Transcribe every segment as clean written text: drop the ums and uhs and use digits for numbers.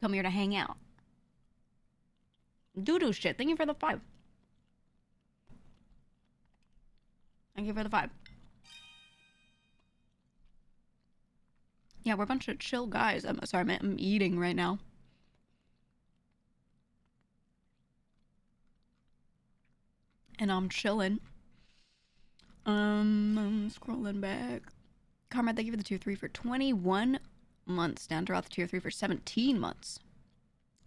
Come here to hang out. Doo-doo shit. Thank you for the 5. Thank you for the 5. Yeah, we're a bunch of chill guys. I'm sorry, I'm eating right now. And I'm chilling. I'm scrolling back. Comrade, thank you for the tier 3 for 21 months. Down to the tier 3 for 17 months.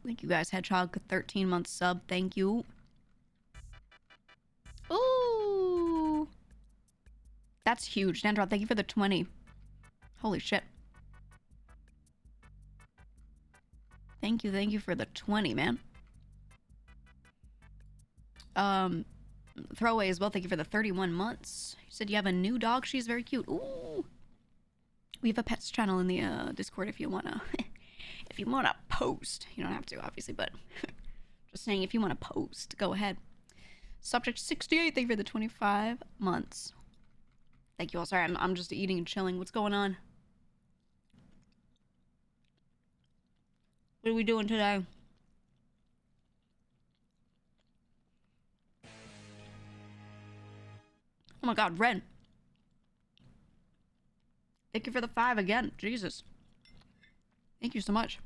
Thank you guys. Hedgehog, 13 months sub. Thank you. Ooh. That's huge. Dandrod, thank you for the 20. Holy shit. Thank you for the 20, man. Throwaway as well, thank you for the 31 months. You said you have a new dog. She's very cute. Ooh. We have a pets channel in the Discord if you wanna if you wanna post. You don't have to, obviously, but just saying, if you wanna post, go ahead. Subject 68, thank you for the 25 months. Thank you all. Sorry, I'm just eating and chilling. What's going on? What are we doing today? Oh my god, Ren. Thank you for the 5 again. Jesus. Thank you so much.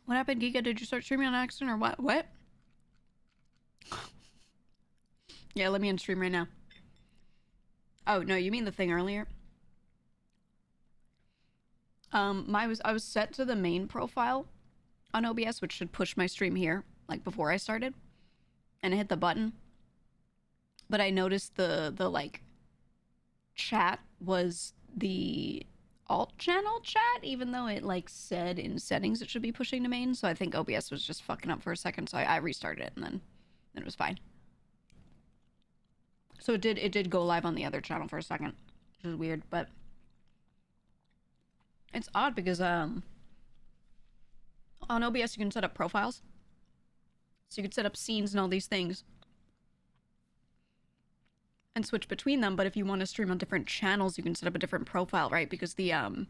What happened, GEEGA? Did you start streaming on accident or what? What? Yeah, let me in stream right now. Oh, no, you mean the thing earlier? I was set to the main profile on OBS, which should push my stream here, like before I started. And I hit the button. But I noticed the like chat was the alt channel chat, even though it like said in settings it should be pushing to main. So I think OBS was just fucking up for a second, so I restarted it, and then it was fine. So it did go live on the other channel for a second, which is weird, but it's odd because on OBS you can set up profiles. So you could set up scenes and all these things and switch between them, but if you want to stream on different channels, you can set up a different profile, right? Because the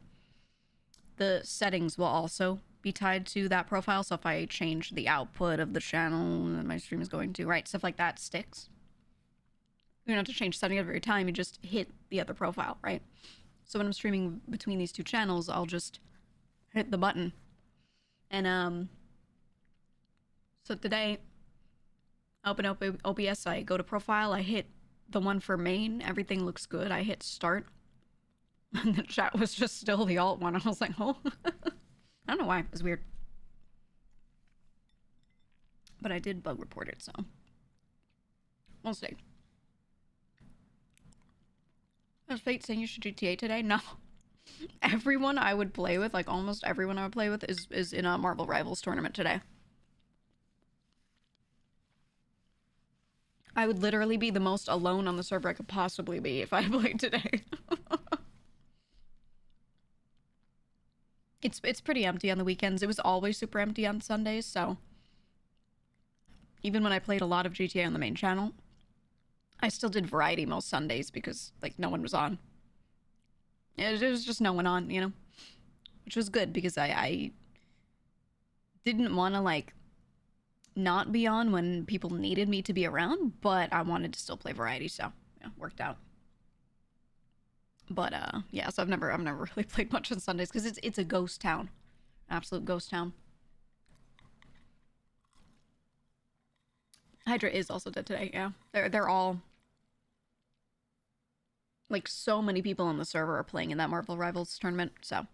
settings will also be tied to that profile. So if I change the output of the channel that my stream is going to, right, stuff like that sticks. You don't have to change setting every time, you just hit the other profile, right? So when I'm streaming between these two channels, I'll just hit the button. And so today, I open up OBS, I go to profile, I hit the one for main, everything looks good, I hit start, and the chat was just still the alt one. I was like, oh. I don't know why, it was weird. But I did bug report it, so we'll see. Was Fate saying you should GTA today? No. Everyone I would play with, like almost everyone I would play with, is in a Marvel Rivals tournament today. I would literally be the most alone on the server I could possibly be if I played today. It's pretty empty on the weekends. It was always super empty on Sundays, so even when I played a lot of GTA on the main channel, I still did variety most Sundays because, like, no one was on. It was just no one on, you know? Which was good because I didn't want to, like, not be on when people needed me to be around, but I wanted to still play variety, so yeah, worked out. But yeah, so I've never really played much on Sundays because it's a ghost town, absolute ghost town. Hydra is also dead today. Yeah, they're all, like, so many people on the server are playing in that Marvel Rivals tournament, so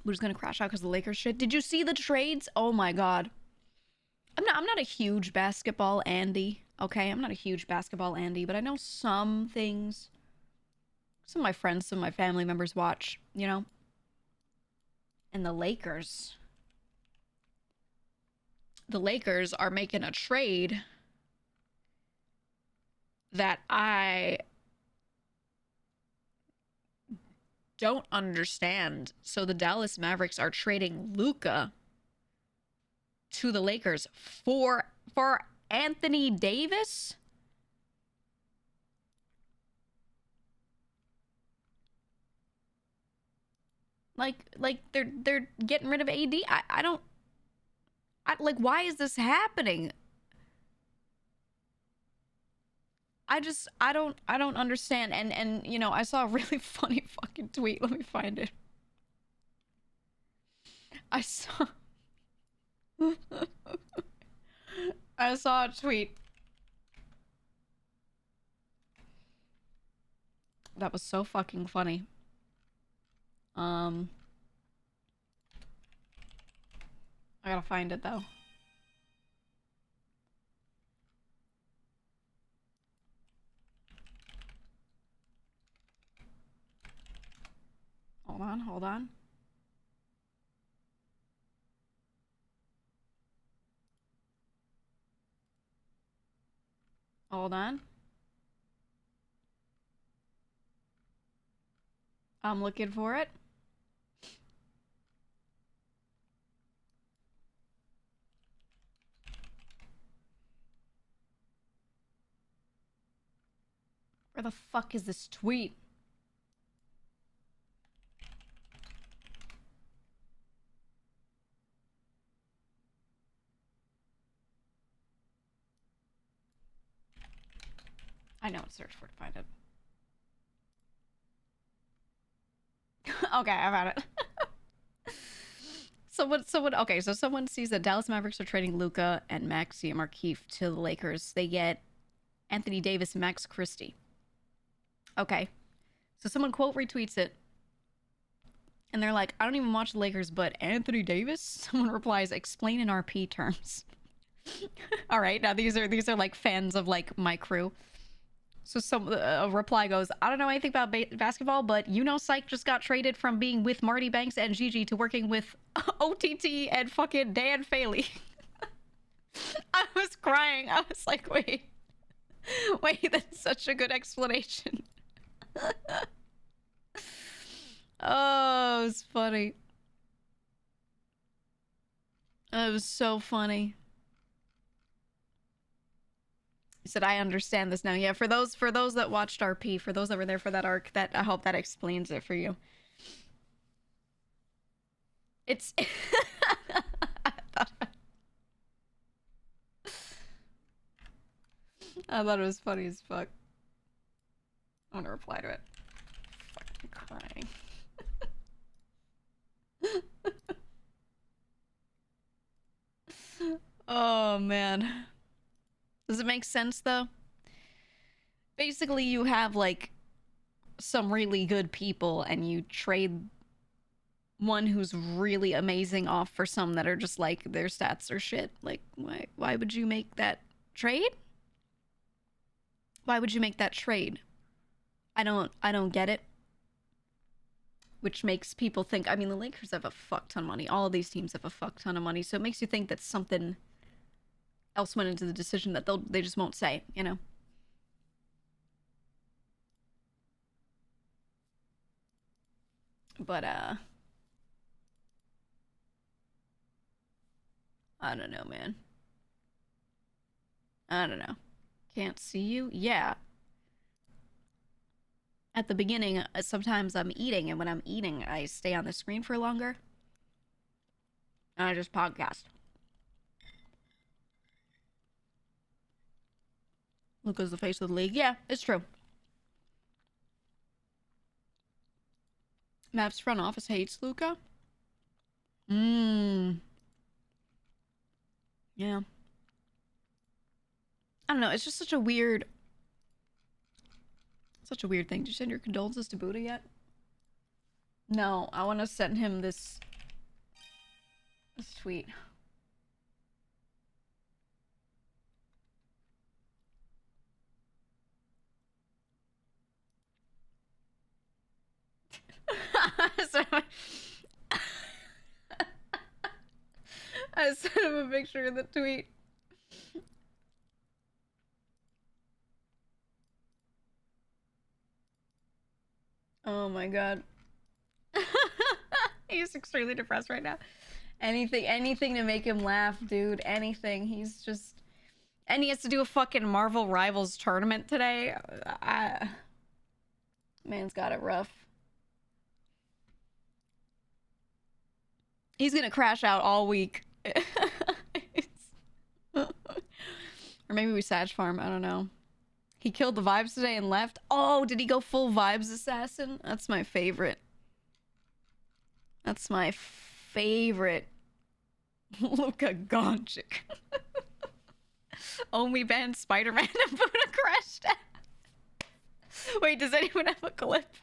we're just gonna crash out because the Lakers shit. Did you see the trades? Oh my god. I'm not a huge basketball Andy, okay? I'm not a huge basketball Andy, but I know some things. Some of my friends, some of my family members watch, you know? And the Lakers are making a trade that I don't understand. So the Dallas Mavericks are trading Luka to the Lakers for Anthony Davis? Like they're getting rid of AD. I don't like, why is this happening? I don't understand. And you know, I saw a really funny fucking tweet. Let me find it. I saw I saw a tweet that was so fucking funny. I gotta find it though. Hold on, hold on. Hold on. I'm looking for it. Where the fuck is this tweet? I know what to search for to find it. Okay, I found it. Okay, so someone sees that Dallas Mavericks are trading Luka and Maxey and Markieff to the Lakers. They get Anthony Davis and Max Christie. Okay, so someone quote retweets it, and they're like, I don't even watch the Lakers, but Anthony Davis? Someone replies, explain in RP terms. All right, now these are like fans of like my crew. So a reply goes, I don't know anything about basketball, but you know Psych just got traded from being with Marty Banks and Gigi to working with OTT and fucking Dan Faley. I was crying. I was like, wait, that's such a good explanation. Oh, it was funny. It was so funny. He said, I understand this now. Yeah, for those that watched RP, for those that were there for that arc, that I hope that explains it for you. It's I thought it was funny as fuck. I'm gonna reply to it. Fucking crying. Oh man. Does it make sense though? Basically, you have like some really good people and you trade one who's really amazing off for some that are just like their stats are shit. Like, why would you make that trade? Why would you make that trade? I don't get it. Which makes people think, I mean, the Lakers have a fuck ton of money. All of these teams have a fuck ton of money. So it makes you think that something else went into the decision that they just won't say, you know? But, I don't know, man. I don't know. Can't see you? Yeah. At the beginning, sometimes I'm eating, and when I'm eating, I stay on the screen for longer. And I just podcast. Luka's the face of the league. Yeah, it's true. Mavs front office hates Luka. Yeah. I don't know. It's just such a weird thing. Did you send your condolences to Buddha yet? No, I want to send him this tweet. I sent him a picture of the tweet. Oh my god. He's extremely depressed right now. Anything to make him laugh, dude. Anything. He's just... And he has to do a fucking Marvel Rivals tournament today. Man's got it rough. He's gonna crash out all week. Or maybe we Sag Farm, I don't know. He killed the vibes today and left. Oh, did he go full vibes assassin? That's my favorite. That's my favorite. Luka Doncic. Omi banned Spider-Man and Buddha crashed out. Wait, does anyone have a clip?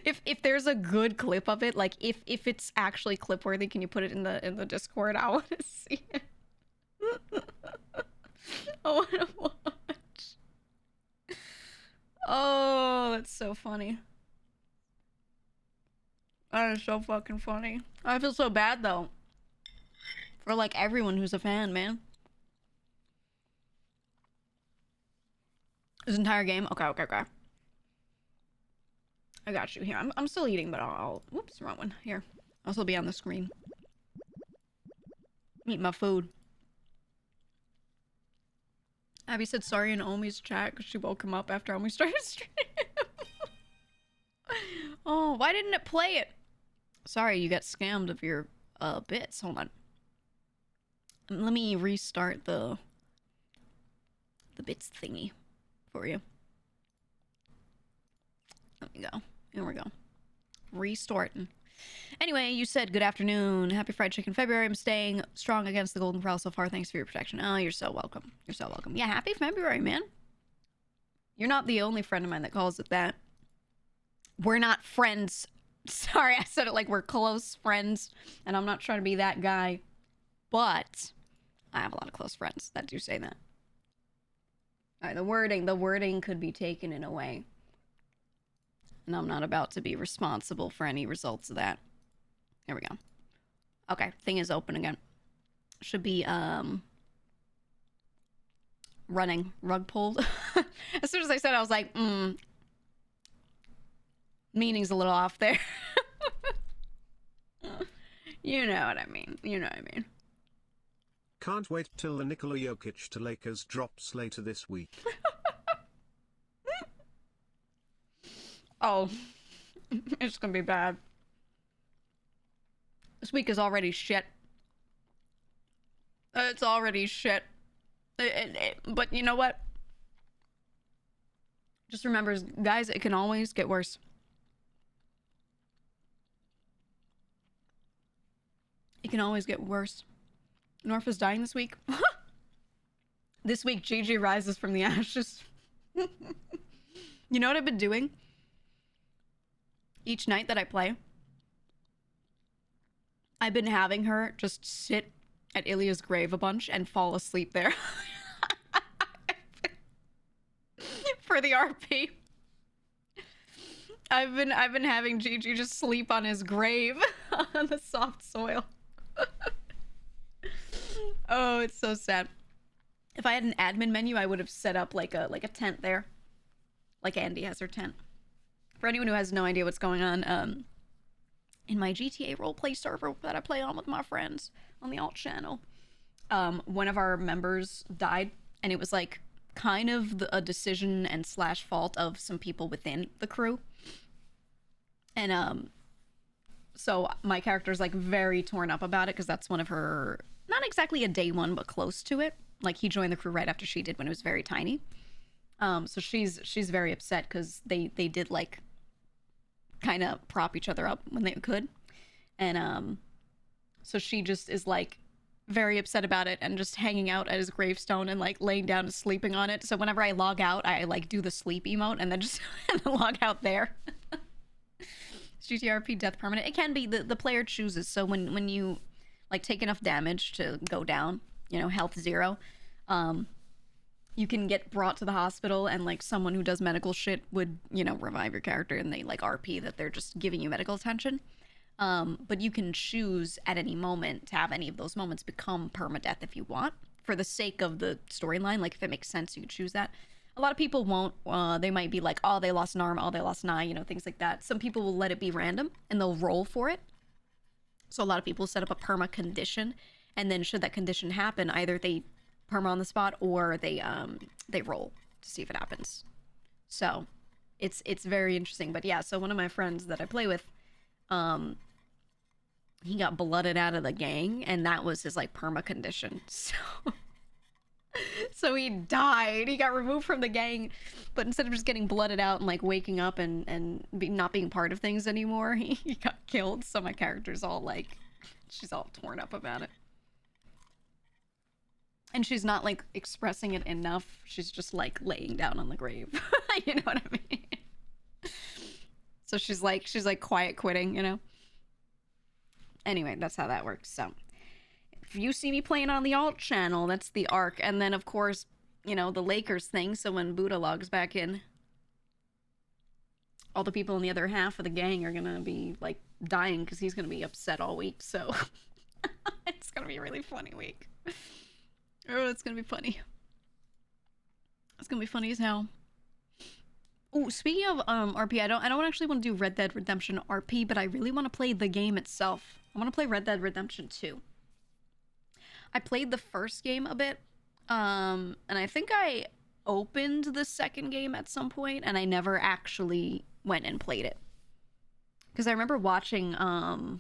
If there's a good clip of it, like if it's actually clip worthy, can you put it in the Discord? I want to see it. I want to watch. Oh, that's so funny. That is so fucking funny. I feel so bad though. For like everyone who's a fan, man. This entire game? Okay. I got you here. I'm still eating, but I'll whoops, wrong one. Here. I'll still be on the screen. Eat my food. Abby said sorry in Omi's chat because she woke him up after Omi started streaming. Oh, why didn't it play it? Sorry, you got scammed of your bits. Hold on. Let me restart the bits thingy for you. Let me go. Here we go. Restarting. Anyway, you said good afternoon. Happy Fried Chicken February. I'm staying strong against the Golden Corral so far. Thanks for your protection. Oh, you're so welcome. You're so welcome. Yeah, happy February, man. You're not the only friend of mine that calls it that. We're not friends. Sorry, I said it like we're close friends, and I'm not trying to be that guy, but I have a lot of close friends that do say that. All right, the wording could be taken in a way, and I'm not about to be responsible for any results of that. Here we go. Okay, thing is open again. Should be running rug pulled. As soon as I said it, I was like, meaning's a little off there. You know what I mean. You know what I mean. Can't wait till the Nikola Jokic to Lakers drops later this week. Oh, it's gonna be bad. This week is already shit. It's already shit. But you know what? Just remember, guys, it can always get worse. It can always get worse. Norf is dying this week. This week, GG rises from the ashes. You know what I've been doing? Each night that I play, I've been having her just sit at Ilya's grave a bunch and fall asleep there. For the RP. I've been having Gigi just sleep on his grave on the soft soil. Oh, it's so sad. If I had an admin menu, I would have set up like a tent there. Like Andy has her tent. For anyone who has no idea what's going on, in my GTA roleplay server that I play on with my friends on the alt channel, one of our members died, and it was like kind of a decision and / fault of some people within the crew. And so my character's like very torn up about it because that's one of her, not exactly a day one, but close to it. Like he joined the crew right after she did when it was very tiny. So she's very upset because they did like kind of prop each other up when they could. And so she just is like very upset about it and just hanging out at his gravestone and like laying down and sleeping on it. So whenever I log out, I like do the sleep emote and then just log out there. GTRP death permanent. It can be the player chooses. So when you like take enough damage to go down, you know, health 0, you can get brought to the hospital and like someone who does medical shit would, you know, revive your character and they like RP that they're just giving you medical attention. But you can choose at any moment to have any of those moments become permadeath if you want, for the sake of the storyline. Like if it makes sense, you can choose that. A lot of people won't. They might be like, oh, they lost an arm, oh, they lost an eye, you know, things like that. Some people will let it be random and they'll roll for it. So a lot of people set up a perma condition, and then should that condition happen, either they perma on the spot or they roll to see if it happens. So it's very interesting. But yeah, so one of my friends that I play with, he got blooded out of the gang, and that was his like perma condition. So he died. He got removed from the gang, but instead of just getting blooded out and like waking up and not being part of things anymore, he got killed. So my character's all like, she's all torn up about it. And she's not like expressing it enough. She's just like laying down on the grave. You know what I mean? So she's like quiet quitting, you know? Anyway, that's how that works. So if you see me playing on the alt channel, that's the arc. And then of course, you know, the Lakers thing. So when Buddha logs back in, all the people in the other half of the gang are gonna be like dying because he's gonna be upset all week. So it's gonna be a really funny week. Oh, it's gonna be funny. It's gonna be funny as hell. Oh, speaking of RP, I don't actually want to do Red Dead Redemption RP, but I really want to play the game itself. I want to play Red Dead Redemption 2. I played the first game a bit, and I think I opened the second game at some point, and I never actually went and played it. Because I remember watching a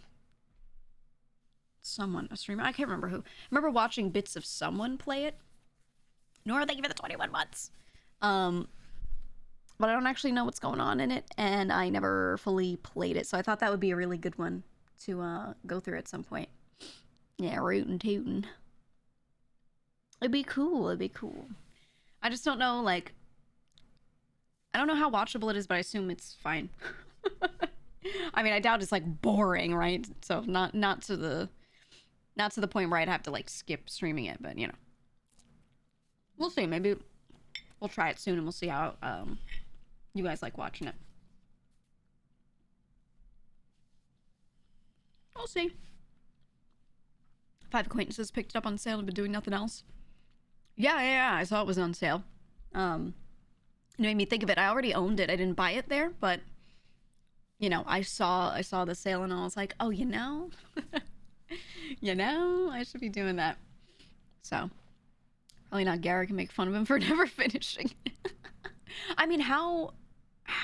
streamer, I can't remember who. I remember watching bits of someone play it. Nora, thank you for the 21 months. But I don't actually know what's going on in it, and I never fully played it, so I thought that would be a really good one to go through at some point. Yeah, rootin' tootin'. It'd be cool, it'd be cool. I just don't know, like, I don't know how watchable it is, but I assume it's fine. I mean, I doubt it's, like, boring, right? So not to the point where I'd have to, like, skip streaming it, but, you know. We'll see, maybe we'll try it soon, and we'll see how, you guys like watching it. We'll see. 5 acquaintances picked it up on sale and been doing nothing else. Yeah, I saw it was on sale. It made me think of it. I already owned it. I didn't buy it there, but you know, I saw the sale and I was like, oh, you know, I should be doing that. So probably not Garrett can make fun of him for never finishing. I mean, how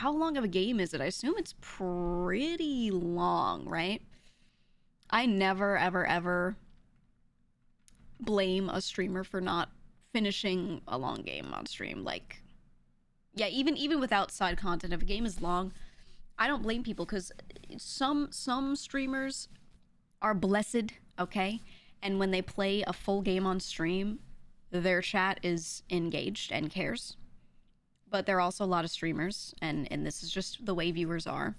long of a game is it? I assume it's pretty long, right? I never, ever blame a streamer for not finishing a long game on stream. Like, yeah, even without side content, if a game is long, I don't blame people, because some streamers are blessed, okay? And when they play a full game on stream, their chat is engaged and cares. But there are also a lot of streamers, and this is just the way viewers are,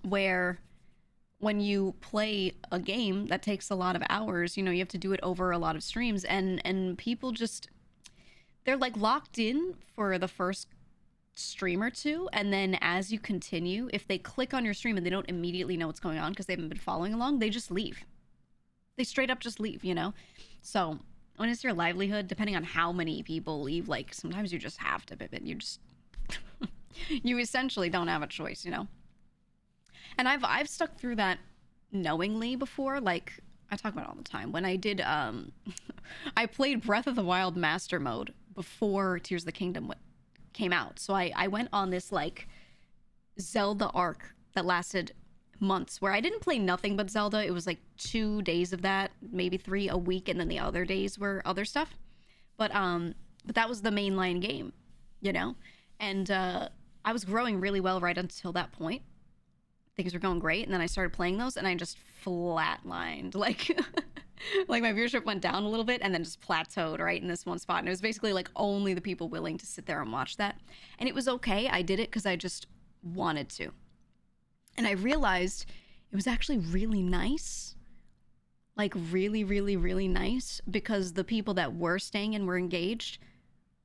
where when you play a game that takes a lot of hours, you know, you have to do it over a lot of streams, and people just, they're like locked in for the first stream or two, and then as you continue, if they click on your stream and they don't immediately know what's going on because they haven't been following along, they just leave. They straight up just leave, you know? So when it's your livelihood, depending on how many people leave, like, sometimes you just have to pivot. You just, you essentially don't have a choice, you know? And I've stuck through that knowingly before. Like, I talk about it all the time. When I did, I played Breath of the Wild Master Mode before Tears of the Kingdom came out. So I went on this, like, Zelda arc that lasted months, where I didn't play nothing but Zelda. It was like 2 days of that, maybe 3 a week, and then the other days were other stuff. But that was the mainline game, you know? And I was growing really well right until that point. Things were going great, and then I started playing those, and I just flatlined. Like, like my viewership went down a little bit, and then just plateaued right in this one spot. And it was basically like only the people willing to sit there and watch that. And it was okay. I did it because I just wanted to. And I realized it was actually really nice. Like, really, really, really nice, because the people that were staying and were engaged,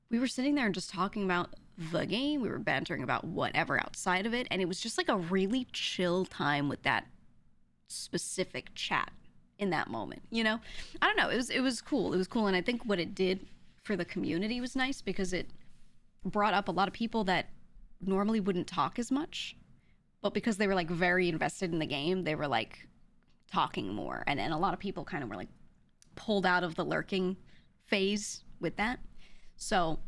we were sitting there and just talking about the game. We were bantering about whatever outside of it, and it was just like a really chill time with that specific chat in that moment, you know? I don't know, it was cool. It was cool, and I think what it did for the community was nice, because it brought up a lot of people that normally wouldn't talk as much, but because they were like very invested in the game, they were like talking more, and a lot of people kind of were like pulled out of the lurking phase with that. So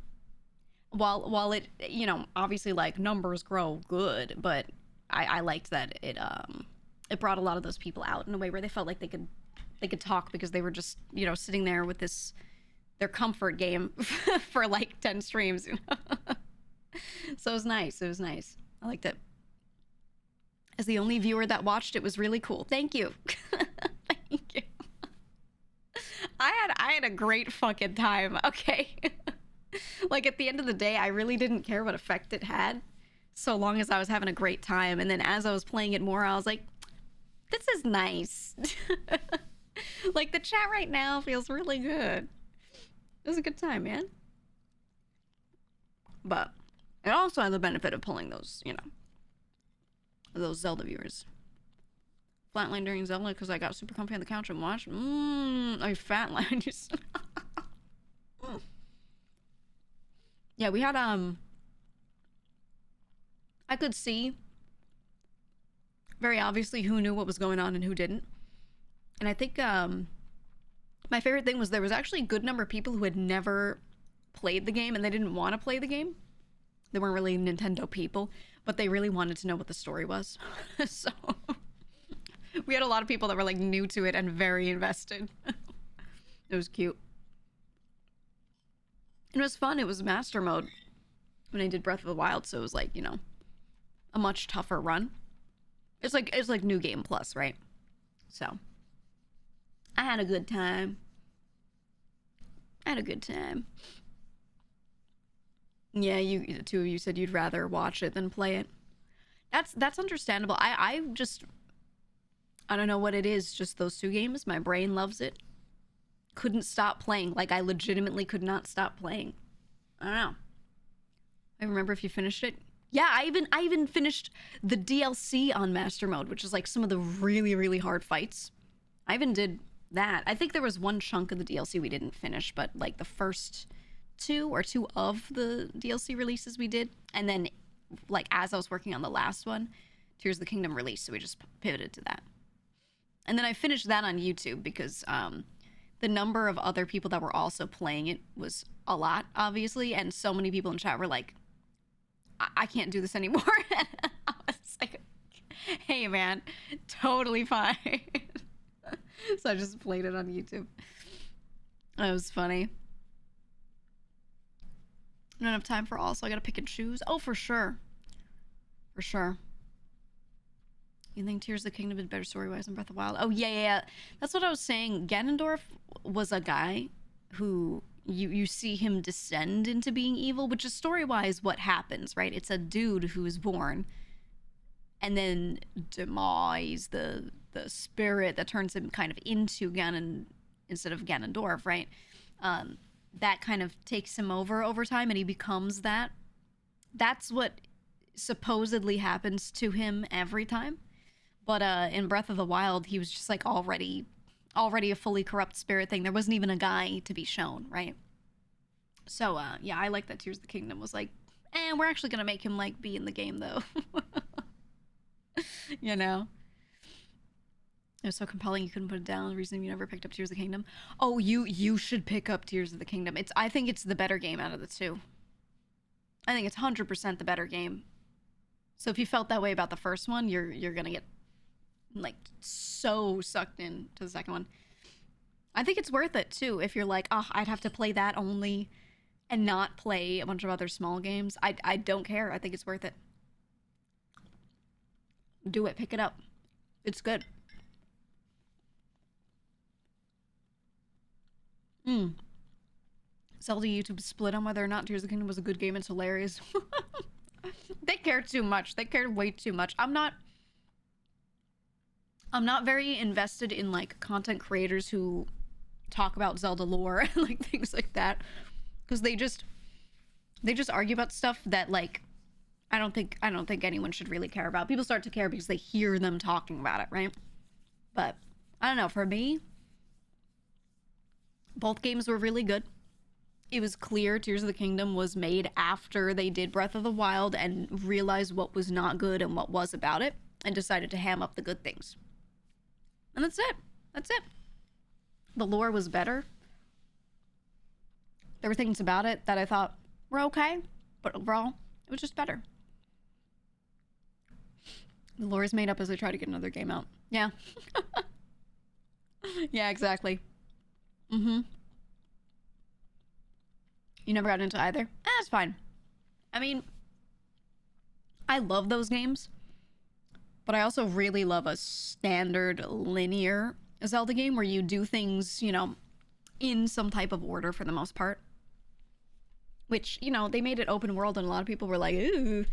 while it, you know, obviously like numbers grow good, but I liked that it it brought a lot of those people out in a way where they felt like they could talk because they were just, you know, sitting there with their comfort game for like 10 streams, you know? So it was nice. It was nice. I liked it. As the only viewer that watched, it was really cool. Thank you. Thank you. I had a great fucking time. Okay. Like at the end of the day, I really didn't care what effect it had, so long as I was having a great time. And then as I was playing it more, I was like, this is nice. Like the chat right now feels really good. It was a good time, man. But it also had the benefit of pulling those, you know, those Zelda viewers. Flatlined during Zelda because I got super comfy on the couch and watched. I flatlined just. Yeah, we had I could see very obviously who knew what was going on and who didn't. And I think my favorite thing was there was actually a good number of people who had never played the game and they didn't want to play the game. They weren't really Nintendo people, but they really wanted to know what the story was. So we had a lot of people that were like new to it and very invested. It was cute. It was fun. It was master mode when I did Breath of the Wild, so it was like, you know, a much tougher run. It's like New Game Plus, right? So I had a good time. Yeah, you the two of you said you'd rather watch it than play it. That's understandable. I don't know what it is, just those two games. My brain loves it. Couldn't stop playing. Like I legitimately could not stop playing. I don't know. I remember if you finished it. Yeah, I even finished the DLC on Master Mode, which is like some of the really, really hard fights. I even did that. I think there was one chunk of the DLC we didn't finish, but like the first two of the DLC releases we did. And then like as I was working on the last one, Tears of the Kingdom released, so we just pivoted to that. And then I finished that on YouTube because the number of other people that were also playing it was a lot, obviously, and so many people in chat were like, I can't do this anymore. I was like, hey man, totally fine. So I just played it on YouTube. It was funny. I don't have time for all, so I gotta pick and choose. Oh, for sure. For sure. You think Tears of the Kingdom is better story-wise than Breath of the Wild? Oh, yeah. That's what I was saying. Ganondorf was a guy who you see him descend into being evil, which is story-wise what happens, right? It's a dude who is born and then demise, the spirit that turns him kind of into Ganon instead of Ganondorf, right? That kind of takes him over time and he becomes that. That's what supposedly happens to him every time. But in Breath of the Wild, he was just like already a fully corrupt spirit thing. There wasn't even a guy to be shown, right? So yeah, I like that Tears of the Kingdom was like, we're actually gonna make him like be in the game though. You know? It was so compelling you couldn't put it down. The reason you never picked up Tears of the Kingdom. Oh, you should pick up Tears of the Kingdom. I think it's the better game out of the two. I think it's 100% the better game. So if you felt that way about the first one, you're gonna get like so sucked in to the second one. I think it's worth it too if you're like, oh, I'd have to play that only and not play a bunch of other small games. I don't care. I think it's worth it. Do it. Pick it up. It's good. Zelda YouTube split on whether or not Tears of the Kingdom was a good game. It's hilarious. They cared too much. They cared way too much. I'm not very invested in like content creators who talk about Zelda lore and like things like that, because they just argue about stuff that like I don't think anyone should really care about. People start to care because they hear them talking about it, right? But I don't know, for me, both games were really good. It was clear Tears of the Kingdom was made after they did Breath of the Wild and realized what was not good and what was about it and decided to ham up the good things. And that's it. That's it. The lore was better. There were things about it that I thought were okay, but overall, it was just better. The lore is made up as they try to get another game out. Yeah. Yeah, exactly. Mm-hmm. You never got into either? That's fine. I mean, I love those games, but I also really love a standard linear Zelda game where you do things, you know, in some type of order for the most part. Which, you know, they made it open world and a lot of people were like, ooh.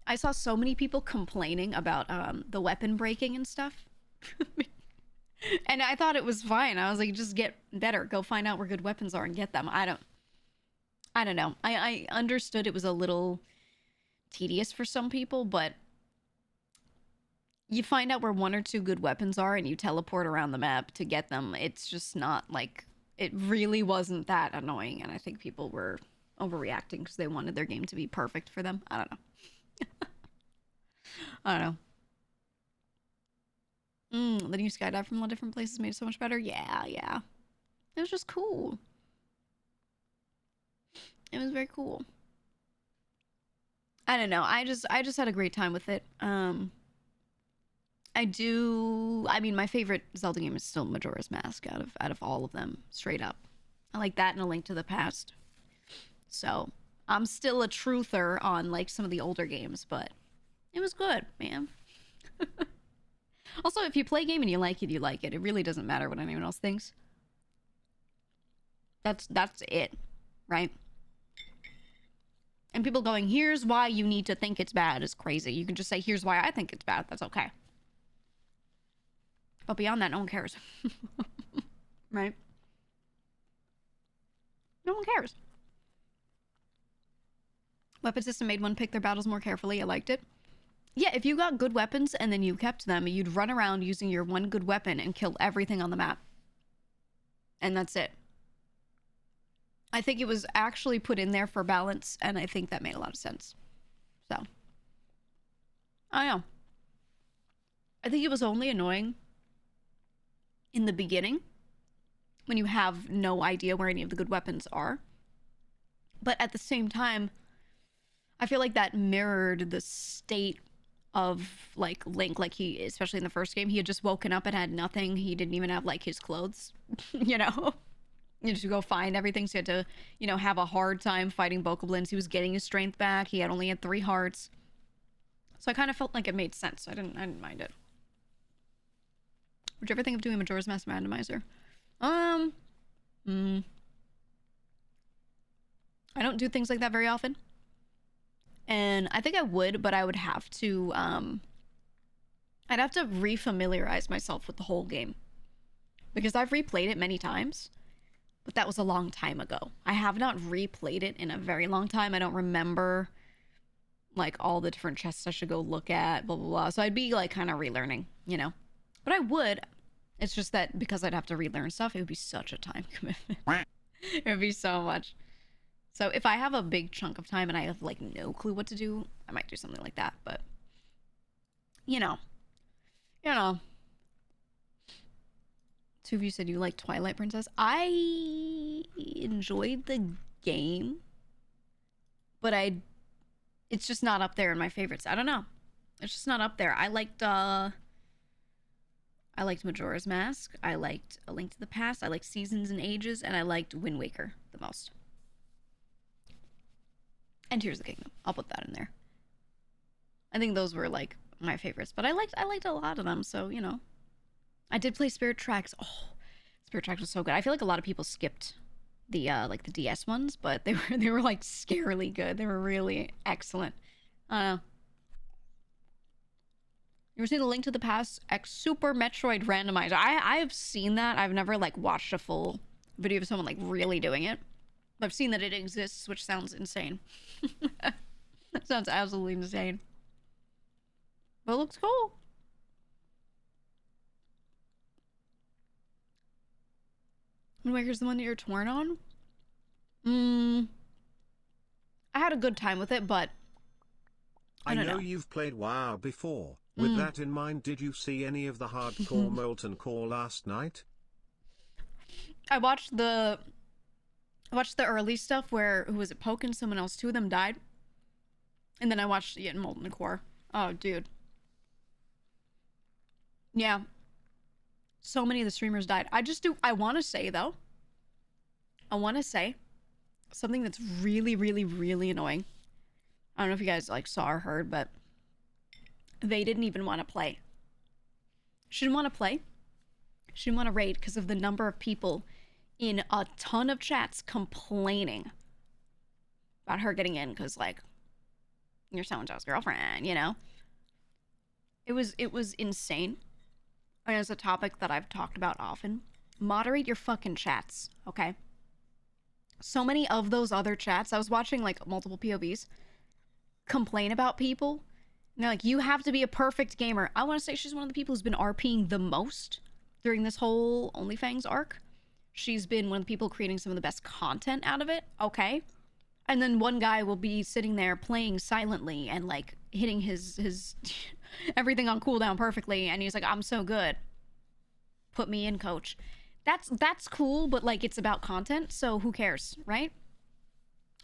I saw so many people complaining about the weapon breaking and stuff. And I thought it was fine. I was like, just get better. Go find out where good weapons are and get them. I don't know. I understood it was a little tedious for some people, but you find out where one or two good weapons are and you teleport around the map to get them. It's just not like, it really wasn't that annoying. And I think people were overreacting because they wanted their game to be perfect for them. I don't know. I don't know. Letting you skydive from a lot of different places made it so much better. Yeah. It was just cool. It was very cool. I don't know. I just had a great time with it. I mean, my favorite Zelda game is still Majora's Mask out of all of them, straight up. I like that and A Link to the Past. So, I'm still a truther on like some of the older games, but it was good, man. Also, if you play a game and you like it, you like it. It really doesn't matter what anyone else thinks. That's it, right? And people going, here's why you need to think it's bad is crazy. You can just say, here's why I think it's bad. That's okay. But beyond that, no one cares. Right? No one cares. Weapon system made one pick their battles more carefully. I liked it. Yeah, if you got good weapons and then you kept them, you'd run around using your one good weapon and kill everything on the map. And that's it. I think it was actually put in there for balance, and I think that made a lot of sense. So, I don't know. I think it was only annoying in the beginning when you have no idea where any of the good weapons are. But at the same time, I feel like that mirrored the state of like Link. Like, he, especially in the first game, he had just woken up and had nothing. He didn't even have like his clothes, you know? You had to go find everything, so he had to, you know, have a hard time fighting Bokoblins. He was getting his strength back. He had only had 3 hearts. So I kind of felt like it made sense. I didn't mind it. Would you ever think of doing Majora's Mask randomizer? I don't do things like that very often. And I think I would, but I would have to, I'd have to refamiliarize myself with the whole game. Because I've replayed it many times, but that was a long time ago. I have not replayed it in a very long time. I don't remember, like, all the different chests I should go look at, blah, blah, blah. So I'd be, like, kind of relearning, you know? But I would. It's just that because I'd have to relearn stuff, it would be such a time commitment. It would be so much. So if I have a big chunk of time and I have, like, no clue what to do, I might do something like that. But, you know. Two of you said you like Twilight Princess. I enjoyed the game, but it's just not up there in my favorites. I don't know. It's just not up there. I liked Majora's Mask. I liked A Link to the Past. I liked Seasons and Ages, and I liked Wind Waker the most. And Tears of the Kingdom. I'll put that in there. I think those were like my favorites, but I liked a lot of them, so, you know. I did play Spirit Tracks. Oh, Spirit Tracks was so good. I feel like a lot of people skipped the like the DS ones, but they were like scarily good. They were really excellent. I don't know. You ever seen the Link to the Past X Super Metroid randomizer? I have seen that. I've never like watched a full video of someone like really doing it. But I've seen that it exists, which sounds insane. That sounds absolutely insane. But it looks cool. Wind Waker's the one that you're torn on? I had a good time with it, but I don't know. You've played WoW before. With that in mind, did you see any of the hardcore Molten Core last night? I watched the early stuff where, who was it, Poke and someone else, 2 of them died. And then I watched Molten Core. Oh, dude. Yeah. So many of the streamers died. I want to say, though, something that's really, really, really annoying. I don't know if you guys, like, saw or heard, but they didn't even want to play. She didn't want to play. She didn't want to raid because of the number of people in a ton of chats complaining about her getting in because, like, you're so-and-so's girlfriend, you know? It was insane. And it's a topic that I've talked about often. Moderate your fucking chats, okay? So many of those other chats, I was watching, like, multiple POVs complain about people. And they're like, you have to be a perfect gamer. I want to say she's one of the people who's been RPing the most during this whole OnlyFans arc. She's been one of the people creating some of the best content out of it, okay? And then one guy will be sitting there playing silently and, like, hitting his everything on cooldown perfectly, and he's like, I'm so good. Put me in, coach. That's cool, but, like, it's about content, so who cares, right?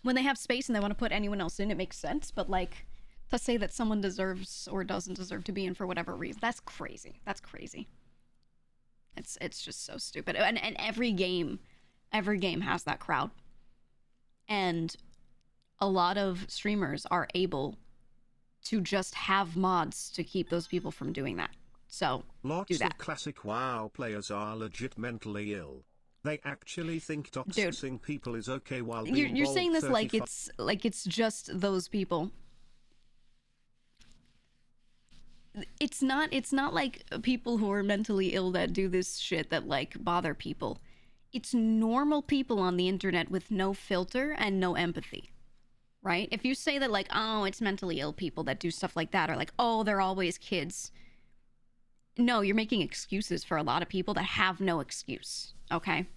When they have space and they want to put anyone else in, it makes sense, but, like, to say that someone deserves or doesn't deserve to be in for whatever reason, that's crazy. That's crazy. It's just so stupid. And every game has that crowd. And a lot of streamers are able to just have mods to keep those people from doing that. So, lots do that. of classic WoW players are legit mentally ill. They actually think toxicing people is okay while being you're saying this 35. like it's just those people. It's not like people who are mentally ill that do this shit that, like, bother people. It's normal people on the internet with no filter and no empathy. Right? If you say that, like, oh, it's mentally ill people that do stuff like that, or like, oh, they're always kids. No, you're making excuses for a lot of people that have no excuse, okay?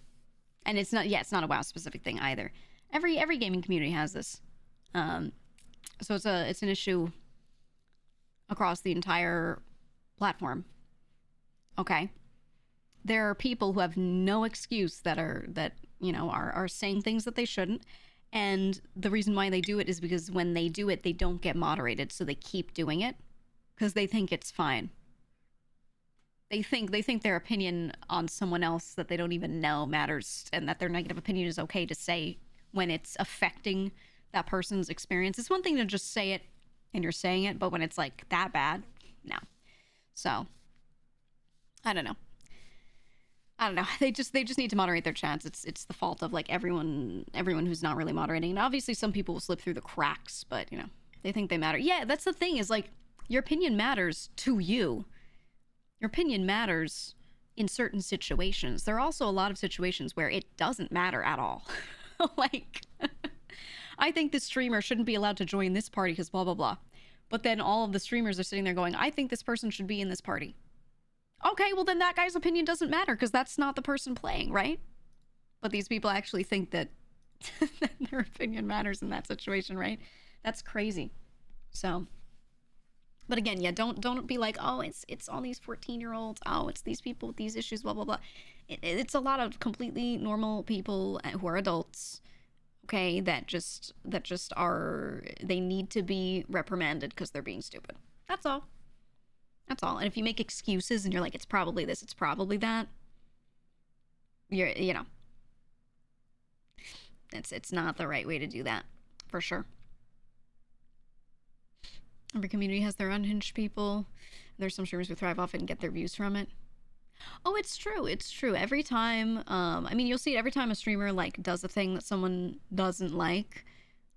And it's not a WoW specific thing either. Every gaming community has this. So it's an issue across the entire platform. Okay? There are people who have no excuse that are saying things that they shouldn't. And the reason why they do it is because when they do it, they don't get moderated, so they keep doing it because they think it's fine. They think their opinion on someone else that they don't even know matters, and that their negative opinion is okay to say when it's affecting that person's experience. It's one thing to just say it and you're saying it, but when it's, like, that bad, no. So, I don't know. They just need to moderate their chats. It's the fault of, like, everyone who's not really moderating. And obviously some people will slip through the cracks, but, you know, they think they matter. Yeah, that's the thing, is, like, your opinion matters to you. Your opinion matters in certain situations. There are also a lot of situations where it doesn't matter at all. Like, I think this streamer shouldn't be allowed to join this party because blah, blah, blah. But then all of the streamers are sitting there going, I think this person should be in this party. Okay, well then that guy's opinion doesn't matter because that's not the person playing, right? But these people actually think that their opinion matters in that situation, right? That's crazy. So, but again, yeah, don't be like, oh, it's all these 14-year-olds. Oh, it's these people with these issues, blah, blah, blah. It's a lot of completely normal people who are adults, okay, that just are, they need to be reprimanded because they're being stupid. That's all. That's all. And if you make excuses and you're like, it's probably this, it's probably that, you know, it's not the right way to do that, for sure. Every community has their unhinged people. There's some streamers who thrive off it and get their views from it. Oh, it's true. It's true. Every time, I mean, you'll see it every time a streamer, like, does a thing that someone doesn't like,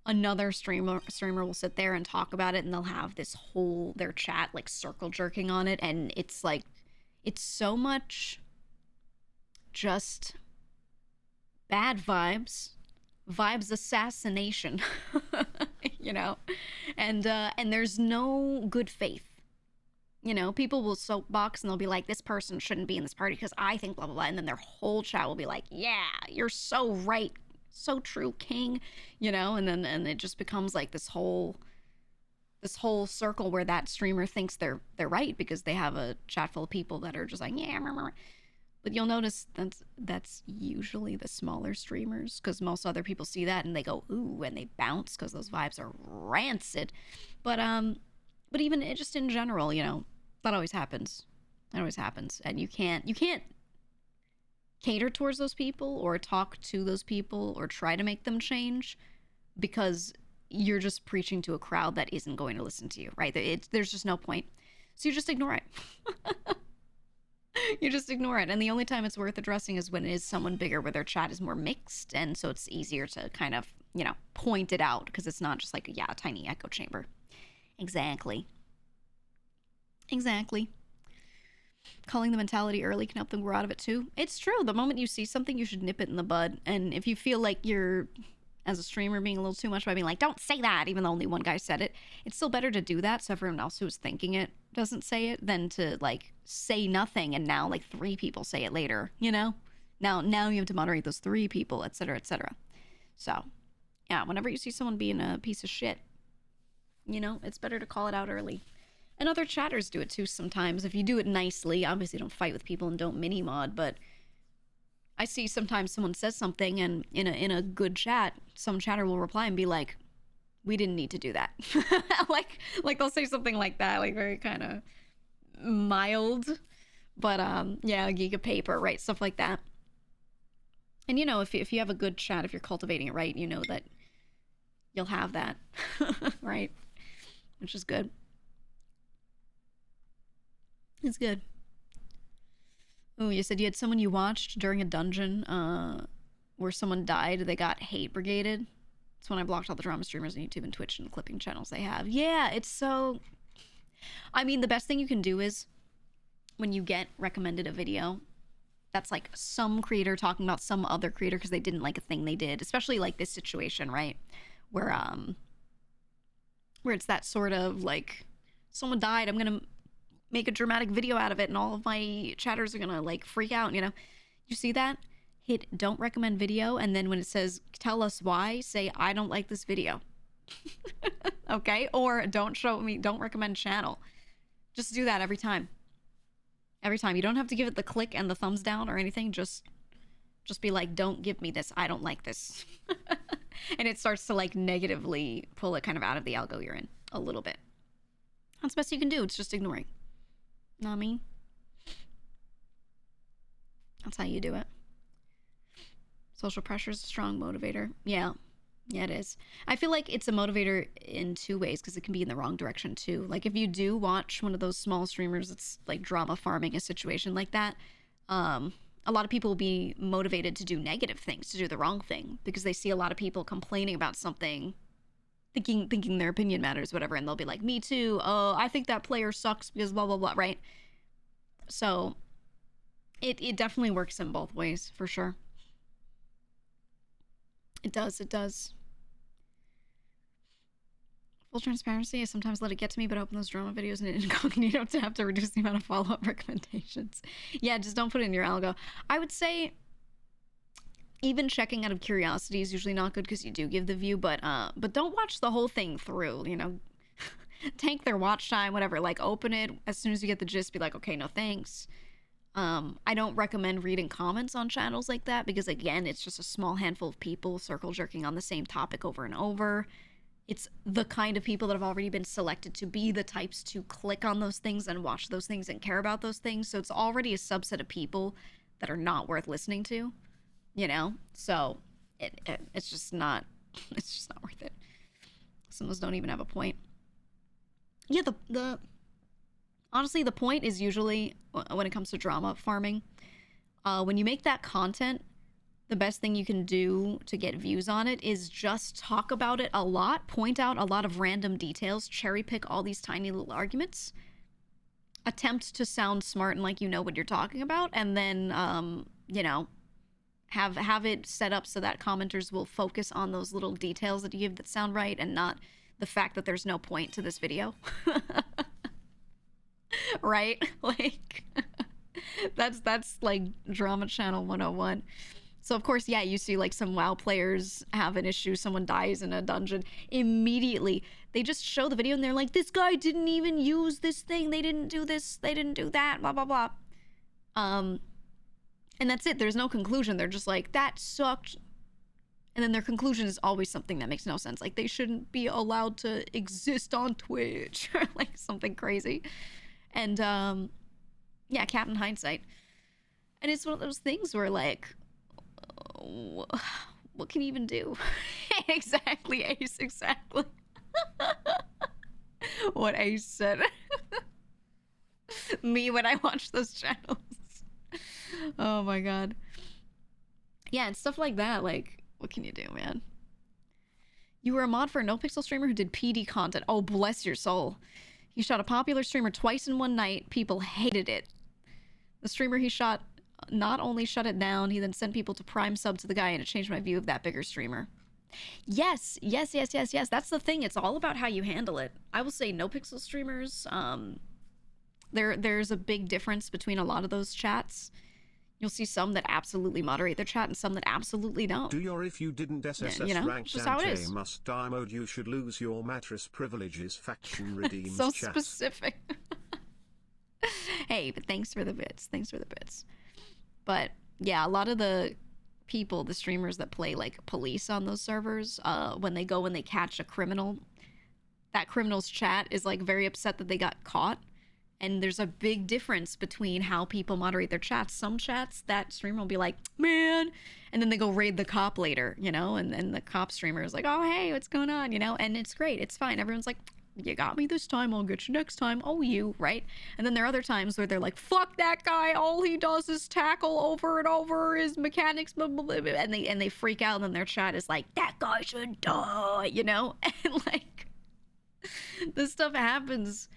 another streamer will sit there and talk about it, and they'll have this whole, their chat, like, circle jerking on it, and it's like, it's so much just bad vibes assassination, you know, and there's no good faith. You know, people will soapbox and they'll be like, this person shouldn't be in this party because I think blah, blah, blah. And then their whole chat will be like, yeah, you're so right. So true, king. You know, and it just becomes like this whole circle where that streamer thinks they're right because they have a chat full of people that are just like, yeah. But you'll notice that's usually the smaller streamers because most other people see that and they go, ooh, and they bounce because those vibes are rancid. But even just in general, you know, that always happens. It always happens. And you can't cater towards those people or talk to those people or try to make them change, because you're just preaching to a crowd that isn't going to listen to you, right? There's just no point. So you just ignore it. You just ignore it. And the only time it's worth addressing is when it is someone bigger, where their chat is more mixed. And so it's easier to kind of, you know, point it out, because it's not just like, yeah, a tiny echo chamber. Exactly. Exactly. Calling the mentality early can help them grow out of it too. It's true. The moment you see something, you should nip it in the bud. And if you feel like you're, as a streamer, being a little too much by being like, don't say that, even though only one guy said it, it's still better to do that so everyone else who's thinking it doesn't say it, than to like say nothing and now like 3 people say it later, you know? Now you have to moderate those 3 people, etc., etc. So, yeah, whenever you see someone being a piece of shit, you know, it's better to call it out early. And other chatters do it too sometimes. If you do it nicely, obviously don't fight with people and don't mini-mod, but I see sometimes someone says something, and in a good chat, some chatter will reply and be like, we didn't need to do that. like they'll say something like that, like very kind of mild, but yeah, GEEGA paper, right? Stuff like that. And you know, if you have a good chat, if you're cultivating it right, you know that you'll have that, right? Which is good. It's good. Oh, you said you had someone you watched during a dungeon where someone died. They got hate brigaded. It's when I blocked all the drama streamers on YouTube and Twitch and clipping channels they have. Yeah, it's so... I mean, the best thing you can do is when you get recommended a video that's like some creator talking about some other creator because they didn't like a thing they did, especially like this situation, right? Where it's that sort of like, someone died, I'm gonna make a dramatic video out of it and all of my chatters are gonna like freak out, you know? You see that? Hit don't recommend video, and then when it says tell us why, say I don't like this video. Okay? Or don't recommend channel. Just do that every time. Every time. You don't have to give it the click and the thumbs down or anything. Just be like, don't give me this. I don't like this. And it starts to like negatively pull it kind of out of the algo you're in a little bit. That's the best you can do. It's just ignoring. Know what I mean? That's how you do it. Social pressure is a strong motivator. Yeah, it is. I feel like it's a motivator in 2 ways, because it can be in the wrong direction too. Like if you do watch one of those small streamers that's like drama farming a situation like that, a lot of people will be motivated to do negative things, to do the wrong thing, because they see a lot of people complaining about something, thinking their opinion matters, whatever, and they'll be like, me too, oh, I think that player sucks because blah, blah, blah, right? So it definitely works in both ways, for sure. It does. Full transparency, I sometimes let it get to me, but open those drama videos in incognito to have to reduce the amount of follow-up recommendations. Yeah, just don't put it in your algo. I would say even checking out of curiosity is usually not good, because you do give the view, but don't watch the whole thing through, you know? Tank their watch time, whatever. Like, open it as soon as you get the gist, be like, okay, no thanks. I don't recommend reading comments on channels like that, because again, it's just a small handful of people circle jerking on the same topic over and over. It's the kind of people that have already been selected to be the types to click on those things and watch those things and care about those things. So it's already a subset of people that are not worth listening to, you know? So it's just not worth it. Some of those don't even have a point. Yeah, honestly, the point is usually, when it comes to drama farming, when you make that content, the best thing you can do to get views on it is just talk about it a lot, point out a lot of random details, cherry pick all these tiny little arguments, attempt to sound smart and like you know what you're talking about, and then, you know, have it set up so that commenters will focus on those little details that you give that sound right, and not the fact that there's no point to this video. Right? Like, that's like drama channel 101. So of course, yeah, you see like some WoW players have an issue, someone dies in a dungeon, immediately they just show the video and they're like, this guy didn't even use this thing, they didn't do this, they didn't do that, blah blah blah. And that's it. There's no conclusion. They're just like, that sucked. And then their conclusion is always something that makes no sense, like they shouldn't be allowed to exist on Twitch, or like something crazy. And Yeah, Captain Hindsight. And it's one of those things where, like, what can you even do? Exactly, Ace, exactly. What Ace said. Me when I watch those channels. Oh my god. Yeah, and stuff like that, like, what can you do, man? You were a mod for a NoPixel streamer who did PD content. Oh, bless your soul. He shot a popular streamer twice in one night. People hated it. The streamer he shot not only shut it down, he then sent people to Prime sub to the guy, and it changed my view of that bigger streamer. Yes, yes, yes, yes, yes. That's the thing. It's all about how you handle it. I will say NoPixel streamers, there's a big difference between a lot of those chats. You'll see some that absolutely moderate their chat and some that absolutely don't. Do your if you didn't SSS you know, ranked just how it is. must die mode, you should lose your mattress privileges faction redeems so chat. Specific. Hey, but thanks for the bits. Thanks for the bits. But yeah, a lot of the people, the streamers that play like police on those servers, when they go and they catch a criminal, that criminal's chat is like very upset that they got caught. And there's a big difference between how people moderate their chats. Some chats, that streamer will be like, man, and then they go raid the cop later, you know, and the cop streamer is like, oh, hey, what's going on, you know, and it's great. It's fine. Everyone's like, you got me this time, I'll get you next time. Oh, you, right? And then there are other times where they're like, fuck that guy. All he does is tackle over and over his mechanics, blah, blah, blah, blah. And they freak out, and then their chat is like, that guy should die, you know? And like, this stuff happens.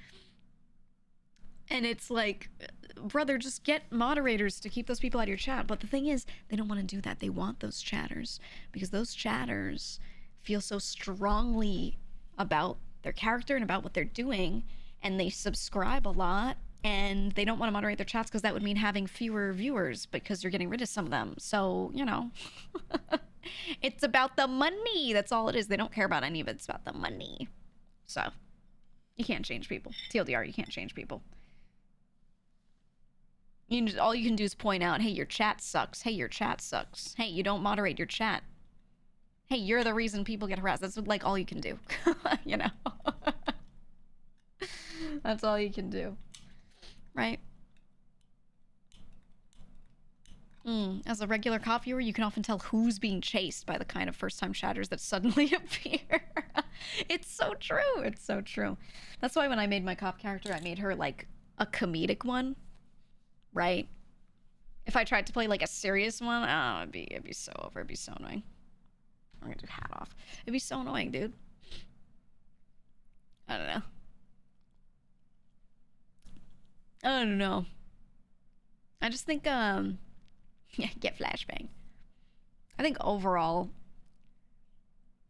And it's like, brother, just get moderators to keep those people out of your chat. But the thing is, they don't want to do that. They want those chatters because those chatters feel so strongly about their character and about what they're doing, and they subscribe a lot, and they don't want to moderate their chats because that would mean having fewer viewers because you're getting rid of some of them. So, you know, it's about the money. That's all it is. They don't care about any of it. It's about the money. So, you can't change people. TLDR, you can't change people. All you can do is point out, hey, your chat sucks. Hey, your chat sucks. Hey, you don't moderate your chat. Hey, you're the reason people get harassed. That's like all you can do. You know? That's all you can do. Right? As a regular cop viewer, you can often tell who's being chased by the kind of first-time chatters that suddenly appear. It's so true. It's so true. That's why when I made my cop character, I made her like a comedic one. Right? If I tried to play like a serious one, oh, it'd be so over. It'd be so annoying. I'm gonna do hat off. It'd be so annoying, dude. I don't know. I don't know. I just think, yeah, get flashbang. I think overall,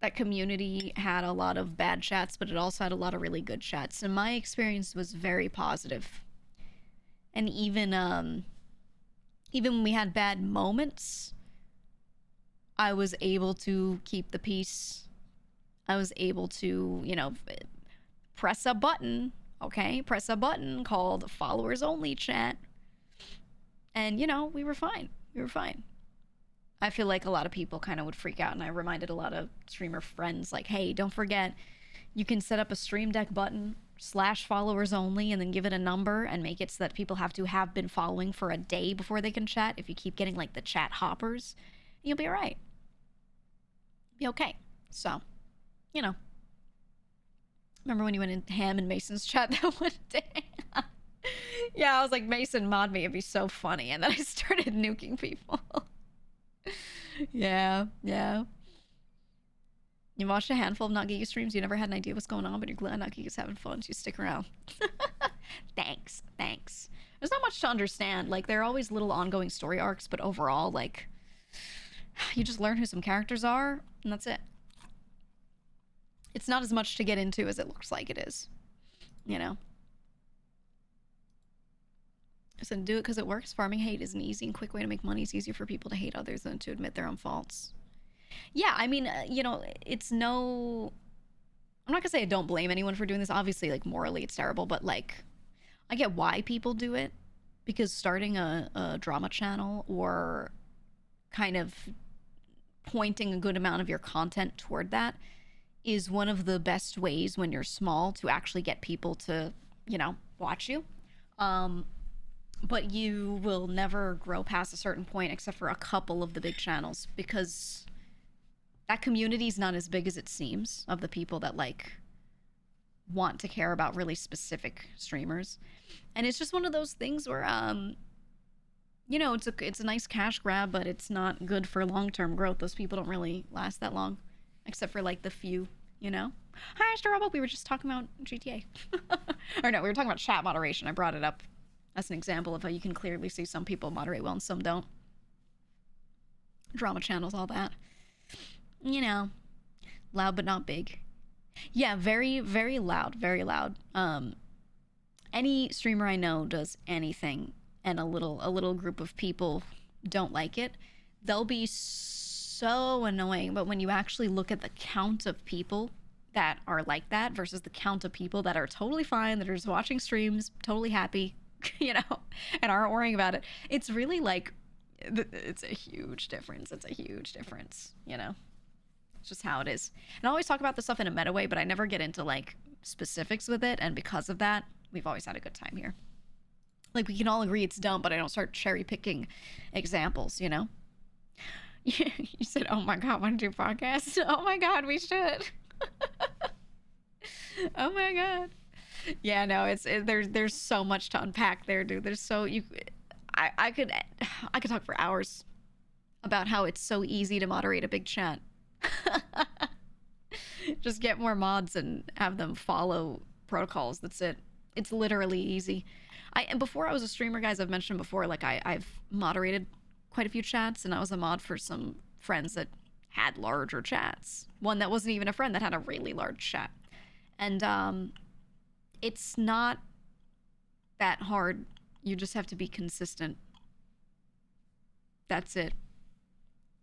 that community had a lot of bad chats, but it also had a lot of really good chats. And my experience was very positive. And even when we had bad moments, I was able to keep the peace. I was able to, you know, press a button, okay? Press a button called followers only chat. And, you know, we were fine. We were fine. I feel like a lot of people kind of would freak out, and I reminded a lot of streamer friends, like, hey, don't forget, you can set up a stream deck button /followers only and then give it a number and make it so that people have to have been following for a day before they can chat. If you keep getting like the chat hoppers, you'll be all right. Be okay. So, you know. Remember when you went in ham in Mason's chat that one day? Yeah, I was like, Mason, mod me. It'd be so funny. And then I started nuking people. Yeah. You watched a handful of Not Giga streams, you never had an idea what's going on, but you're glad Not Giga's having fun, so you stick around. Thanks. There's not much to understand. Like, there are always little ongoing story arcs, but overall, like, you just learn who some characters are, and that's it. It's not as much to get into as it looks like it is. You know? I said, do it because it works. Farming hate is an easy and quick way to make money. It's easier for people to hate others than to admit their own faults. Yeah, I mean, you know, it's no... I'm not gonna say I don't blame anyone for doing this. Obviously, like, morally it's terrible, but, like, I get why people do it. Because starting a drama channel or kind of pointing a good amount of your content toward that is one of the best ways when you're small to actually get people to, you know, watch you. But you will never grow past a certain point except for a couple of the big channels, because that community is not as big as it seems of the people that like want to care about really specific streamers. And it's just one of those things where you know, it's a nice cash grab, but it's not good for long-term growth. Those people don't really last that long, except for like the few, you know. Hi, Mr. Robo. We were just talking about GTA. Or no, we were talking about chat moderation. I brought it up as an example of how you can clearly see some people moderate well and some don't. Drama channels, all that. You know, loud but not big. Yeah, very, very loud, very loud. Any streamer I know does anything and a little group of people don't like it, they'll be so annoying. But when you actually look at the count of people that are like that versus the count of people that are totally fine, that are just watching streams, totally happy, you know, and aren't worrying about it, it's really like, it's a huge difference. It's a huge difference, you know. It's just how it is. And I always talk about this stuff in a meta way, but I never get into like specifics with it. And because of that, we've always had a good time here. Like, we can all agree it's dumb, but I don't start cherry picking examples, you know? You said, oh my God, want to do podcasts? Oh my God, we should. Oh my God. Yeah, no, there's so much to unpack there, dude. There's so, I could talk for hours about how it's so easy to moderate a big chat. Just get more mods and have them follow protocols. That's it. It's literally easy. And before I was a streamer, guys, I've mentioned before, like I've moderated quite a few chats, and I was a mod for some friends that had larger chats. One that wasn't even a friend that had a really large chat. And it's not that hard. You just have to be consistent. That's it.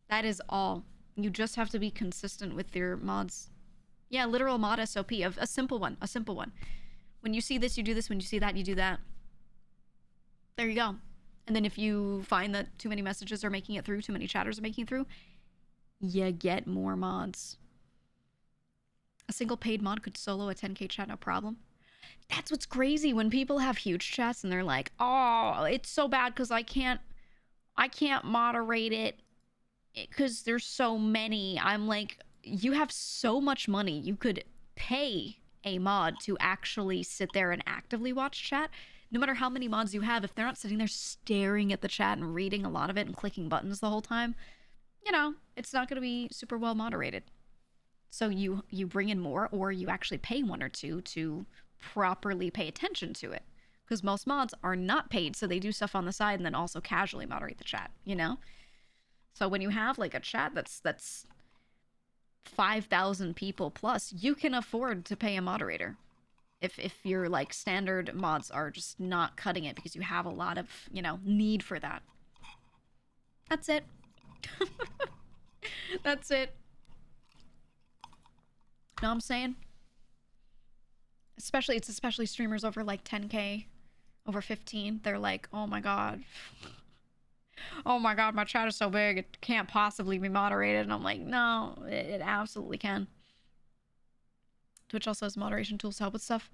That is all. You just have to be consistent with your mods. Yeah, literal mod SOP of a simple one. A simple one. When you see this, you do this. When you see that, you do that. There you go. And then if you find that too many messages are making it through, too many chatters are making it through, you get more mods. A single paid mod could solo a 10k chat, no problem. That's what's crazy when people have huge chats and they're like, oh, it's so bad because I can't moderate it because there's so many. I'm like, you have so much money. You could pay a mod to actually sit there and actively watch chat. No matter how many mods you have, if they're not sitting there staring at the chat and reading a lot of it and clicking buttons the whole time, you know, it's not going to be super well moderated. So you bring in more, or you actually pay one or two to properly pay attention to it. Because most mods are not paid, so they do stuff on the side and then also casually moderate the chat, you know? So when you have like a chat that's 5,000 people plus, you can afford to pay a moderator. If your like standard mods are just not cutting it because you have a lot of, you know, need for that. That's it. That's it. Know what I'm saying? It's especially streamers over like 10k, over 15. They're like, oh my God. Oh my God, my chat is so big, it can't possibly be moderated. And I'm like, no, it absolutely can. Twitch also has moderation tools to help with stuff.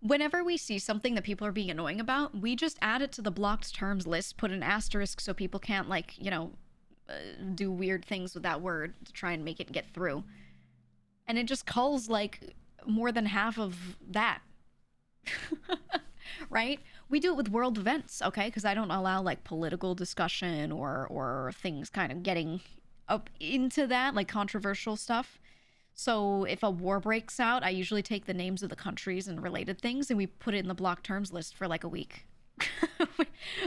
Whenever we see something that people are being annoying about, we just add it to the blocked terms list, put an asterisk so people can't, like, you know, do weird things with that word to try and make it get through. And it just culls, like, more than half of that. Right? We do it with world events, okay? Because I don't allow, like, political discussion or things kind of getting up into that, like, controversial stuff. So if a war breaks out, I usually take the names of the countries and related things, and we put it in the block terms list for like a week.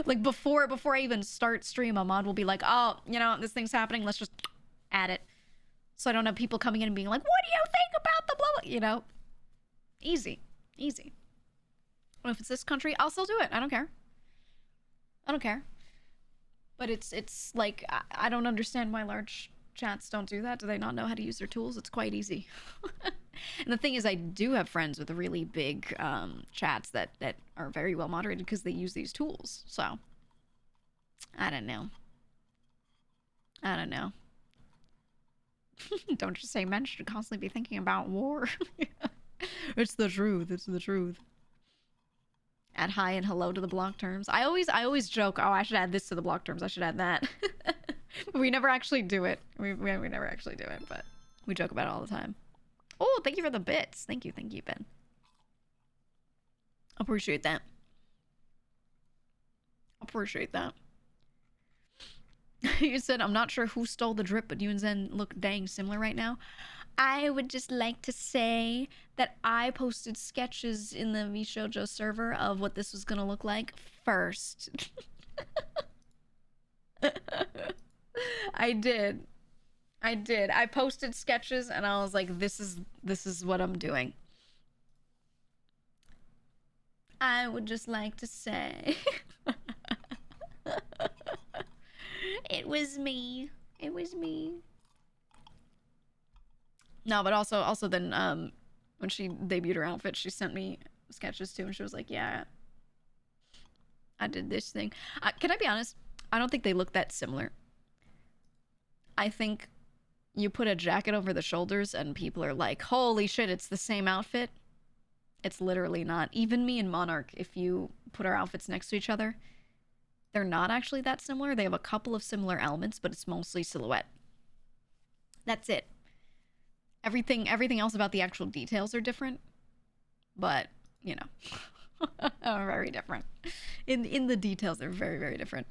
Like before I even start stream, a mod will be like, oh, you know, this thing's happening, let's just add it. So I don't have people coming in and being like, what do you think about the blah, blah, you know? Easy. Easy. And if it's this country, I'll still do it. I don't care. I don't care. But it's like, I don't understand why large chats don't do that. Do they not know how to use their tools? It's quite easy. And the thing is, I do have friends with really big chats that are very well moderated because they use these tools. So I don't know. Don't just say men should constantly be thinking about war. It's the truth. It's the truth. Add hi and hello to the block terms. I always joke, oh, I should add this to the block terms. I should add that. But we never actually do it. We never actually do it, but we joke about it all the time. Oh, thank you for the bits. Thank you, Ben. Appreciate that. Appreciate that. You said, I'm not sure who stole the drip, but you and Zen look dang similar right now. I would just like to say that I posted sketches in the VShojo server of what this was gonna look like first. I did. I posted sketches and I was like, this is what I'm doing. I would just like to say it was me. It was me. No, but also then when she debuted her outfit, she sent me sketches too, and she was like, yeah, I did this thing. Can I be honest? I don't think they look that similar. I think you put a jacket over the shoulders and people are like, holy shit, it's the same outfit. It's literally not. Even me and Monarch, if you put our outfits next to each other, they're not actually that similar. They have a couple of similar elements, but it's mostly silhouette. That's it. Everything else about the actual details are different, but, you know, are very different. In the details, they're very, very different.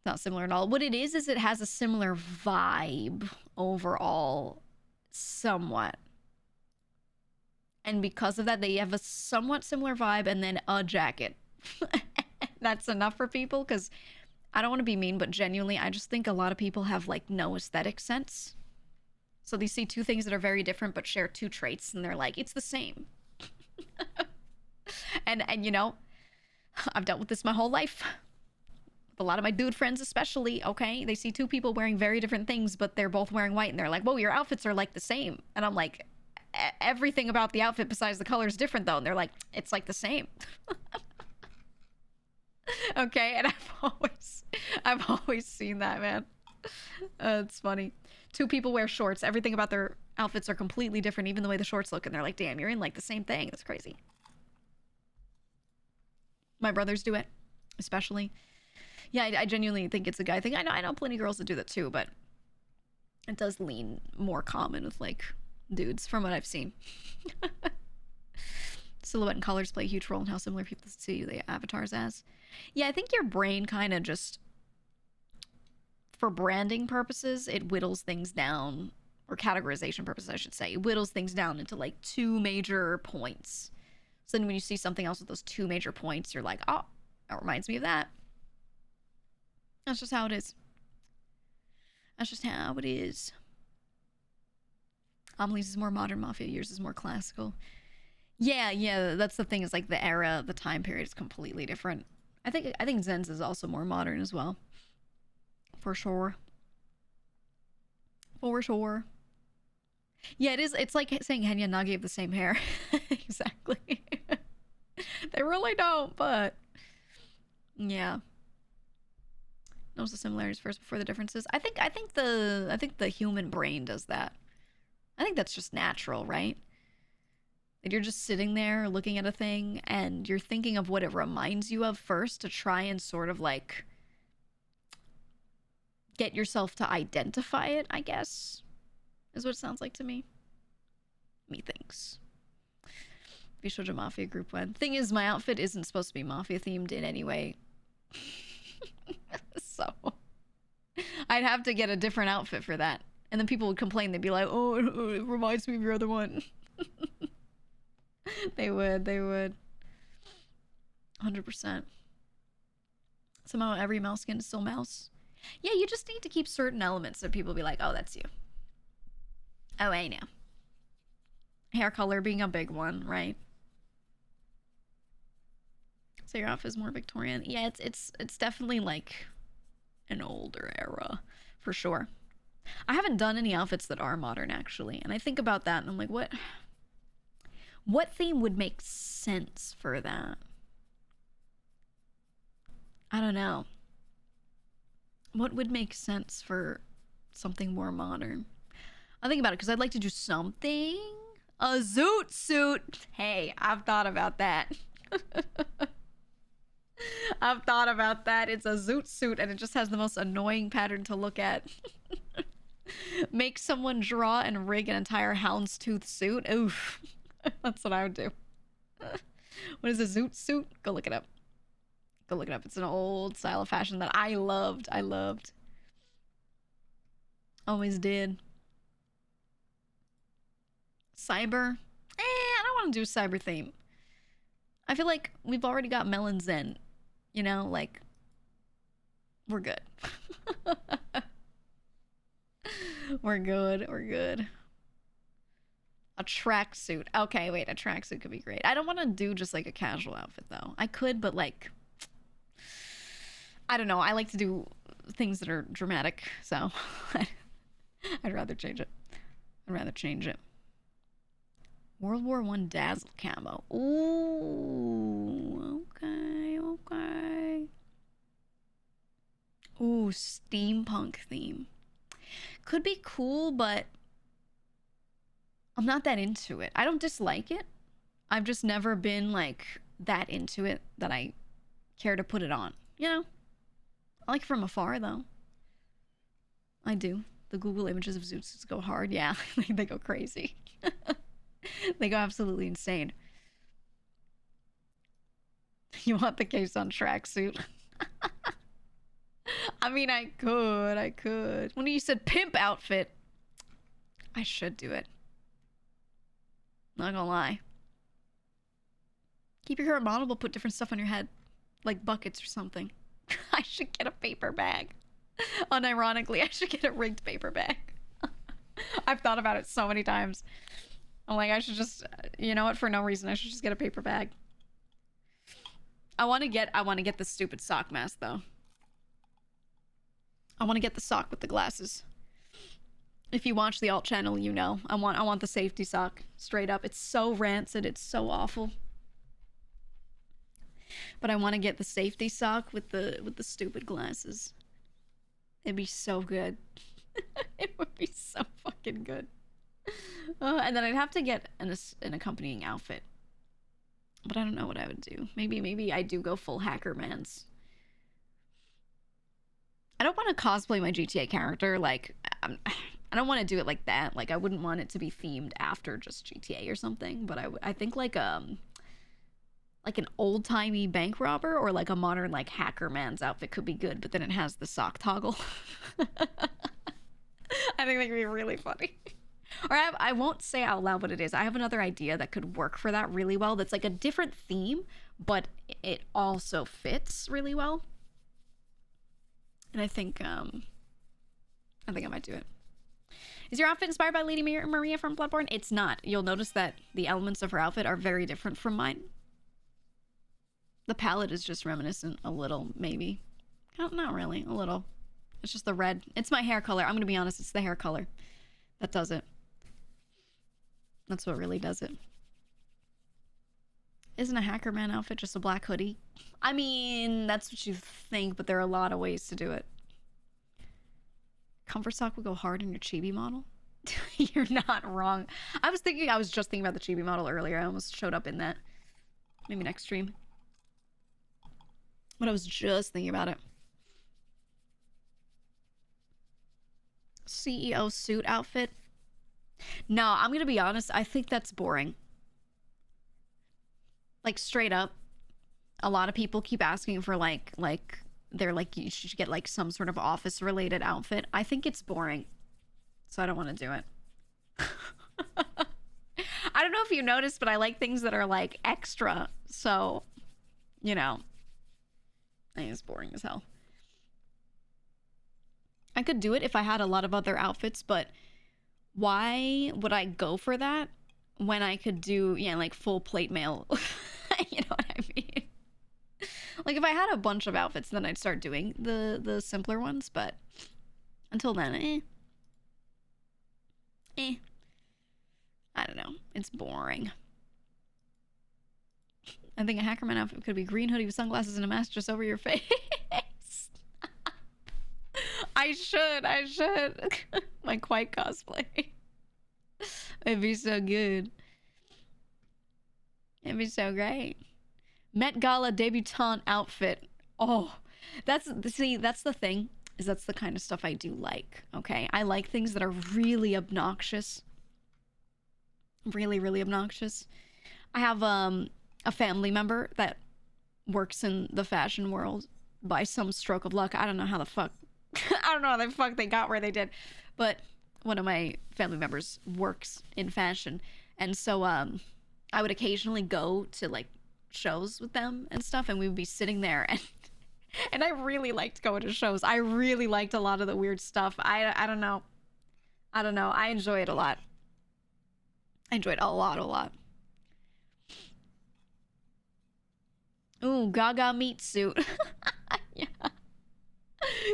Not similar at all. What it is it has a similar vibe overall, somewhat. And because of that, they have a somewhat similar vibe and then a jacket. That's enough for people, because I don't want to be mean, but genuinely, I just think a lot of people have, like, no aesthetic sense. So they see two things that are very different but share two traits, and they're like, it's the same. and you know, I've dealt with this my whole life. With a lot of my dude friends especially, okay? They see two people wearing very different things, but they're both wearing white, and they're like, whoa, your outfits are, like, the same. And I'm like, everything about the outfit besides the color is different, though. And they're like, it's, like, the same. Okay? And I've always seen that, man. It's funny. Two people wear shorts. Everything about their outfits are completely different, even the way the shorts look. And they're like, damn, you're in, like, the same thing. That's crazy. My brothers do it, especially. Yeah, I genuinely think it's a guy thing. I know plenty of girls that do that too, but it does lean more common with, like, dudes from what I've seen. Silhouette and colors play a huge role in how similar people see the avatars as. Yeah, I think your brain kind of just, for branding purposes, it whittles things down, or categorization purposes, I should say. It whittles things down into, like, two major points. So then when you see something else with those two major points, you're like, oh, that reminds me of that. That's just how it is. That's just how it is. Amelie's is more modern, Mafia. Yours is more classical. Yeah, that's the thing, is, like, the era, the time period is completely different. I think Zen's is also more modern as well. For sure. For sure. Yeah, it is. It's like saying Henya and Nagi have the same hair. Exactly. They really don't, but yeah. Knows the similarities first before the differences. I think the human brain does that. I think that's just natural, right? That you're just sitting there looking at a thing and you're thinking of what it reminds you of first to try and sort of, like, get yourself to identify it, I guess, is what it sounds like to me. Methinks. Vishoja Mafia group one. Thing is, my outfit isn't supposed to be Mafia themed in any way. So I'd have to get a different outfit for that. And then people would complain. They'd be like, oh, it reminds me of your other one. They would. 100%. Somehow every mouse skin is still mouse. Yeah, you just need to keep certain elements so people be like, oh, that's you. Oh, I know. Hair color being a big one, right? So your outfit is more Victorian. Yeah, it's definitely, like, an older era, for sure. I haven't done any outfits that are modern, actually. And I think about that, and I'm like, what theme would make sense for that? I don't know. What would make sense for something more modern? I'll think about it, because I'd like to do something. A zoot suit. Hey, I've thought about that. I've thought about that. It's a zoot suit and it just has the most annoying pattern to look at. Make someone draw and rig an entire houndstooth suit. Oof. That's what I would do. What is a zoot suit? Go look it up. Go look it up. It's an old style of fashion that I loved. I loved. Always did. Cyber? I don't want to do a cyber theme. I feel like we've already got Melon Zen. You know, like, we're good. We're good. We're good. A tracksuit. Okay, wait, a tracksuit could be great. I don't want to do just like a casual outfit though. I could, but like, I don't know. I like to do things that are dramatic, so I'd rather change it. I'd rather change it. World War I dazzle camo. Ooh, okay, okay. Ooh, steampunk theme. Could be cool, but I'm not that into it. I don't dislike it. I've just never been like that into it that I care to put it on. You know? I like it from afar though. I do. The Google images of zoot suits go hard. Yeah, they go crazy. They go absolutely insane. You want the case on tracksuit? I mean, I could. When you said pimp outfit, I should do it. Not gonna lie. Keep your hair model, but put different stuff on your head. Like buckets or something. I should get a paper bag. Unironically, I should get a rigged paper bag. I've thought about it so many times. I'm like, I should just, you know what, for no reason, I should just get a paper bag. I want to get the stupid sock mask, though. I want to get the sock with the glasses. If you watch the alt channel, you know. I want the safety sock, straight up. It's so rancid, it's so awful. But I want to get the safety sock with the stupid glasses. It'd be so good. It would be so fucking good. And then I'd have to get an accompanying outfit. But I don't know what I would do. Maybe I do go full hacker mans. I don't want to cosplay my GTA character. Like, I don't want to do it like that. Like, I wouldn't want it to be themed after just GTA or something. But I think like an old-timey bank robber or like a modern like hacker man's outfit could be good. But then it has the sock toggle. I think that could be really funny. Or I won't say out loud what it is. I have another idea that could work for that really well. That's like a different theme, but it also fits really well. And I think I might do it. Is your outfit inspired by Lady Maria from Bloodborne? It's not. You'll notice that the elements of her outfit are very different from mine. The palette is just reminiscent a little, maybe. Not really, a little. It's just the red. It's my hair color. I'm gonna be honest, it's the hair color that does it. That's what really does it. Isn't a hacker man outfit just a black hoodie? I mean, that's what you think, but there are a lot of ways to do it. Comfort sock would go hard in your chibi model? You're not wrong. I was just thinking about the chibi model earlier. I almost showed up in that. Maybe next stream. But I was just thinking about it. CEO suit outfit? No, I'm gonna be honest. I think that's boring. Like, straight up. A lot of people keep asking for like they're like, you should get like some sort of office related outfit. I think it's boring. So I don't want to do it. I don't know if you noticed, but I like things that are like extra. So, you know, I think it's boring as hell. I could do it if I had a lot of other outfits, but why would I go for that when I could do, yeah, like full plate mail? You know what I mean? Like, if I had a bunch of outfits, then I'd start doing the simpler ones, but until then, I don't know. It's boring. I think a hackerman outfit could be green hoodie with sunglasses and a mask just over your face. I should. My Quite cosplay. It'd be so good. It'd be so great. Met Gala debutante outfit. Oh, that's the thing, is that's the kind of stuff I do like, okay? I like things that are really obnoxious. Really, really obnoxious. I have a family member that works in the fashion world by some stroke of luck. I don't know how the fuck I don't know how the fuck they got where they did, but one of my family members works in fashion, and so I would occasionally go to like shows with them and stuff, and we would be sitting there, and I really liked going to shows. I really liked a lot of the weird stuff. I don't know. I enjoy it a lot. I enjoyed a lot. Ooh, Gaga meat suit.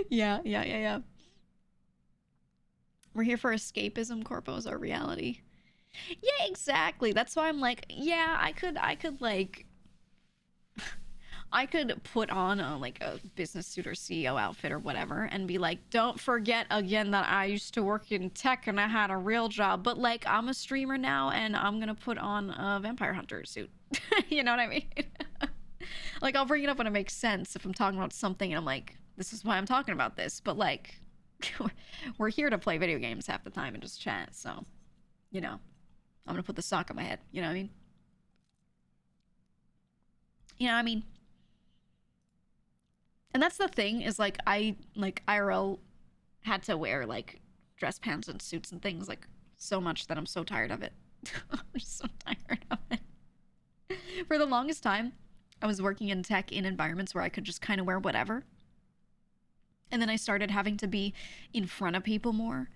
Yeah. We're here for escapism. Corpos are reality. Yeah, exactly. That's why I'm like, yeah, I could like I could put on like a business suit or CEO outfit or whatever and be like, don't forget again that I used to work in tech and I had a real job, but like I'm a streamer now and I'm gonna put on a vampire hunter suit. You know what I mean? Like, I'll bring it up when it makes sense if I'm talking about something and I'm like, this is why I'm talking about this, but like we're here to play video games half the time and just chat, so you know, I'm gonna put the sock on my head, you know what I mean? You know what I mean? And that's the thing, is like I like IRL had to wear like dress pants and suits and things like so much that I'm so tired of it. I'm so tired of it. For the longest time, I was working in tech in environments where I could just kind of wear whatever. And then I started having to be in front of people more.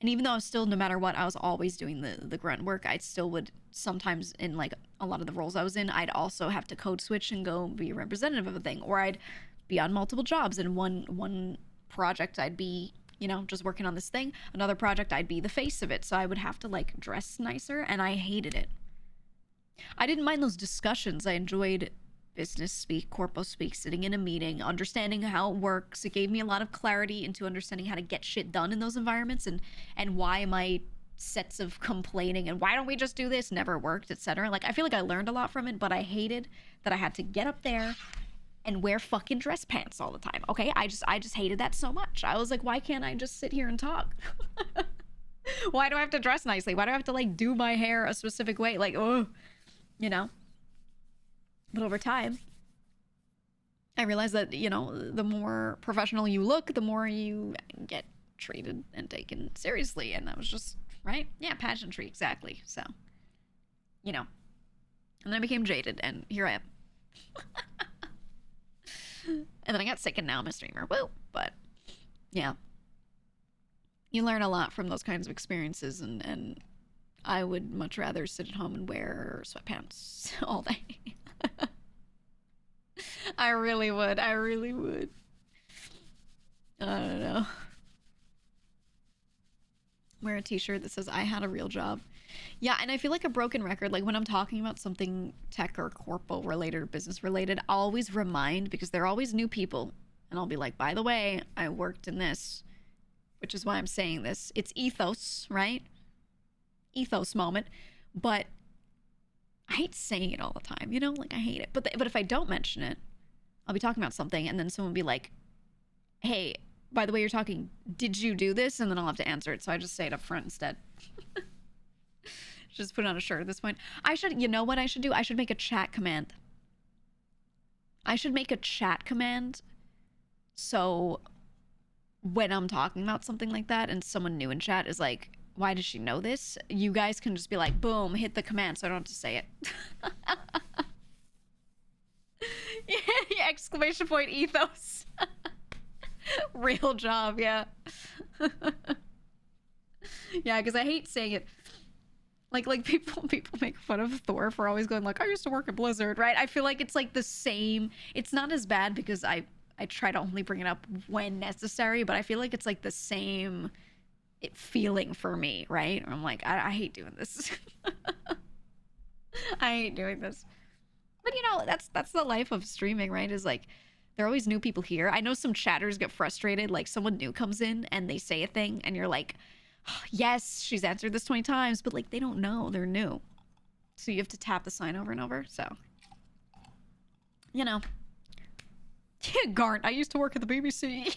And even though I was still, no matter what, I was always doing the grunt work, I still would sometimes, in like a lot of the roles I was in, I'd also have to code switch and go be a representative of a thing. Or I'd be on multiple jobs. In one project, I'd be, you know, just working on this thing. Another project, I'd be the face of it. So I would have to like dress nicer, and I hated it. I didn't mind those discussions. I enjoyed business speak, corpo speak, sitting in a meeting, understanding how it works. It gave me a lot of clarity into understanding how to get shit done in those environments, and why my sets of complaining and why don't we just do this never worked, etc. Like, I feel like I learned a lot from it, but I hated that I had to get up there and wear fucking dress pants all the time. Okay, I just hated that so much. I was like, why can't I just sit here and talk? Why do I have to dress nicely? Why do I have to like do my hair a specific way? Like, oh, you know. But over time, I realized that, you know, the more professional you look, the more you get treated and taken seriously. And that was just, right? Yeah, pageantry, exactly. So, you know. And then I became jaded, and here I am. And then I got sick, and now I'm a streamer. Woo! But, yeah. You learn a lot from those kinds of experiences, and I would much rather sit at home and wear sweatpants all day. I really would. I don't know. Wear a t-shirt that says I had a real job. Yeah, and I feel like a broken record. Like, when I'm talking about something tech or corpo related or business related, I'll always remind, because there are always new people, and I'll be like, by the way, I worked in this, which is why I'm saying this. It's ethos, right? Ethos moment. But I hate saying it all the time, you know? Like, I hate it. But if I don't mention it, I'll be talking about something, and then someone will be like, hey, by the way, you're talking, did you do this? And then I'll have to answer it, so I just say it up front instead. Just put it on a shirt at this point. You know what I should do? I should make a chat command. So when I'm talking about something like that and someone new in chat is like, why does she know this? You guys can just be like, boom, hit the command so I don't have to say it. Yeah, exclamation point ethos. Real job, yeah. Yeah, because I hate saying it. Like people make fun of Thor for always going like, I used to work at Blizzard, right? I feel like it's like the same. It's not as bad because I try to only bring it up when necessary, but I feel like it's like the same feeling for me, right? I'm like, I hate doing this. I hate doing this. But you know, that's the life of streaming, right? Is like, there are always new people here. I know some chatters get frustrated, like someone new comes in and they say a thing and you're like, oh, yes, she's answered this 20 times, but like they don't know, they're new. So you have to tap the sign over and over, so. you know, Garnt, I used to work at the BBC.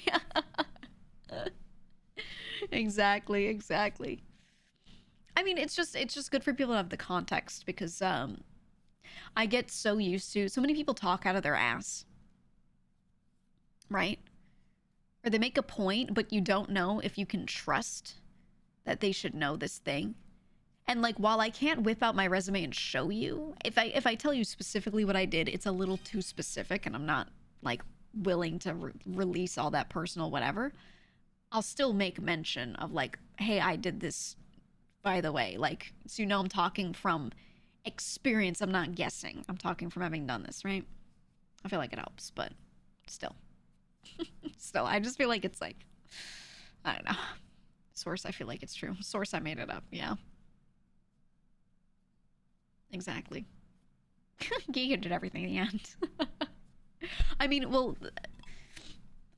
Exactly, exactly. I mean, it's just good for people to have the context because I get so used to so many people talk out of their ass, right? Or they make a point, but you don't know if you can trust that they should know this thing. And like, while I can't whip out my resume and show you, if I tell you specifically what I did, it's a little too specific, and I'm not like willing to release all that personal whatever. I'll still make mention of like, hey, I did this, by the way, like, so you know I'm talking from experience. I'm not guessing. I'm talking from having done this, right? I feel like it helps, but still. Still, I just feel like it's like, I don't know. Source, I feel like it's true. Source, I made it up. Yeah. Exactly. GEEGA did everything in the end. I mean, well,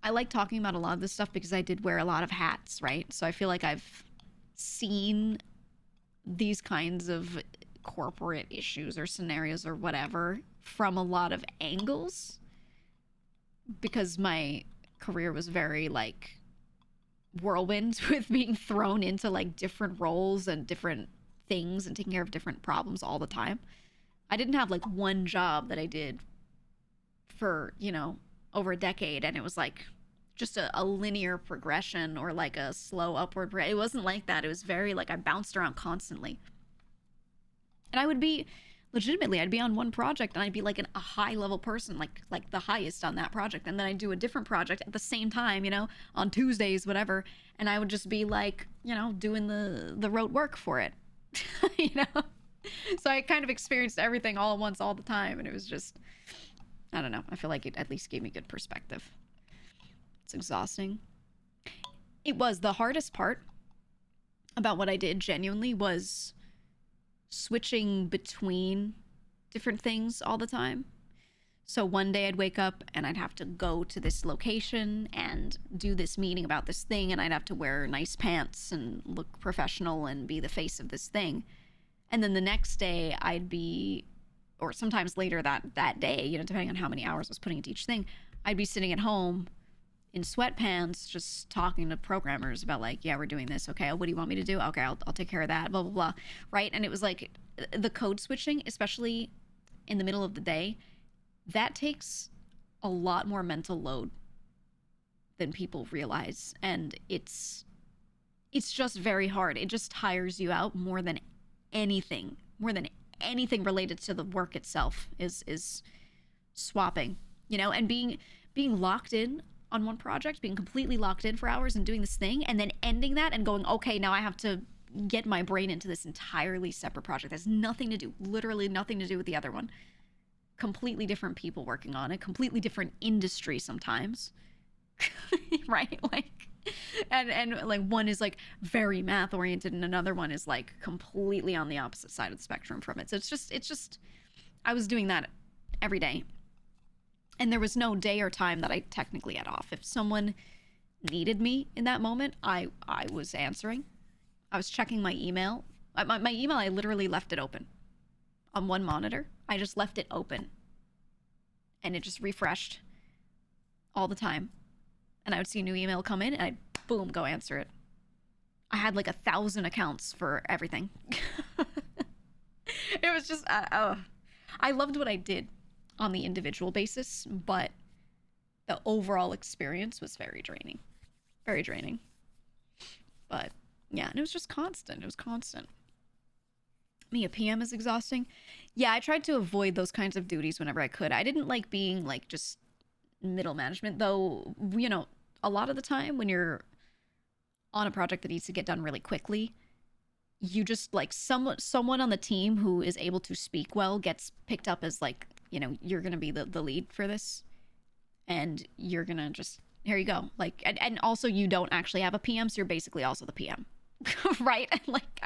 I like talking about a lot of this stuff because I did wear a lot of hats, right? So I feel like I've seen these kinds of corporate issues or scenarios or whatever from a lot of angles because my career was very like whirlwind with being thrown into like different roles and different things and taking care of different problems all the time. I didn't have like one job that I did for, you know, over a decade and it was like just a linear progression or like a slow upward. It wasn't like that. It was very like I bounced around constantly. And I would be legitimately, I'd be on one project and I'd be like a high level person, like the highest on that project. And then I'd do a different project at the same time, you know, on Tuesdays, whatever. And I would just be like, you know, doing the rote work for it, you know? So I kind of experienced everything all at once, all the time. And it was just, I don't know. I feel like it at least gave me good perspective. It's exhausting. It was the hardest part about what I did genuinely was switching between different things all the time. So one day I'd wake up and I'd have to go to this location and do this meeting about this thing, and I'd have to wear nice pants and look professional and be the face of this thing. And then the next day I'd be, or sometimes later that day, you know, depending on how many hours I was putting into each thing, I'd be sitting at home in sweatpants just talking to programmers about like, yeah, we're doing this. Okay, what do you want me to do? Okay, I'll take care of that, blah, blah, blah, right? And it was like the code switching, especially in the middle of the day, that takes a lot more mental load than people realize. And it's just very hard. It just tires you out more than anything related to the work itself is swapping, you know, and being locked in on one project, being completely locked in for hours and doing this thing, and then ending that and going, okay, now I have to get my brain into this entirely separate project. That's nothing to do, literally nothing to do with the other one. Completely different people working on it, completely different industry sometimes. Right? Like, and like one is like very math oriented and another one is like completely on the opposite side of the spectrum from it. So it's just I was doing that every day. And there was no day or time that I technically had off. If someone needed me in that moment, I was answering. I was checking my email. My email, I literally left it open on one monitor. I just left it open. And it just refreshed all the time. And I would see a new email come in and I'd, boom, go answer it. I had like 1,000 accounts for everything. It was just, I loved what I did on the individual basis, but the overall experience was very draining. Very draining. But yeah, and it was just constant. It was constant. Me, a PM is exhausting. Yeah, I tried to avoid those kinds of duties whenever I could. I didn't like being like just middle management, though, you know, a lot of the time when you're on a project that needs to get done really quickly, you just like someone on the team who is able to speak well gets picked up as like, you know, you're going to be the lead for this and you're going to just, here you go. Like, and also you don't actually have a PM, so you're basically also the PM, right? And like,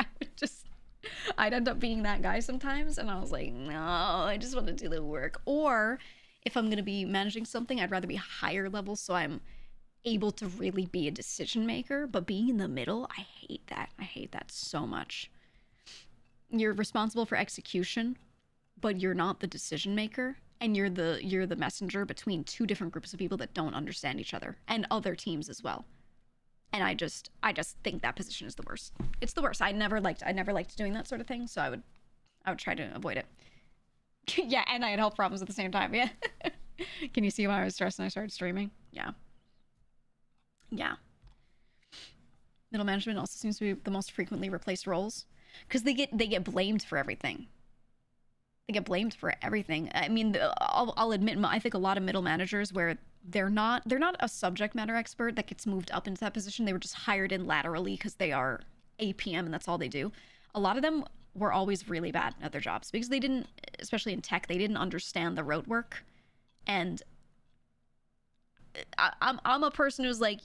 I'd end up being that guy sometimes. And I was like, no, I just want to do the work. Or if I'm going to be managing something, I'd rather be higher level so I'm able to really be a decision maker. But being in the middle, I hate that. I hate that so much. You're responsible for execution, but you're not the decision maker. and you're the messenger between two different groups of people that don't understand each other and other teams as well. And I just think that position is the worst. It's the worst. I never liked doing that sort of thing, so I would try to avoid it. Yeah, and I had health problems at the same time. Yeah. Can you see why I was stressed when I started streaming? Yeah. Yeah. Middle management also seems to be the most frequently replaced roles because they get blamed for everything. They get blamed for everything. I mean, I'll admit, I think a lot of middle managers where they're not a subject matter expert that gets moved up into that position. They were just hired in laterally because they are APM and that's all they do. A lot of them were always really bad at their jobs because they didn't, especially in tech, they didn't understand the rote work. And I'm a person who's like,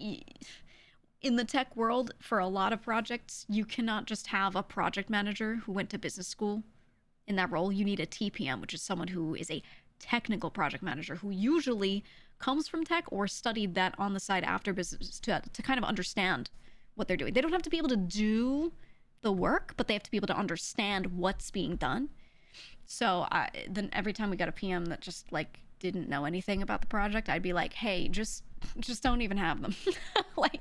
in the tech world, for a lot of projects, you cannot just have a project manager who went to business school in that role. You need a TPM, which is someone who is a technical project manager who usually comes from tech or studied that on the side after business to kind of understand what they're doing. They don't have to be able to do the work, but they have to be able to understand what's being done. So then every time we got a PM that just like didn't know anything about the project, I'd be like, hey, just don't even have them. Like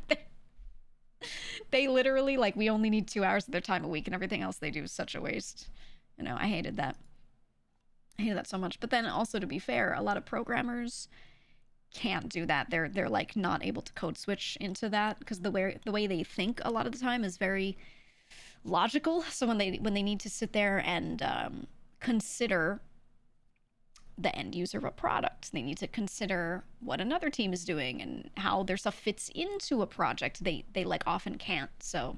they literally, like, we only need 2 hours of their time a week and everything else they do is such a waste. You know, I hated that. I hated that so much. But then also, to be fair, a lot of programmers can't do that. They're like not able to code switch into that because the way they think a lot of the time is very logical. So when they need to sit there and consider the end user of a product, they need to consider what another team is doing and how their stuff fits into a project. They like often can't. So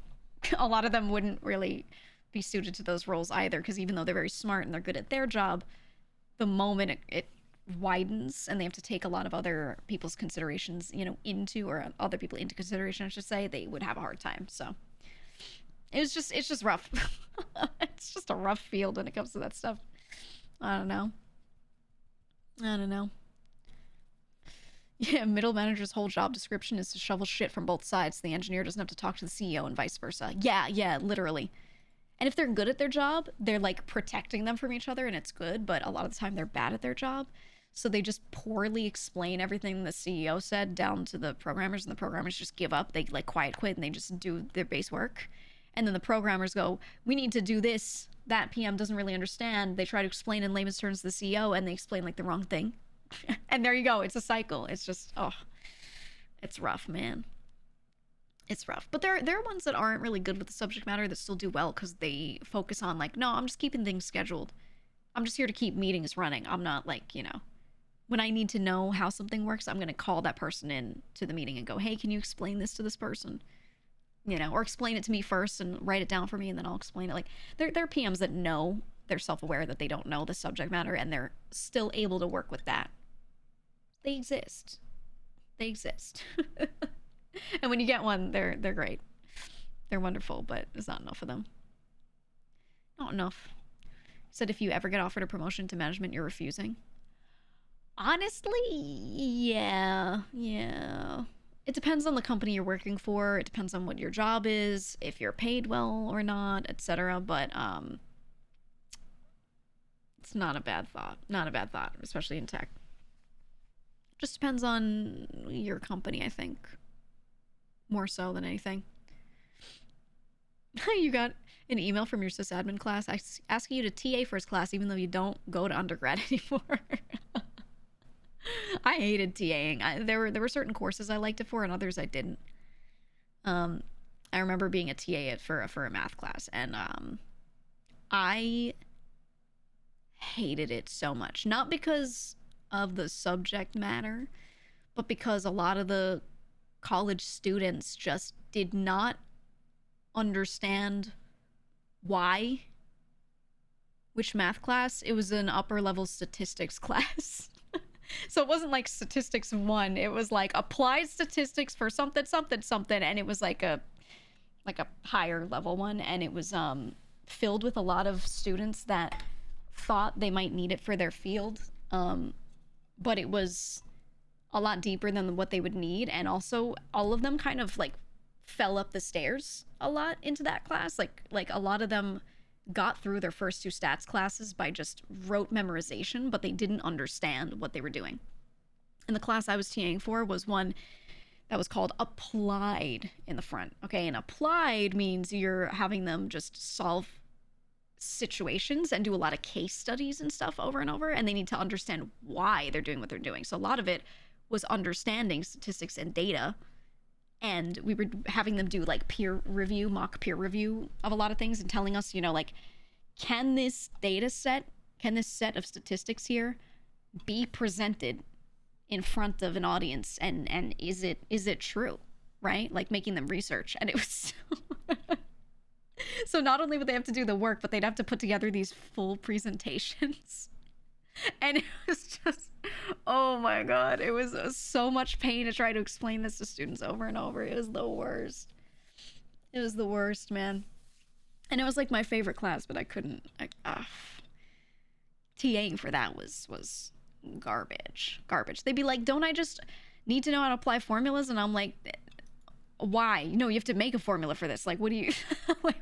a lot of them wouldn't really be suited to those roles either, because even though they're very smart and they're good at their job, the moment it widens and they have to take a lot of other people's considerations, you know, into, or other people into consideration, I should say, they would have a hard time. So it's just rough. It's just a rough field when it comes to that stuff. I don't know. Yeah, middle manager's whole job description is to shovel shit from both sides. The engineer doesn't have to talk to the CEO and vice versa. Yeah, literally. And if they're good at their job, they're like protecting them from each other and it's good, but a lot of the time they're bad at their job. So they just poorly explain everything the CEO said down to the programmers, and the programmers just give up. They like quiet quit and they just do their base work. And then the programmers go, we need to do this. That PM doesn't really understand. They try to explain in layman's terms to the CEO and they explain like the wrong thing. And there you go. It's a cycle. It's just, oh, it's rough, man. It's rough. But there are ones that aren't really good with the subject matter that still do well because they focus on like, no, I'm just keeping things scheduled. I'm just here to keep meetings running. I'm not like, you know, when I need to know how something works, I'm going to call that person in to the meeting and go, hey, can you explain this to this person? You know, or explain it to me first and write it down for me and then I'll explain it. Like there are PMs that know, they're self-aware that they don't know the subject matter and they're still able to work with that. They exist. And when you get one, they're great. They're wonderful, but there's not enough of them. Not enough. Said if you ever get offered a promotion to management, you're refusing. Honestly, yeah. It depends on the company you're working for. It depends on what your job is, if you're paid well or not, etc. But it's not a bad thought. Not a bad thought, especially in tech. Just depends on your company, I think. More so than anything. You got an email from your sysadmin class asking you to TA first class even though you don't go to undergrad anymore. I hated TAing. There were certain courses I liked it for and others I didn't. I remember being a TA for a math class and I hated it so much. Not because of the subject matter, but because a lot of the college students just did not understand why. Which math class? It was an upper level statistics class. So it wasn't like statistics 1, it was like applied statistics for something, and it was like a higher level one, and it was filled with a lot of students that thought they might need it for their field, but it was a lot deeper than what they would need, and also all of them kind of like fell up the stairs a lot into that class. Like a lot of them got through their first 2 stats classes by just rote memorization, but they didn't understand what they were doing. And the class I was TAing for was one that was called Applied in the front. Okay, and Applied means you're having them just solve situations and do a lot of case studies and stuff over and over, and they need to understand why they're doing what they're doing. So a lot of it was understanding statistics and data, and we were having them do like peer review, mock peer review of a lot of things and telling us, you know, like, can this data set, can this set of statistics here be presented in front of an audience, and is it true, right? Like making them research. And it was so not only would they have to do the work, but they'd have to put together these full presentations. And it was just, oh my god, it was so much pain to try to explain this to students over and over. It was the worst. It was the worst, man. And it was like my favorite class, but I couldn't. TAing for that was garbage. They'd be like, don't I just need to know how to apply formulas? And I'm like, why? No, you have to make a formula for this. Like, what do you like,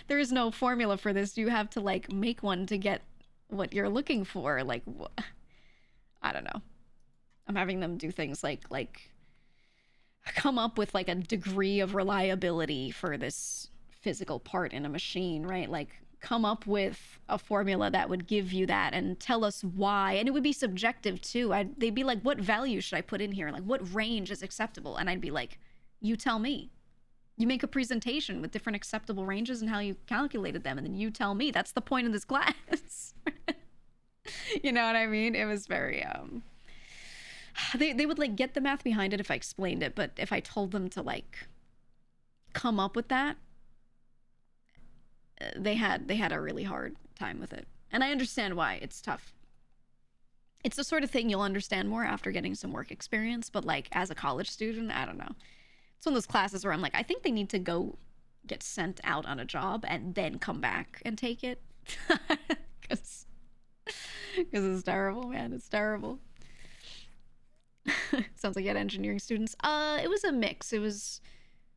there is no formula for this. You have to like make one to get what you're looking for. Like, I don't know. I'm having them do things like come up with like a degree of reliability for this physical part in a machine, right? Like, come up with a formula that would give you that and tell us why. And it would be subjective too. They'd be like, what value should I put in here? Like, what range is acceptable? And I'd be like, you tell me. You make a presentation with different acceptable ranges and how you calculated them, and then you tell me. That's the point of this class. You know what I mean? It was very they would like get the math behind it if I explained it, but if I told them to like come up with that, they had a really hard time with it. And I understand why. It's tough. It's the sort of thing you'll understand more after getting some work experience, but like as a college student, I don't know. It's one of those classes where I'm like, I think they need to go get sent out on a job and then come back and take it. Because it's terrible, man. It's terrible. Sounds like you had engineering students. It was a mix. It was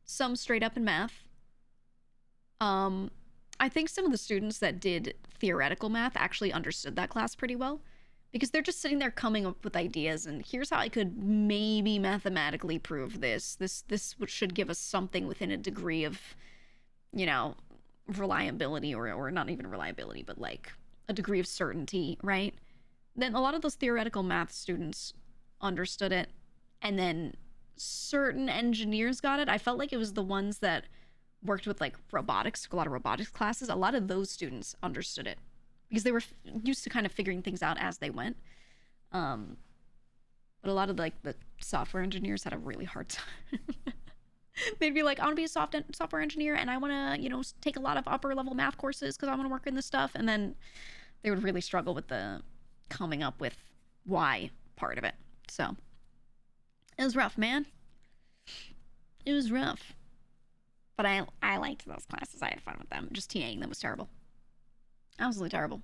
some straight up in math. I think some of the students that did theoretical math actually understood that class pretty well, because they're just sitting there coming up with ideas and here's how I could maybe mathematically prove this. This should give us something within a degree of, you know, reliability, or not even reliability, but like a degree of certainty, right? Then a lot of those theoretical math students understood it, and then certain engineers got it. I felt like it was the ones that worked with like robotics, a lot of robotics classes. A lot of those students understood it because they were used to kind of figuring things out as they went. But a lot of like the software engineers had a really hard time. They'd be like, I want to be a software engineer and I want to, you know, take a lot of upper level math courses because I want to work in this stuff. And then they would really struggle with the coming up with why part of it. So it was rough, man. It was rough. But I liked those classes. I had fun with them. Just TAing them was terrible. Absolutely terrible.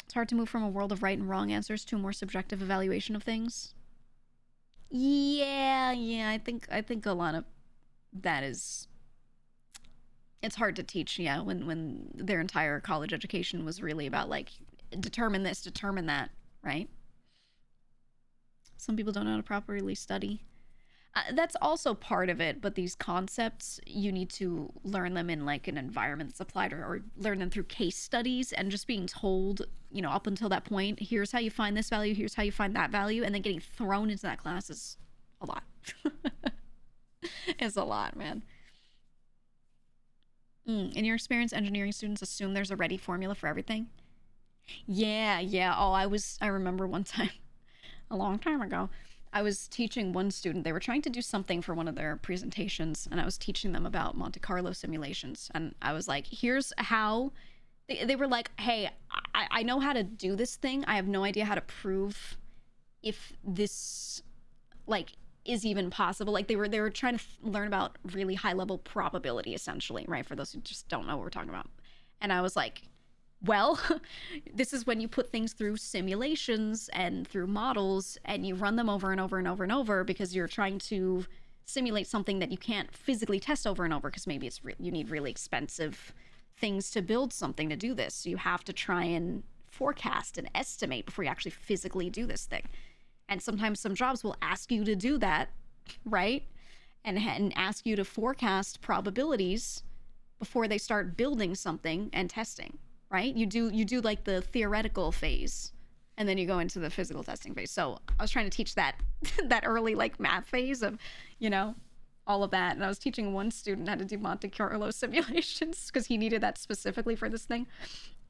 It's hard to move from a world of right and wrong answers to a more subjective evaluation of things. Yeah. I think a lot of that is... It's hard to teach, yeah, when their entire college education was really about, like, determine this, determine that, right? Some people don't know how to properly study. That's also part of it, but these concepts, you need to learn them in like an environment that's applied, or learn them through case studies, and just being told, you know, up until that point, here's how you find this value, here's how you find that value, and then getting thrown into that class is a lot. It's a lot, man. In your experience, engineering students assume there's a ready formula for everything? Yeah. Oh, I remember one time, a long time ago, I was teaching one student. They were trying to do something for one of their presentations, and I was teaching them about Monte Carlo simulations. And I was like, here's how. They were like, hey, I know how to do this thing. I have no idea how to prove if this, like, is even possible. Like, they were trying to learn about really high level probability, essentially, right? For those who just don't know what we're talking about. And I was like, well, this is when you put things through simulations and through models, and you run them over and over and over and over, because you're trying to simulate something that you can't physically test over and over because maybe it's you need really expensive things to build something to do this. So you have to try and forecast and estimate before you actually physically do this thing. And sometimes some jobs will ask you to do that, right? And ask you to forecast probabilities before they start building something and testing, right? You do like the theoretical phase, and then you go into the physical testing phase. So I was trying to teach that that early like math phase of, you know, all of that. And I was teaching one student how to do Monte Carlo simulations because he needed that specifically for this thing.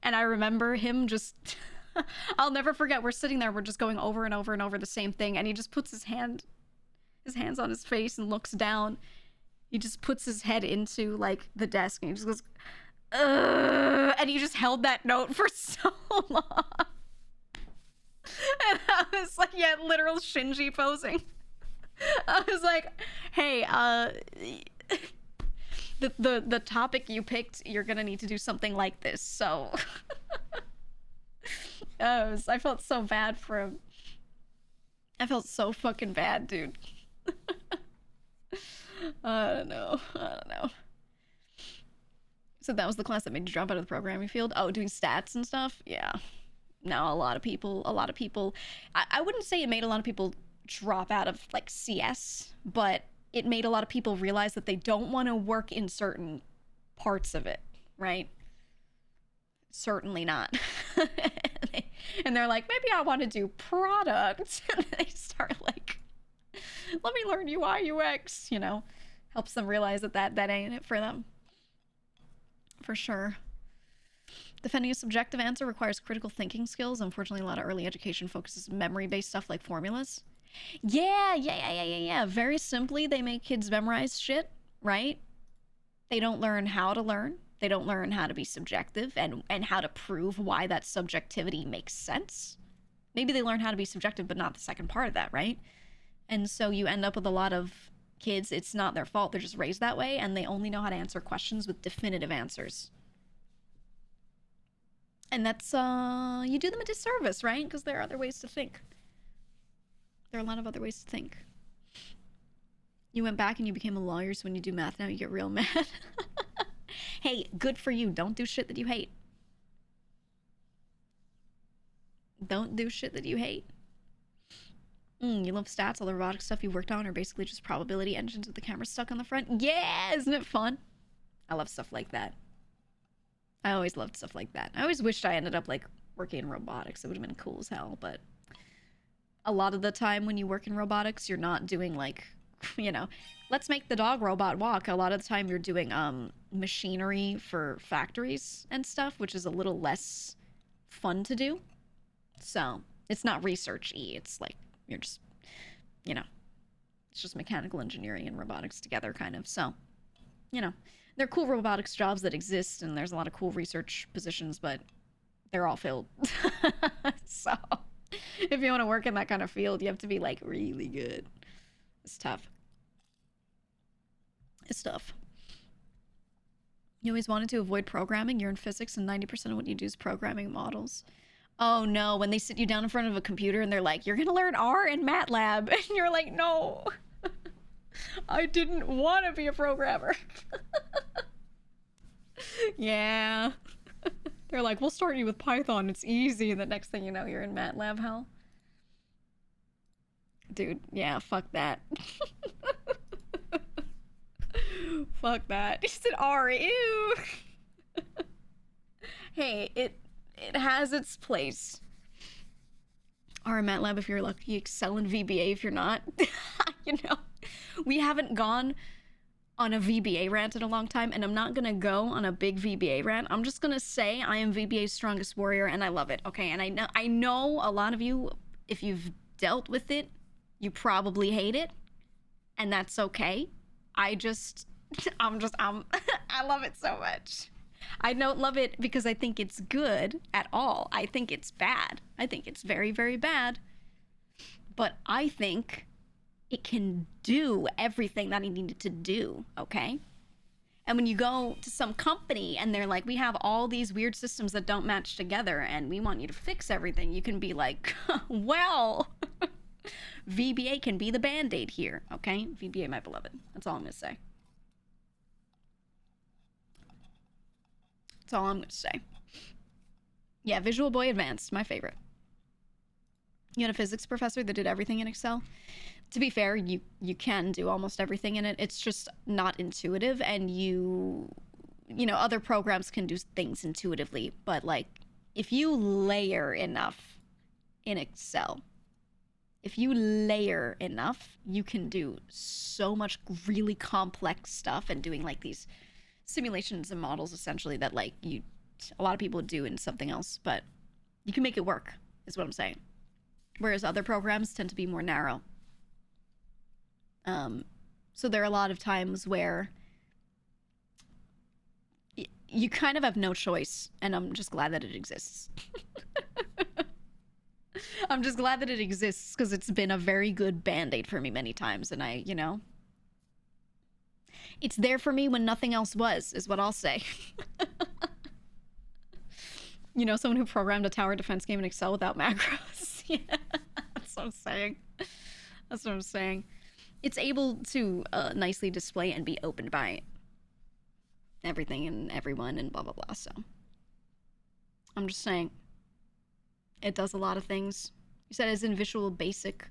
And I remember him just, I'll never forget, we're sitting there, we're just going over and over and over the same thing. And he just puts his hands on his face and looks down. He just puts his head into like the desk and he just goes, ugh, and he just held that note for so long. And I was like, yeah, literal Shinji posing. I was like, hey, the topic you picked, you're gonna need to do something like this. So I felt so bad for him. I felt so fucking bad, dude. I don't know. So that was the class that made you drop out of the programming field? Oh, doing stats and stuff? Yeah. No, a lot of people, I wouldn't say it made a lot of people drop out of like CS, but it made a lot of people realize that they don't want to work in certain parts of it, right? Certainly not. And they're like, maybe I want to do product. And they start like, let me learn UI UX, you know, helps them realize that ain't it for them. For sure. Defending a subjective answer requires critical thinking skills. Unfortunately, a lot of early education focuses memory-based stuff like formulas. Yeah. Very simply, they make kids memorize shit, right? They don't learn how to learn. They don't learn how to be subjective and how to prove why that subjectivity makes sense. Maybe they learn how to be subjective, but not the second part of that, right? And so you end up with a lot of kids, it's not their fault, they're just raised that way, and they only know how to answer questions with definitive answers. And that's, you do them a disservice, right? Because there are other ways to think. There are a lot of other ways to think. You went back and you became a lawyer, so when you do math now, you get real mad. Hey, good for you. Don't do shit that you hate. Don't do shit that you hate. You love stats, all the robotic stuff you worked on are basically just probability engines with the camera stuck on the front. Yeah, isn't it fun? I love stuff like that. I always loved stuff like that. I always wished I ended up like working in robotics. It would have been cool as hell, but a lot of the time when you work in robotics, you're not doing like, you know, let's make the dog robot walk. A lot of the time you're doing machinery for factories and stuff, which is a little less fun to do. So it's not research-y. It's like, you're just, you know, it's just mechanical engineering and robotics together kind of. So, you know, there are cool robotics jobs that exist and there's a lot of cool research positions, but they're all filled. So if you want to work in that kind of field, you have to be like really good. It's tough. It's tough. You always wanted to avoid programming. You're in physics and 90% of what you do is programming models. Oh no, when they sit you down in front of a computer and they're like, you're gonna learn R and MATLAB. And you're like, no, I didn't want to be a programmer. Yeah. They're like, we'll start you with Python. It's easy. And the next thing you know, you're in MATLAB hell. Dude, yeah, fuck that. Fuck that. He said R, ew. Hey, it has its place. R and MATLAB if you're lucky, Excel and VBA if you're not. You know, we haven't gone on a VBA rant in a long time, and I'm not gonna go on a big VBA rant. I'm just gonna say I am VBA's strongest warrior, and I love it, okay? And I know a lot of you, if you've dealt with it, you probably hate it, and that's okay. I love it so much. I don't love it because I think it's good at all. I think it's bad. I think it's very, very bad. But I think it can do everything that it needed to do, okay? And when you go to some company and they're like, we have all these weird systems that don't match together and we want you to fix everything, you can be like, well, VBA can be the band-aid here, okay? VBA, my beloved. That's all I'm gonna say. That's all I'm gonna say. Yeah, Visual Boy Advanced, my favorite. You had a physics professor that did everything in Excel. To be fair, you can do almost everything in it. It's just not intuitive, and you know, other programs can do things intuitively, but like, if you layer enough in Excel, if you layer enough, you can do so much really complex stuff, and doing like these simulations and models essentially that like a lot of people would do in something else, but you can make it work, is what I'm saying. Whereas other programs tend to be more narrow. So there are a lot of times where you kind of have no choice, and I'm just glad that it exists. I'm just glad that it exists, because it's been a very good band-aid for me many times, and you know, it's there for me when nothing else was, is what I'll say. You know, someone who programmed a tower defense game in Excel without macros. Yeah, that's what I'm saying. That's what I'm saying. It's able to nicely display and be opened by everything and everyone and blah, blah, blah. So I'm just saying it does a lot of things. You said as in Visual Basic.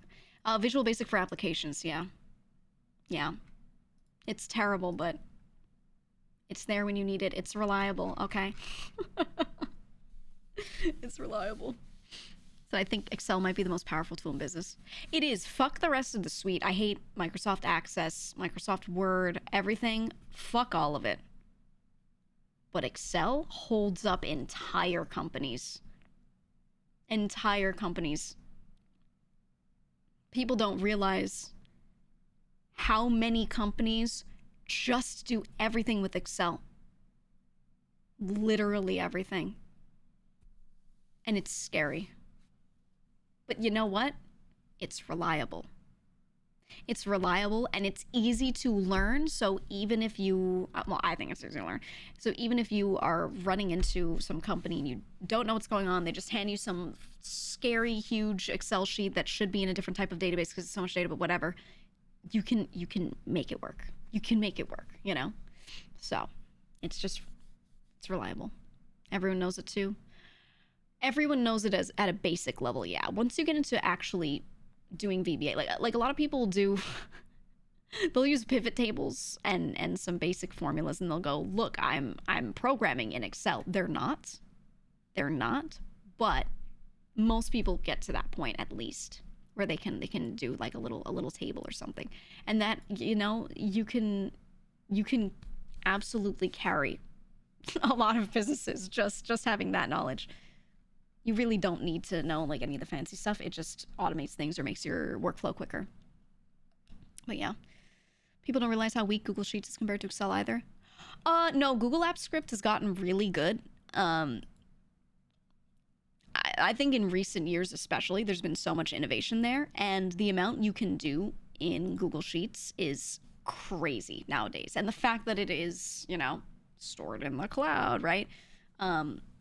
Visual Basic for applications, yeah. Yeah. It's terrible, but it's there when you need it. It's reliable, okay? It's reliable. So I think Excel might be the most powerful tool in business. It is. Fuck the rest of the suite. I hate Microsoft Access, Microsoft Word, everything. Fuck all of it. But Excel holds up entire companies. Entire companies. People don't realize how many companies just do everything with Excel. Literally everything. And it's scary. But you know what? It's reliable. It's reliable, and it's easy to learn. So even if you, well, I think it's easy to learn. So even if you are running into some company and you don't know what's going on, they just hand you some scary, huge Excel sheet that should be in a different type of database because it's so much data, but whatever. You can make it work. You can make it work, you know? So it's reliable. Everyone knows it too. Everyone knows it as at a basic level, yeah. Once you get into actually doing VBA, like a lot of people do, they'll use pivot tables and some basic formulas, and they'll go, look, I'm programming in Excel. They're not, but most people get to that point at least, where they can do like a little table or something, and that, you know, you can absolutely carry a lot of businesses just having that knowledge. You really don't need to know like any of the fancy stuff. It just automates things or makes your workflow quicker. But yeah, people don't realize how weak Google Sheets is compared to Excel either. No, Google Apps Script has gotten really good. I think in recent years especially, there's been so much innovation there, and the amount you can do in Google Sheets is crazy nowadays. And the fact that it is, you know, stored in the cloud, right?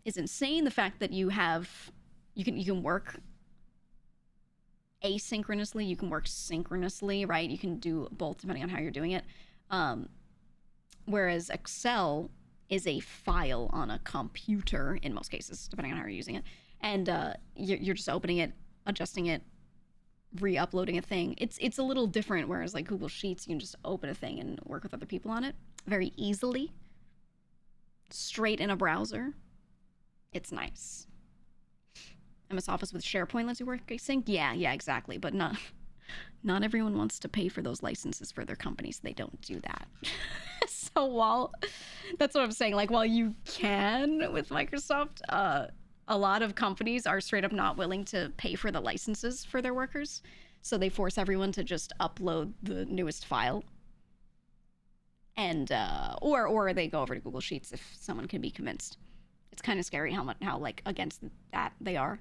Is insane. The fact that you can work asynchronously, you can work synchronously, right? You can do both depending on how you're doing it. Whereas Excel is a file on a computer in most cases, depending on how you're using it. And you're just opening it, adjusting it, re-uploading a thing. It's a little different, whereas like Google Sheets, you can just open a thing and work with other people on it very easily, straight in a browser. It's nice. MS Office with SharePoint lets you work async. Yeah, exactly. But not everyone wants to pay for those licenses for their companies. They don't do that. So that's what I'm saying. Like, while you can with Microsoft, a lot of companies are straight up not willing to pay for the licenses for their workers. So they force everyone to just upload the newest file. And, or they go over to Google Sheets if someone can be convinced. It's kind of scary how like against that they are.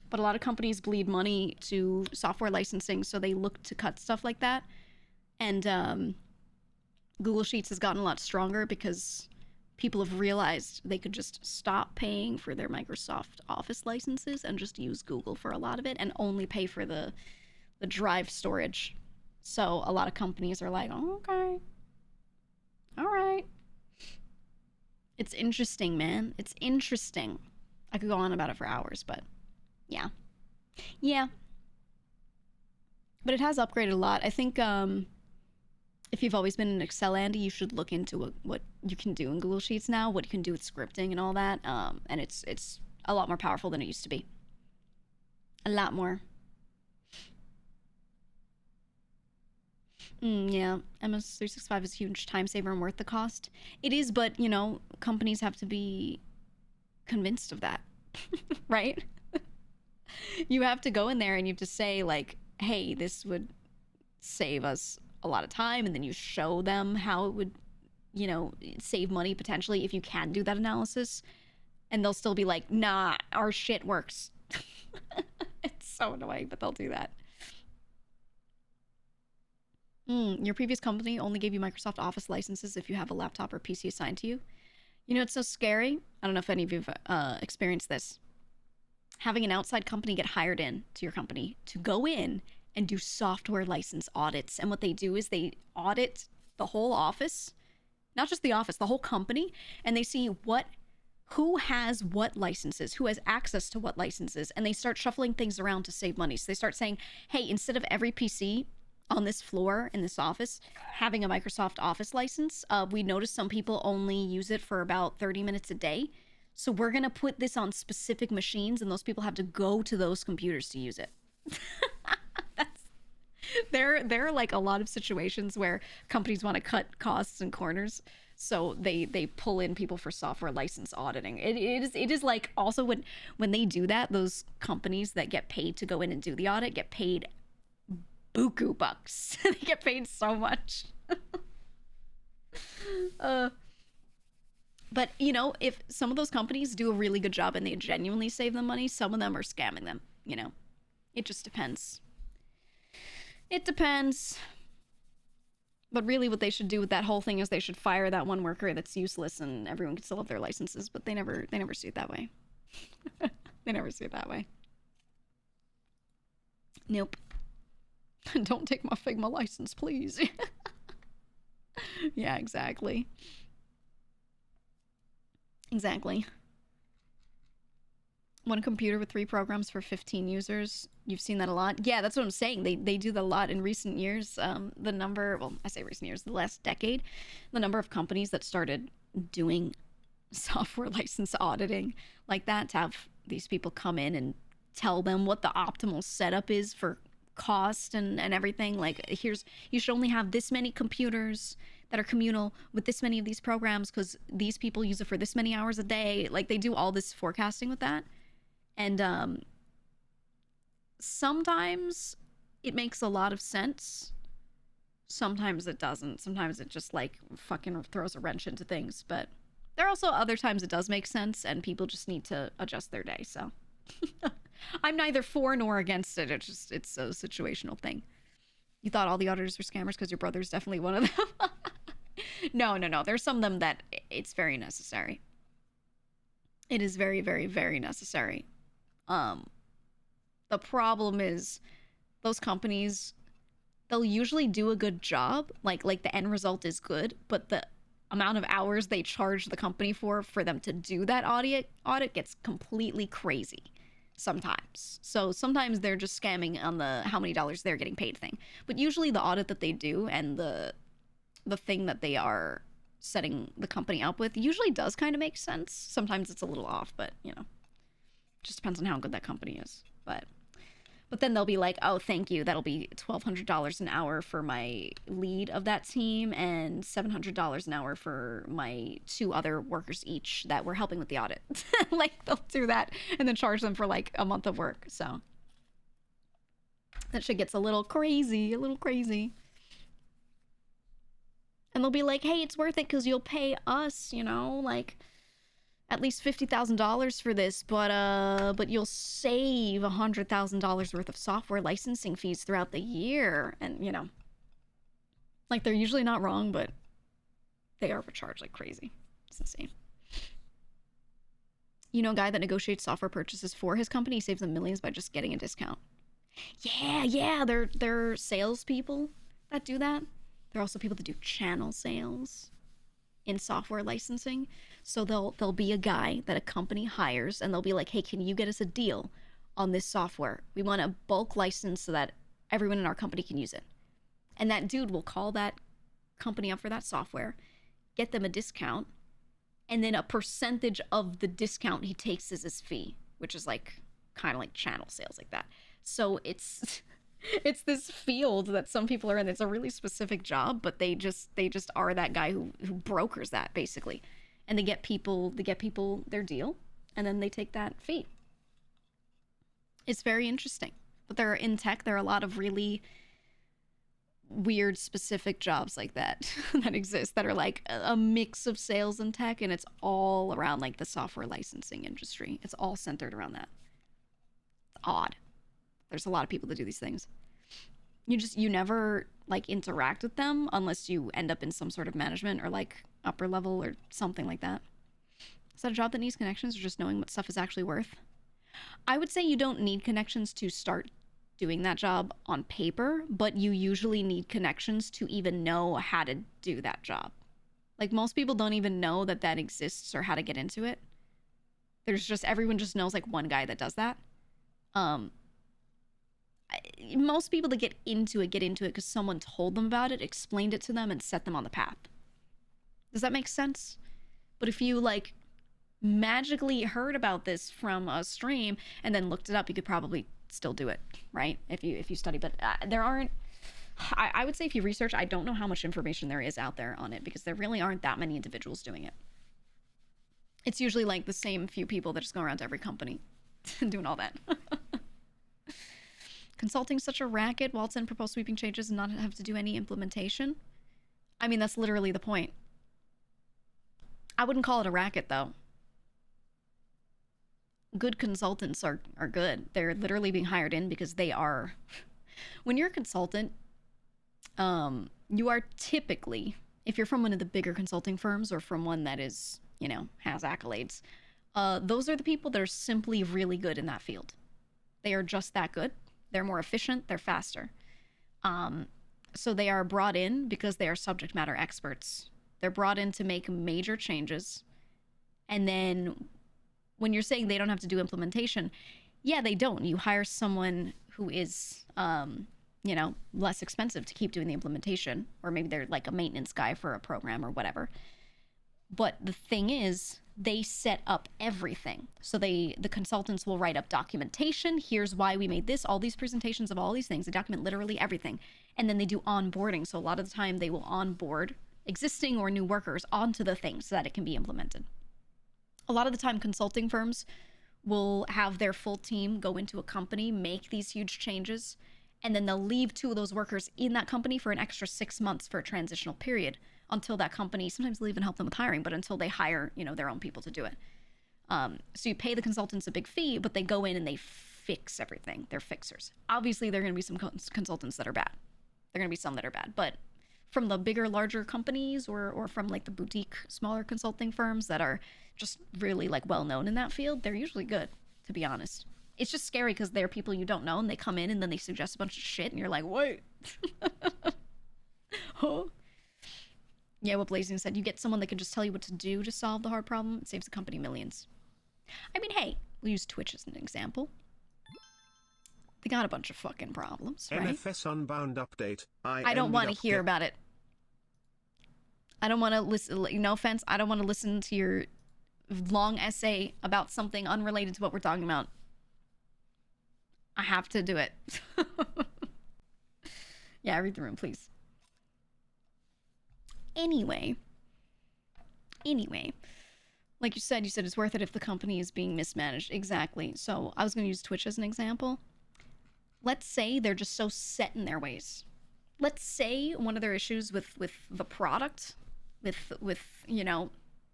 But a lot of companies bleed money to software licensing, so they look to cut stuff like that. And Google Sheets has gotten a lot stronger because people have realized they could just stop paying for their Microsoft Office licenses and just use Google for a lot of it and only pay for the drive storage. So a lot of companies are like, oh, okay, all right. It's interesting, man. It's interesting. I could go on about it for hours, but yeah. Yeah. But it has upgraded a lot. I think if you've always been an Excel Andy, you should look into what you can do in Google Sheets now, what you can do with scripting and all that. And it's a lot more powerful than it used to be. A lot more. Yeah, MS365 is a huge time saver and worth the cost. It is, but, you know, companies have to be convinced of that, right? You have to go in there and you have to say, like, hey, this would save us a lot of time, and then you show them how it would, you know, save money potentially if you can do that analysis, and they'll still be like, nah, our shit works. It's so annoying, but they'll do that. Your previous company only gave you Microsoft Office licenses if you have a laptop or PC assigned to you. You know, it's so scary. I don't know if any of you have experienced this. Having an outside company get hired in to your company to go in and do software license audits. And what they do is they audit the whole office, not just the office, the whole company. And they see who has what licenses, who has access to what licenses. And they start shuffling things around to save money. So they start saying, hey, instead of every PC on this floor in this office having a Microsoft Office license, we noticed some people only use it for about 30 minutes a day. So we're going to put this on specific machines, and those people have to go to those computers to use it. There are like a lot of situations where companies want to cut costs and corners, so they pull in people for software license auditing. It is like, also when they do that, those companies that get paid to go in and do the audit get paid buku bucks. They get paid so much. But, you know, if some of those companies do a really good job and they genuinely save them money, some of them are scamming them, you know. It just depends. It depends. But really what they should do with that whole thing is they should fire that one worker that's useless and everyone can still have their licenses, but they never see it that way. They never see it that way. Nope. Don't take my Figma license, please. Yeah, exactly. Exactly. One computer with 3 programs for 15 users. You've seen that a lot. Yeah, that's what I'm saying. They do that a lot in recent years. The number, well, I say recent years, the last decade, the number of companies that started doing software license auditing like that, to have these people come in and tell them what the optimal setup is for cost and everything. Like, you should only have this many computers that are communal with this many of these programs because these people use it for this many hours a day. Like, they do all this forecasting with that. And sometimes it makes a lot of sense. Sometimes it doesn't. Sometimes it just like fucking throws a wrench into things. But there are also other times it does make sense and people just need to adjust their day. So I'm neither for nor against it. It's a situational thing. You thought all the auditors were scammers because your brother's definitely one of them. No. There's some of them that it's very necessary. It is very, very, very necessary. The problem is those companies, they'll usually do a good job. Like the end result is good, but the amount of hours they charge the company for them to do that audit gets completely crazy sometimes. So sometimes they're just scamming on the how many dollars they're getting paid thing. But usually the audit that they do and the thing that they are setting the company up with usually does kind of make sense. Sometimes it's a little off, but you know, just depends on how good that company is. But then they'll be like, oh, thank you, that'll be $1,200 an hour for my lead of that team and $700 an hour for my 2 other workers each that were helping with the audit. Like, they'll do that and then charge them for like a month of work. So that shit gets a little crazy. And they'll be like, hey, it's worth it because you'll pay us, you know, like at least $50,000 for this, but you'll save $100,000 worth of software licensing fees throughout the year. And, you know, like, they're usually not wrong, but they overcharge like crazy. It's insane. You know, a guy that negotiates software purchases for his company, he saves them millions by just getting a discount. Yeah, they're salespeople that do that. There are also people that do channel sales in software licensing. So there'll be a guy that a company hires, and they'll be like, hey, can you get us a deal on this software? We want a bulk license so that everyone in our company can use it. And that dude will call that company up for that software, get them a discount, and then a percentage of the discount he takes as his fee, which is like kind of like channel sales like that. So it's this field that some people are in. It's a really specific job, but they just are that guy who brokers that basically, and they get people their deal, and then they take that fee. It's very interesting. But in tech, there are a lot of really weird specific jobs like that that exist that are like a mix of sales and tech, and it's all around like the software licensing industry. It's all centered around that. It's odd. There's a lot of people that do these things. You never like interact with them unless you end up in some sort of management or like upper level or something like that. Is that a job that needs connections or just knowing what stuff is actually worth? I would say you don't need connections to start doing that job on paper, but you usually need connections to even know how to do that job. Like most people don't even know that exists or how to get into it. Everyone just knows like one guy that does that. Most people that get into it because someone told them about it, explained it to them, and set them on the path. Does that make sense? But if you like magically heard about this from a stream and then looked it up, you could probably still do it, right? If you study. But there aren't, I would say if you research, I don't know how much information there is out there on it, because there really aren't that many individuals doing it. It's usually like the same few people that just go around to every company doing all that. Consulting such a racket while it's in proposed sweeping changes and not have to do any implementation. I mean, that's literally the point. I wouldn't call it a racket, though. Good consultants are good. They're literally being hired in because they are. When you're a consultant, you are typically, if you're from one of the bigger consulting firms or from one that is, has accolades, those are the people that are simply really good in that field. They are just that good. They're more efficient. They're faster. So they are brought in because they are subject matter experts. They're brought in to make major changes. And then when you're saying they don't have to do implementation, yeah, they don't. You hire someone who is, less expensive to keep doing the implementation, or maybe they're like a maintenance guy for a program or whatever. But the thing is, they set up everything. So the consultants will write up documentation. Here's why we made this, all these presentations of all these things. They document literally everything. And then they do onboarding. So a lot of the time they will onboard existing or new workers onto the thing so that it can be implemented. A lot of the time consulting firms will have their full team go into a company, make these huge changes, and then they'll leave 2 of those workers in that company for an extra 6 months for a transitional period until that company, sometimes they'll even help them with hiring, but until they hire, their own people to do it. So you pay the consultants a big fee, but they go in and they fix everything. They're fixers. Obviously, there are going to be some consultants that are bad. There are going to be some that are bad, but from the bigger, larger companies or from like the boutique, smaller consulting firms that are just really like well-known in that field, they're usually good, to be honest. It's just scary because they're people you don't know and they come in and then they suggest a bunch of shit and you're like, wait. Huh? Yeah, what Blazing said, you get someone that can just tell you what to do to solve the hard problem. It saves the company millions. I mean, hey, we'll use Twitch as an example. They got a bunch of fucking problems, right? NFS Unbound update. I don't want to hear about it. I don't want to listen. No offense. I don't want to listen to your long essay about something unrelated to what we're talking about. I have to do it. Yeah, read the room, please. Anyway, like you said it's worth it if the company is being mismanaged. Exactly. So I was going to use Twitch as an example. Let's say they're just so set in their ways. Let's say one of their issues with the product, with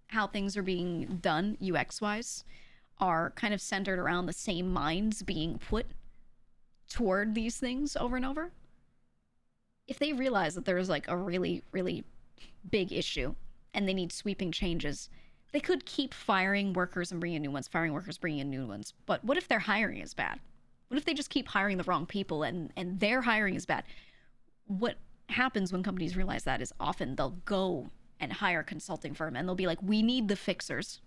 how things are being done UX wise, are kind of centered around the same minds being put toward these things over and over. If they realize that there is like a really, really big issue and they need sweeping changes, they could keep firing workers and bringing in new ones, firing workers, bringing in new ones. But what if their hiring is bad? What if they just keep hiring the wrong people and their hiring is bad? What happens when companies realize that is often they'll go and hire a consulting firm and they'll be like, we need the fixers.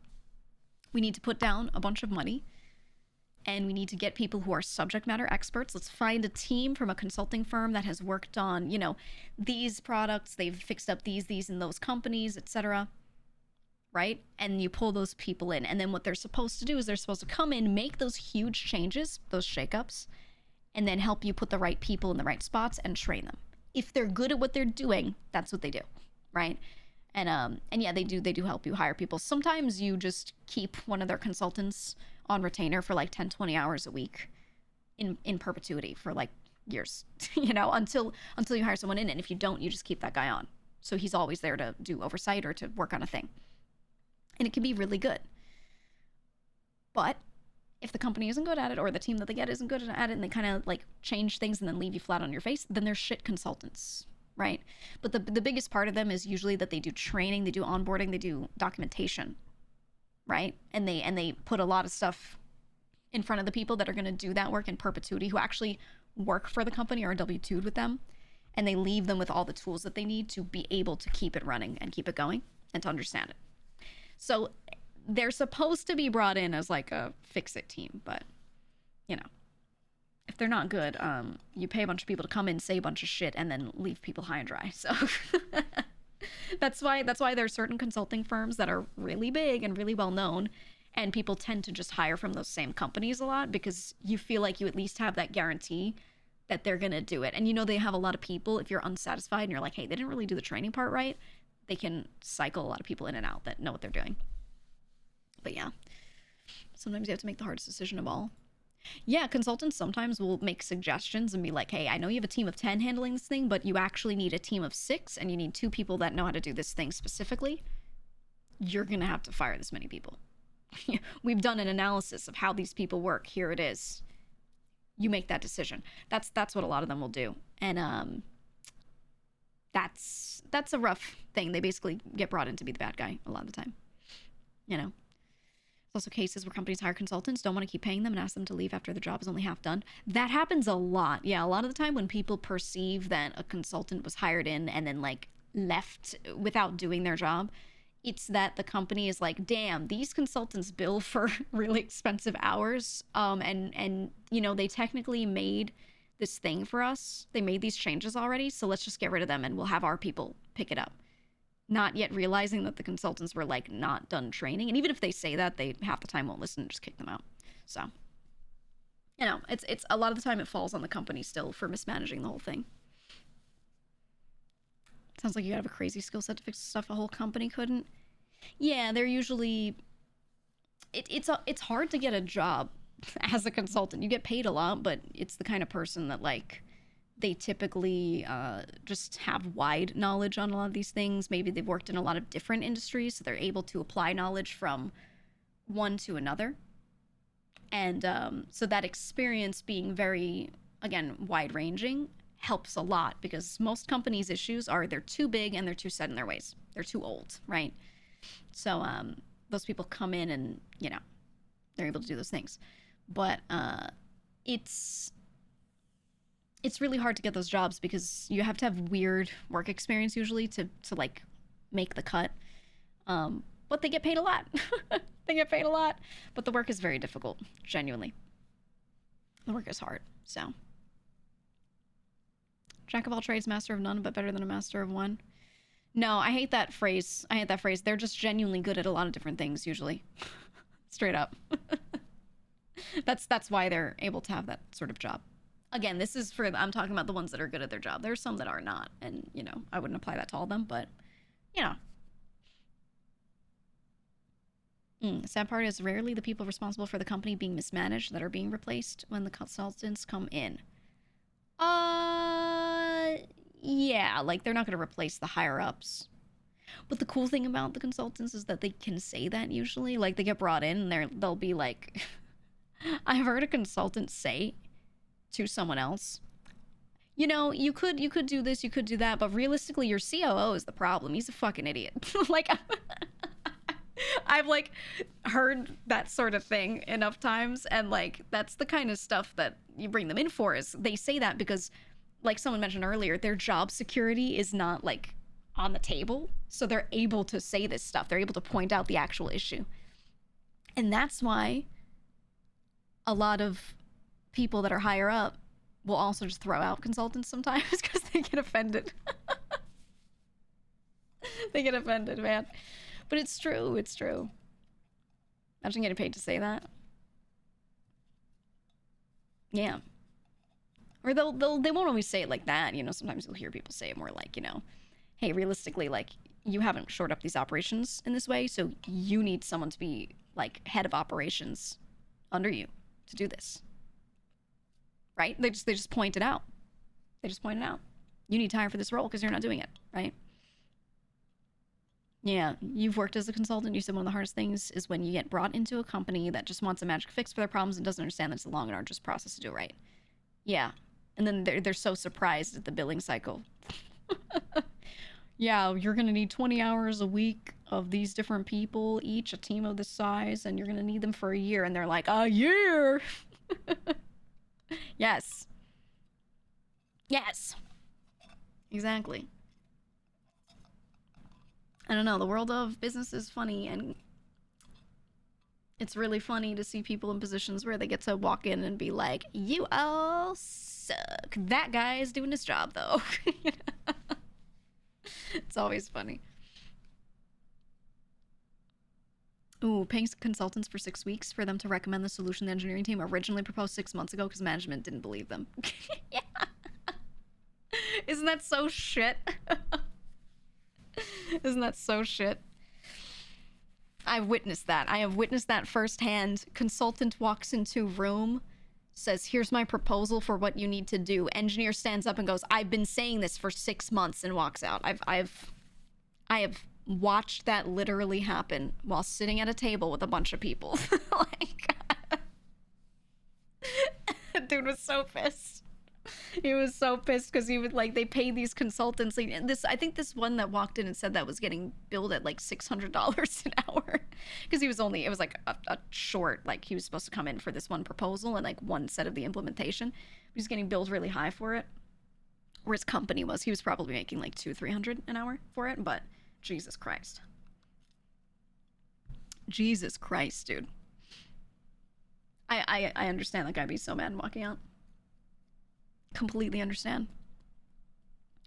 We need to put down a bunch of money and we need to get people who are subject matter experts. Let's find a team from a consulting firm that has worked on, you know, these products. They've fixed up these and those companies, etc. Right? And you pull those people in. And then what they're supposed to do is they're supposed to come in, make those huge changes, those shakeups, and then help you put the right people in the right spots and train them. If they're good at what they're doing, that's what they do, right? And yeah, they do help you hire people. Sometimes you just keep one of their consultants on retainer for like 10, 20 hours a week in perpetuity for like years, you know, until you hire someone in. And if you don't, you just keep that guy on. So he's always there to do oversight or to work on a thing. And it can be really good. But if the company isn't good at it or the team that they get isn't good at it and they kind of like change things and then leave you flat on your face, then they're shit consultants, right? But the biggest part of them is usually that they do training, they do onboarding, they do documentation, right? And they put a lot of stuff in front of the people that are going to do that work in perpetuity, who actually work for the company or are W-2'd with them, and they leave them with all the tools that they need to be able to keep it running and keep it going and to understand it. So they're supposed to be brought in as like a fix-it team, but, you know, if they're not good, you pay a bunch of people to come in, say a bunch of shit, and then leave people high and dry. So that's why there are certain consulting firms that are really big and really well known, and people tend to just hire from those same companies a lot because you feel like you at least have that guarantee that they're gonna do it. And you know they have a lot of people. If you're unsatisfied and you're like, hey, they didn't really do the training part right, they can cycle a lot of people in and out that know what they're doing. But yeah, sometimes you have to make the hardest decision of all. Yeah, consultants sometimes will make suggestions and be like, hey, I know you have a team of 10 handling this thing, but you actually need a team of 6 and you need 2 people that know how to do this thing specifically. You're going to have to fire this many people. We've done an analysis of how these people work. Here it is. You make that decision. That's what a lot of them will do. And that's a rough thing. They basically get brought in to be the bad guy a lot of the time. You know. There's also cases where companies hire consultants, don't want to keep paying them, and ask them to leave after the job is only half done. That happens a lot. Yeah, a lot of the time when people perceive that a consultant was hired in and then like left without doing their job, it's that the company is like, damn, these consultants bill for really expensive hours. And you know, they technically made this thing for us. They made these changes already, so let's just get rid of them and we'll have our people pick it up. Not yet realizing that the consultants were like not done training. And even if they say that, they half the time won't listen and just kick them out. So, you know, it's a lot of the time it falls on the company still for mismanaging the whole thing. Sounds like you gotta have a crazy skill set to fix stuff a whole company couldn't. Yeah, they're usually, it's hard to get a job as a consultant. You get paid a lot, but it's the kind of person that like, they typically just have wide knowledge on a lot of these things. Maybe they've worked in a lot of different industries, so they're able to apply knowledge from one to another. And so that experience being very, again, wide-ranging helps a lot because most companies' issues are they're too big and they're too set in their ways. They're too old, right? So those people come in and, you know, they're able to do those things. But it's really hard to get those jobs because you have to have weird work experience usually to like make the cut. But they get paid a lot. They get paid a lot, but the work is very difficult, genuinely. The work is hard, so. Jack of all trades, master of none, but better than a master of one. No, I hate that phrase. I hate that phrase. They're just genuinely good at a lot of different things, usually. Straight up. That's why they're able to have that sort of job. Again, this is for, I'm talking about the ones that are good at their job. There are some that are not, and, you know, I wouldn't apply that to all of them, but, you know. The sad part is rarely the people responsible for the company being mismanaged that are being replaced when the consultants come in. Yeah, like, they're not going to replace the higher-ups. But the cool thing about the consultants is that they can say that usually. Like, they get brought in, and they'll be like... I've heard a consultant say to someone else, you know, you could do this, you could do that, but realistically your COO is the problem. He's a fucking idiot. Like, I've like heard that sort of thing enough times, and like that's the kind of stuff that you bring them in for. Is they say that because, like someone mentioned earlier, their job security is not like on the table, so they're able to say this stuff. They're able to point out the actual issue, and that's why a lot of people that are higher up will also just throw out consultants sometimes because they get offended. They get offended, man. But it's true. It's true. Imagine getting paid to say that. Yeah. Or they won't always say it like that. You know, sometimes you'll hear people say it more like, you know, hey, realistically, like, you haven't shored up these operations in this way, so you need someone to be, like, head of operations under you to do this. Right? They just point it out. They just point it out. You need to hire for this role because you're not doing it, right? Yeah, you've worked as a consultant. You said one of the hardest things is when you get brought into a company that just wants a magic fix for their problems and doesn't understand that it's a long and arduous process to do it right. Yeah, and then they're so surprised at the billing cycle. Yeah, you're gonna need 20 hours a week of these different people, each a team of this size, and you're gonna need them for a year. And they're like, a year? Yes. Yes. Exactly. I don't know, the world of business is funny, and it's really funny to see people in positions where they get to walk in and be like, you all suck. That guy is doing his job, though. It's always funny. Ooh, paying consultants for 6 weeks for them to recommend the solution the engineering team originally proposed 6 months ago because management didn't believe them. Yeah. Isn't that so shit? Isn't that so shit? I've witnessed that. I have witnessed that firsthand. Consultant walks into room, says, here's my proposal for what you need to do. Engineer stands up and goes, I've been saying this for 6 months, and walks out. I have watched that literally happen while sitting at a table with a bunch of people. Like, dude was so pissed. He was so pissed because he would, like, they pay these consultants. Like, I think this one that walked in and said that was getting billed at like $600 an hour because it was like a short, like he was supposed to come in for this one proposal and like one set of the implementation. He was getting billed really high for it. Where his company was, he was probably making like $200-300 an hour for it. But Jesus Christ. Jesus Christ, dude. I understand that guy be so mad walking out. Completely understand.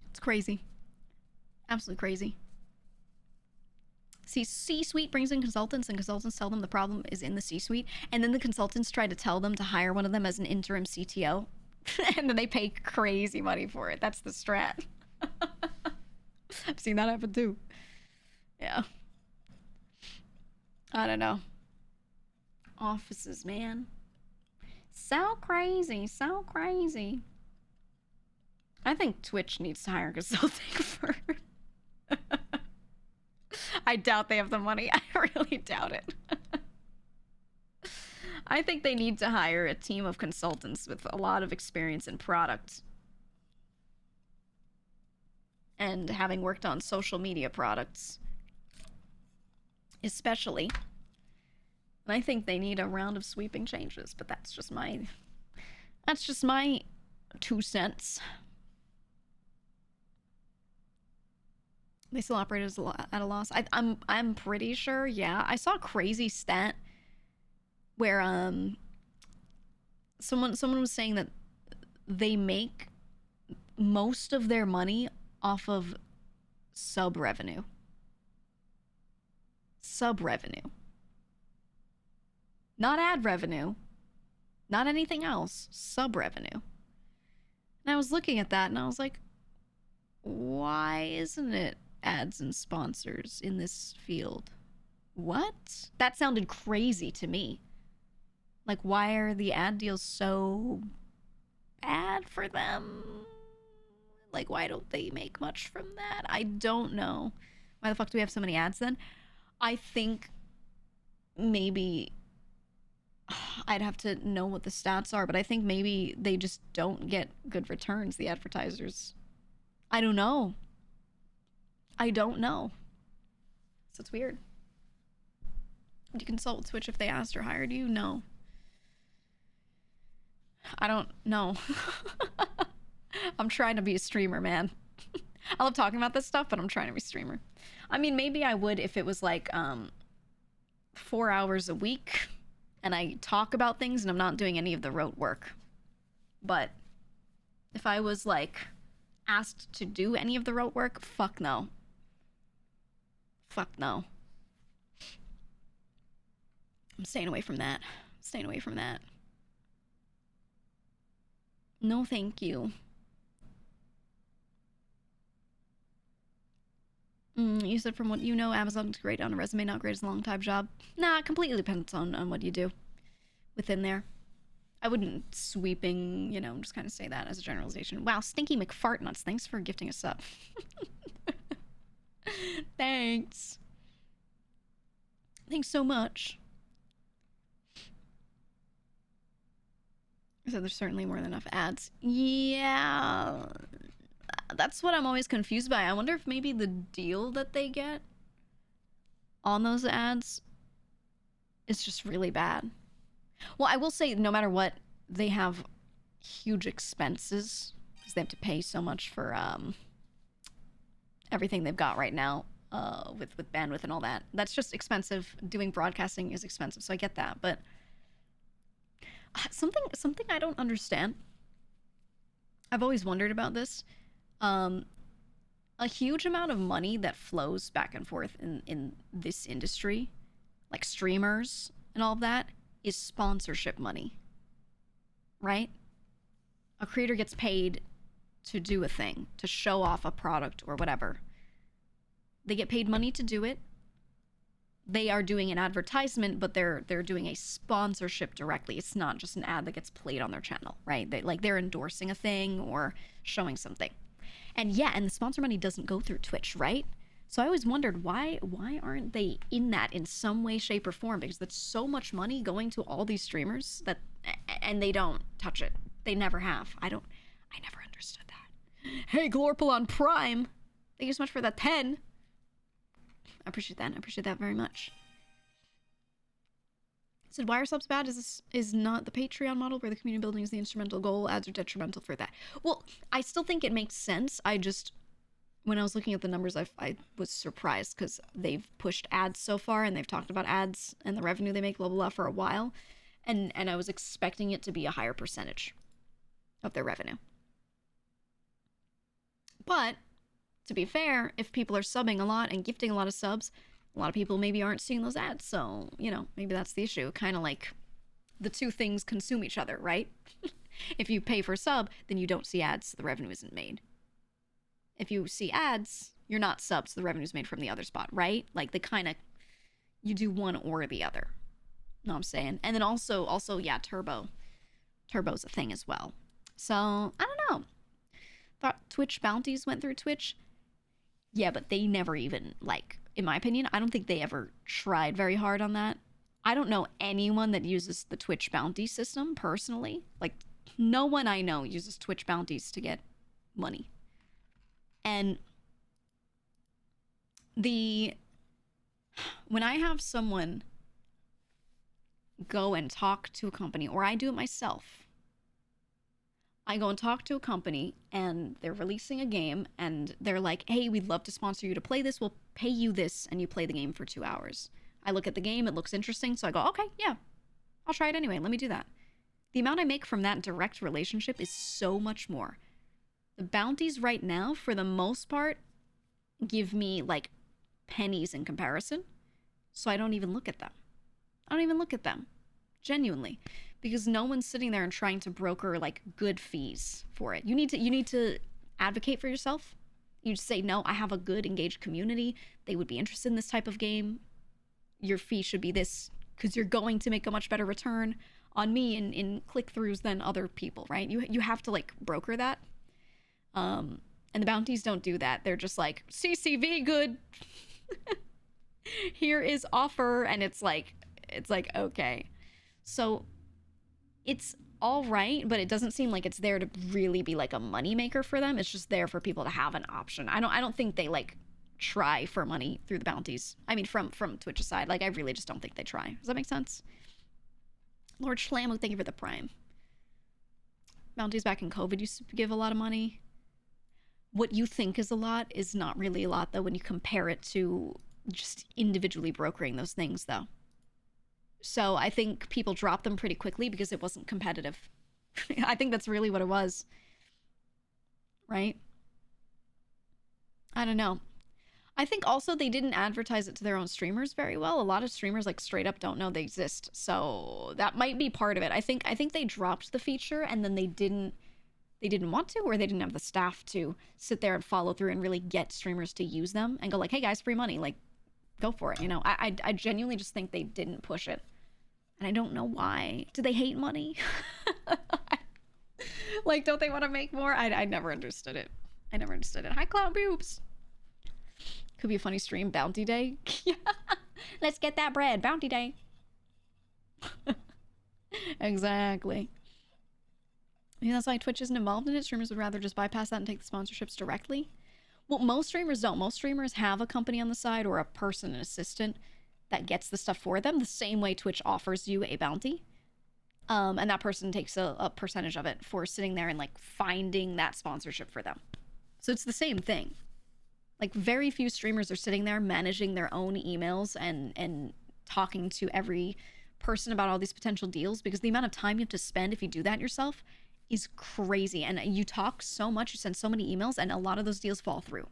It's crazy. Absolutely crazy. See, C-suite brings in consultants, and consultants tell them the problem is in the C-suite, and then the consultants try to tell them to hire one of them as an interim CTO, and then they pay crazy money for it. That's the strat. I've seen that happen too. Yeah. I don't know. Offices, man. So crazy. So crazy. I think Twitch needs to hire consulting for... I doubt they have the money. I really doubt it. I think they need to hire a team of consultants with a lot of experience in product. And having worked on social media products. Especially. And I think they need a round of sweeping changes, but that's just my 2 cents. They still operate at a loss. I'm pretty sure. Yeah, I saw a crazy stat where someone was saying that they make most of their money off of sub revenue. Sub revenue. Not ad revenue. Not anything else. Sub revenue. And I was looking at that and I was like, why isn't it ads and sponsors in this field? What? That sounded crazy to me. Like, why are the ad deals so bad for them? Like, why don't they make much from that? I don't know. Why the fuck do we have so many ads then? I think maybe I'd have to know what the stats are, but I think maybe they just don't get good returns, the advertisers. I don't know. I don't know. So it's weird. Would you consult with Twitch if they asked or hired you? No. I don't know. I'm trying to be a streamer, man. I love talking about this stuff, but I'm trying to be a streamer. I mean, maybe I would if it was like 4 hours a week and I talk about things and I'm not doing any of the rote work. But if I was like asked to do any of the rote work, fuck no. Fuck no. I'm staying away from that. Staying away from that. No, thank you. You said from what you know, Amazon's great on a resume, not great as a long-time job. Nah, it completely depends on what you do within there. I wouldn't sweeping, you know, just kind of say that as a generalization. Wow, Stinky McFartnuts, thanks for gifting us up. Thanks. Thanks so much. So there's certainly more than enough ads. Yeah, that's what I'm always confused by. I wonder if maybe the deal that they get on those ads is just really bad. Well, I will say, no matter what, they have huge expenses because they have to pay so much for everything they've got right now with bandwidth and all that. That's just expensive. Doing broadcasting is expensive, so I get that. But something I don't understand. I've always wondered about this. A huge amount of money that flows back and forth in this industry, like streamers and all of that, is sponsorship money, right? A creator gets paid to do a thing, to show off a product or whatever. They get paid money to do it. They are doing an advertisement, but they're doing a sponsorship directly. It's not just an ad that gets played on their channel, right? They're endorsing a thing or showing something. And yeah, and the sponsor money doesn't go through Twitch, right? So I always wondered why aren't they in that in some way, shape, or form? Because that's so much money going to all these streamers that, and they don't touch it. They never have. I never understood that. Hey, Glorpal on Prime. Thank you so much for that 10. I appreciate that. I appreciate that very much. Said, why are subs bad? Is not the Patreon model where the community building is the instrumental goal? Ads are detrimental for that. Well, I still think it makes sense. I just, when I was looking at the numbers, I was surprised because they've pushed ads so far and they've talked about ads and the revenue they make, blah, blah, blah, for a while. And I was expecting it to be a higher percentage of their revenue. But to be fair, if people are subbing a lot and gifting a lot of subs, a lot of people maybe aren't seeing those ads. So, you know, maybe that's the issue. Kind of like the two things consume each other, right? If you pay for a sub, then you don't see ads, so the revenue isn't made. If you see ads, you're not subs, so the revenue's made from the other spot, right? Like they kind of, you do one or the other. Know what I'm saying? And then also, yeah, Turbo's a thing as well. So, I don't know. Thought Twitch bounties went through Twitch. Yeah, but they never even, like, in my opinion, I don't think they ever tried very hard on that. I don't know anyone that uses the Twitch bounty system personally. Like, no one I know uses Twitch bounties to get money. And when I have someone go and talk to a company, or I do it myself, I go and talk to a company and they're releasing a game and they're like, hey, we'd love to sponsor you to play this. We'll pay you this and you play the game for 2 hours. I look at the game, it looks interesting. So I go, okay, yeah, I'll try it anyway. Let me do that. The amount I make from that direct relationship is so much more. The bounties right now, for the most part, give me like pennies in comparison. So I don't even look at them. I don't even look at them. Genuinely. Because no one's sitting there and trying to broker like good fees for it. You need to advocate for yourself. You just say, no, I have a good engaged community. They would be interested in this type of game. Your fee should be this because you're going to make a much better return on me in click-throughs than other people, right? You have to like broker that. And the bounties don't do that. They're just like, CCV good. Here is offer. And it's like, okay. So it's all right, but it doesn't seem like it's there to really be like a moneymaker for them. It's just there for people to have an option. I don't think they like try for money through the bounties. I mean, from Twitch's side. Like, I really just don't think they try. Does that make sense? Lord Schlamu, thank you for the prime. Bounties back in COVID used to give a lot of money. What you think is a lot is not really a lot, though, when you compare it to just individually brokering those things, though. So I think people dropped them pretty quickly because it wasn't competitive. I think that's really what it was. Right? I don't know. I think also they didn't advertise it to their own streamers very well. A lot of streamers like straight up don't know they exist. So that might be part of it. I think they dropped the feature and then they didn't want to, or they didn't have the staff to sit there and follow through and really get streamers to use them and go like, hey guys, free money, like go for it. You know, I genuinely just think they didn't push it. And I don't know why. Do they hate money? Like, don't they want to make more? I never understood it. I never understood it. Hi, Clown Boobs. Could be a funny stream. Bounty Day. Yeah. Let's get that bread. Bounty Day. Exactly. Yeah, that's why Twitch isn't involved in it. Streamers would rather just bypass that and take the sponsorships directly. Well, most streamers don't. Most streamers have a company on the side or a person, an assistant, that gets the stuff for them the same way Twitch offers you a bounty. And that person takes a percentage of it for sitting there and like finding that sponsorship for them. So it's the same thing. Like, very few streamers are sitting there managing their own emails and talking to every person about all these potential deals, because the amount of time you have to spend if you do that yourself is crazy. And you talk so much, you send so many emails, and a lot of those deals fall through.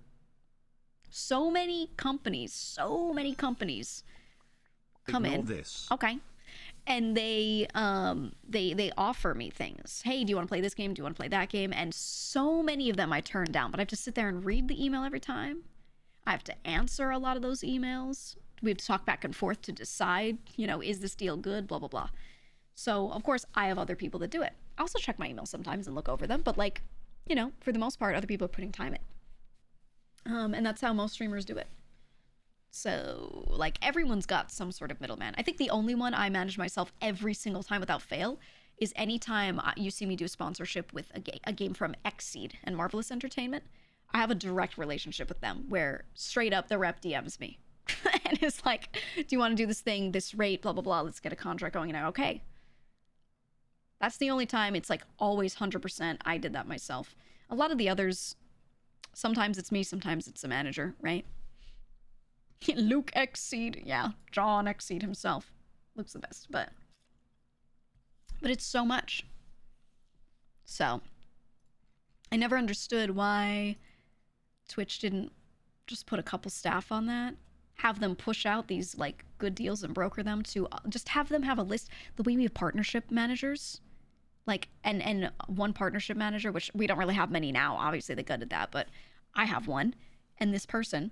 So many companies come in. This. Okay. And they offer me things. Hey, do you want to play this game? Do you want to play that game? And so many of them I turn down, but I have to sit there and read the email every time. I have to answer a lot of those emails. We have to talk back and forth to decide, you know, is this deal good? Blah, blah, blah. So, of course, I have other people that do it. I also check my emails sometimes and look over them, but like, you know, for the most part, other people are putting time in. And that's how most streamers do it. So, like, everyone's got some sort of middleman. I think the only one I manage myself every single time without fail is anytime you see me do sponsorship with a game from Exceed and Marvelous Entertainment. I have a direct relationship with them where straight up the rep DMs me. And it's like, do you want to do this thing, this rate, blah, blah, blah. Let's get a contract going. And I'm okay. That's the only time it's like always 100% I did that myself. A lot of the others, sometimes it's me, sometimes it's the manager, right? Luke Exceed. Yeah, John Exceed himself. Luke's the best, but it's so much. So, I never understood why Twitch didn't just put a couple staff on that. Have them push out these, like, good deals and broker them to just have them have a list. The way we have partnership managers, like, and one partnership manager, which we don't really have many now. Obviously, they gutted that, but I have one. And this person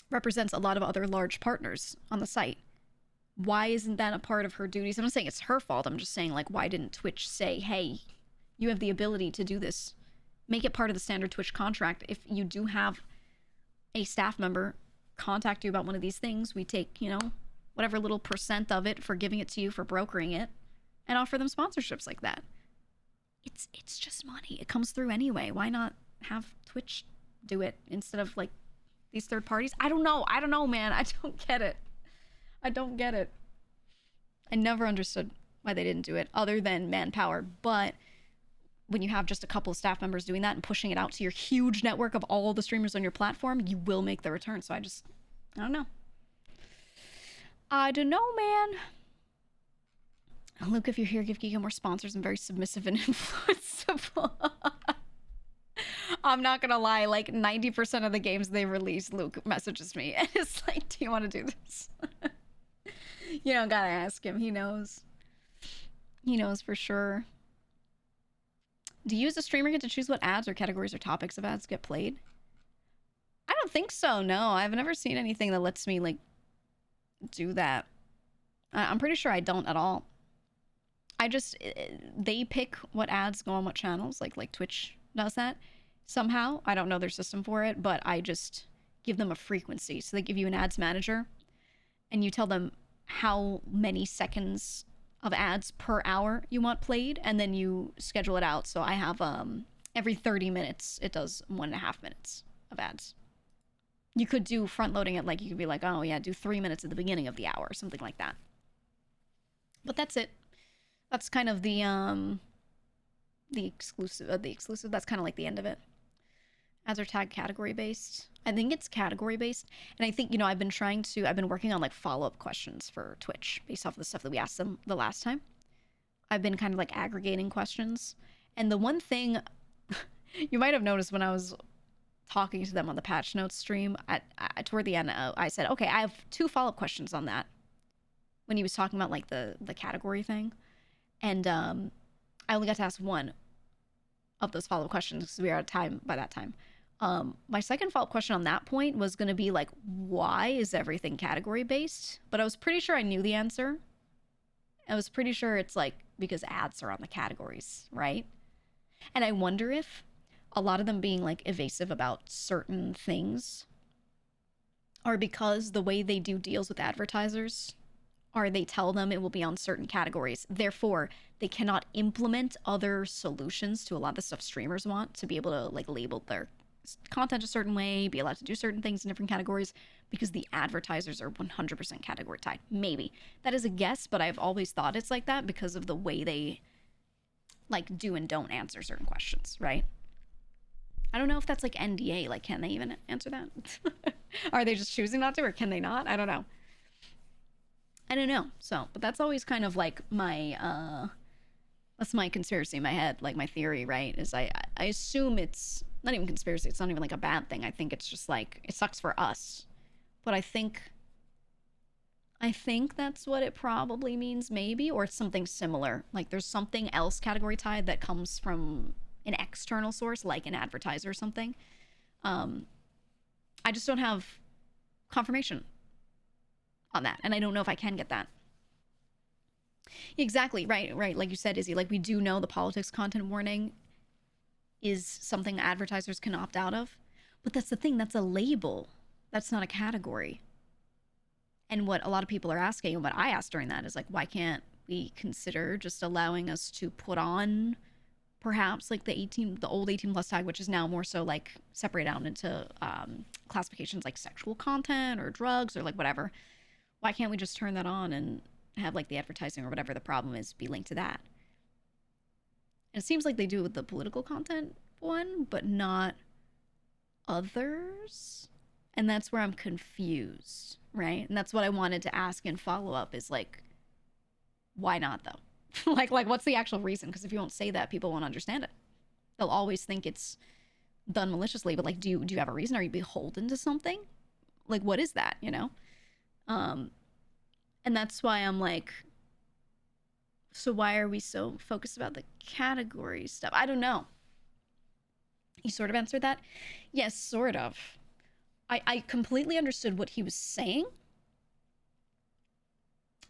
represents a lot of other large partners on the site. Why isn't that a part of her duties? I'm not saying it's her fault. I'm just saying, like, why didn't Twitch say, hey, you have the ability to do this? Make it part of the standard Twitch contract. If you do have a staff member contact you about one of these things, we take, you know, whatever little percent of it for giving it to you, for brokering it, and offer them sponsorships like that. It's just money. It comes through anyway. Why not have Twitch do it instead of, like, these third parties? I don't know, man. I don't get it. I never understood why they didn't do it other than manpower. But when you have just a couple of staff members doing that and pushing it out to your huge network of all the streamers on your platform, you will make the return. So I don't know. I don't know, man. Luke, if you're here, give GEEGA more sponsors. I'm very submissive and influenceable. I'm not gonna lie, like 90% of the games they release, Luke messages me and it's like, do you want to do this? You don't gotta ask him. He knows. He knows for sure. Do you as a streamer get to choose what ads or categories or topics of ads get played? I don't think so, no. I've never seen anything that lets me, like, do that. I'm pretty sure I don't at all. They pick what ads go on what channels, like Twitch does that. Somehow, I don't know their system for it, but I just give them a frequency. So they give you an ads manager, and you tell them how many seconds of ads per hour you want played, and then you schedule it out. So I have every 30 minutes, it does 1.5 minutes of ads. You could do front loading it, like you could be like, oh yeah, do 3 minutes at the beginning of the hour, something like that. But that's it. That's kind of the exclusive. That's kind of like the end of it. Ads are tag category based. I think it's category based, and I think I've been working on like follow-up questions for Twitch based off of the stuff that we asked them the last time. I've been kind of like aggregating questions, and the one thing you might have noticed when I was talking to them on the patch notes stream toward the end, I said, okay, I have 2 follow-up questions on that, when he was talking about like the category thing, and I only got to ask one of those follow-up questions because we were out of time by that time. My second follow-up question on that point was going to be like, why is everything category based? But I was pretty sure I knew the answer. I was pretty sure it's like because ads are on the categories, right? And I wonder if a lot of them being like evasive about certain things are because the way they do deals with advertisers are they tell them it will be on certain categories. Therefore, they cannot implement other solutions to a lot of the stuff streamers want to be able to like label their content a certain way, be allowed to do certain things in different categories because the advertisers are 100% category tied. Maybe. That is a guess, but I've always thought it's like that because of the way they like do and don't answer certain questions, right? I don't know if that's like NDA. Like, can they even answer that? Are they just choosing not to, or can they not? I don't know. So, but that's always kind of like my that's my conspiracy in my head, like my theory, right? Is I assume it's not even conspiracy. It's not even like a bad thing. I think it's just like it sucks for us, but I think that's what it probably means, maybe, or it's something similar. Like there's something else category tied that comes from an external source, like an advertiser or something. I just don't have confirmation on that, and I don't know if I can get that. Exactly, right. Like you said, Izzy, like we do know the politics content warning is something advertisers can opt out of, but that's the thing, that's a label. That's not a category. And what a lot of people are asking, and what I asked during that, is like, why can't we consider just allowing us to put on perhaps like the old 18 plus tag, which is now more so like separate out into classifications like sexual content or drugs or like whatever. Why can't we just turn that on and have like the advertising or whatever the problem is be linked to that? And it seems like they do with the political content one, but not others. And that's where I'm confused, right? And that's what I wanted to ask in follow-up is like, why not though? like what's the actual reason? Because if you won't say that, people won't understand it. They'll always think it's done maliciously, but like, do you have a reason? Are you beholden to something? Like, what is that, And that's why I'm like, so why are we so focused about the category stuff? I don't know. You sort of answered that? Yes, sort of. I completely understood what he was saying,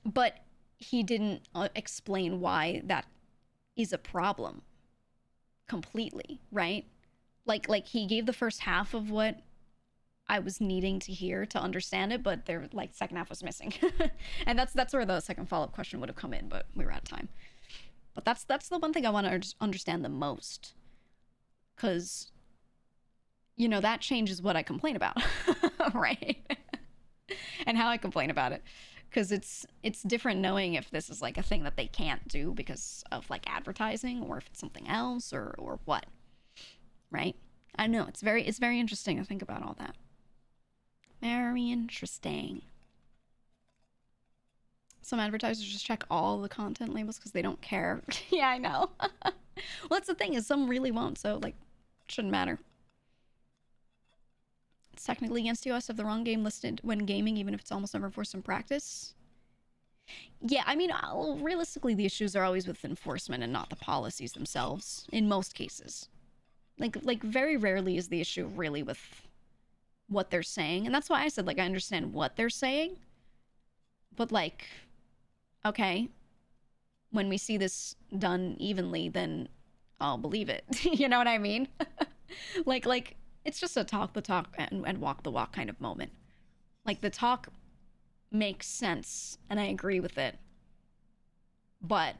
but he didn't explain why that is a problem completely, right? Like he gave the first half of what I was needing to hear to understand it, but there like second half was missing. And that's where the second follow-up question would have come in, but we were out of time. But that's the one thing I want to understand the most, because that changes what I complain about. Right? And how I complain about it, because it's different knowing if this is like a thing that they can't do because of like advertising, or if it's something else, or what, right? I don't know. It's very interesting to think about all that. Very interesting. Some advertisers just check all the content labels because they don't care. Yeah, I know. Well, that's the thing, is some really won't, so like shouldn't matter. It's technically against TOS if the wrong game listed when gaming, even if it's almost never enforced in practice. Yeah, I mean, realistically, the issues are always with enforcement and not the policies themselves, in most cases. Like very rarely is the issue really with what they're saying. And that's why I said, like, I understand what they're saying, but like, okay, when we see this done evenly, then I'll believe it. You know what I mean? like it's just a talk the talk and walk the walk kind of moment. Like the talk makes sense and I agree with it, but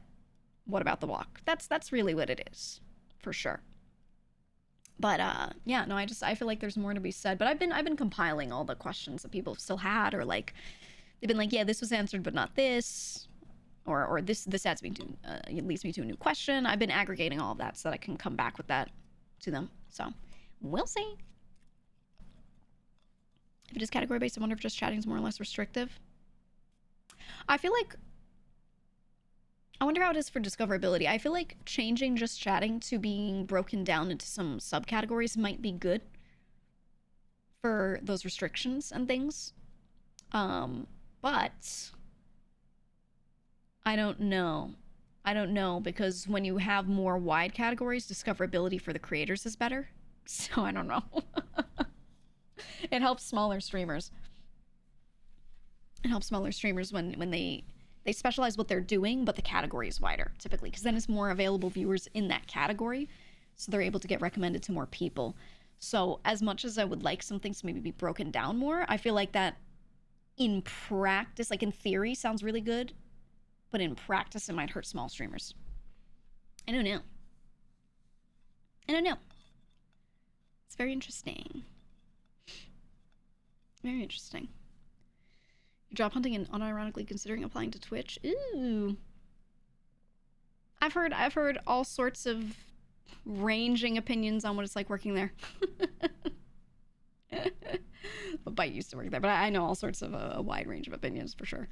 what about the walk? That's really what it is, for sure. But yeah, no, I feel like there's more to be said. But I've been compiling all the questions that people have still had, or like they've been like, yeah, this was answered, but not this, or this adds me to leads me to a new question. I've been aggregating all of that so that I can come back with that to them. So we'll see. If it is category based, I wonder if just chatting is more or less restrictive. I feel like, I wonder how it is for discoverability. I feel like changing just chatting to being broken down into some subcategories might be good for those restrictions and things. But I don't know. I don't know, because when you have more wide categories, discoverability for the creators is better. So I don't know. It helps smaller streamers. It helps smaller streamers when they specialize what they're doing, but the category is wider typically, because then it's more available viewers in that category, so they're able to get recommended to more people. So as much as I would like some things to maybe be broken down more, I feel like that in practice, like in theory, sounds really good, but in practice, it might hurt small streamers. I don't know. I don't know. It's very interesting. Very interesting. You're job hunting and unironically considering applying to Twitch. Ooh. I've heard all sorts of ranging opinions on what it's like working there. But Bite used to work there, but I know all sorts of a wide range of opinions for sure.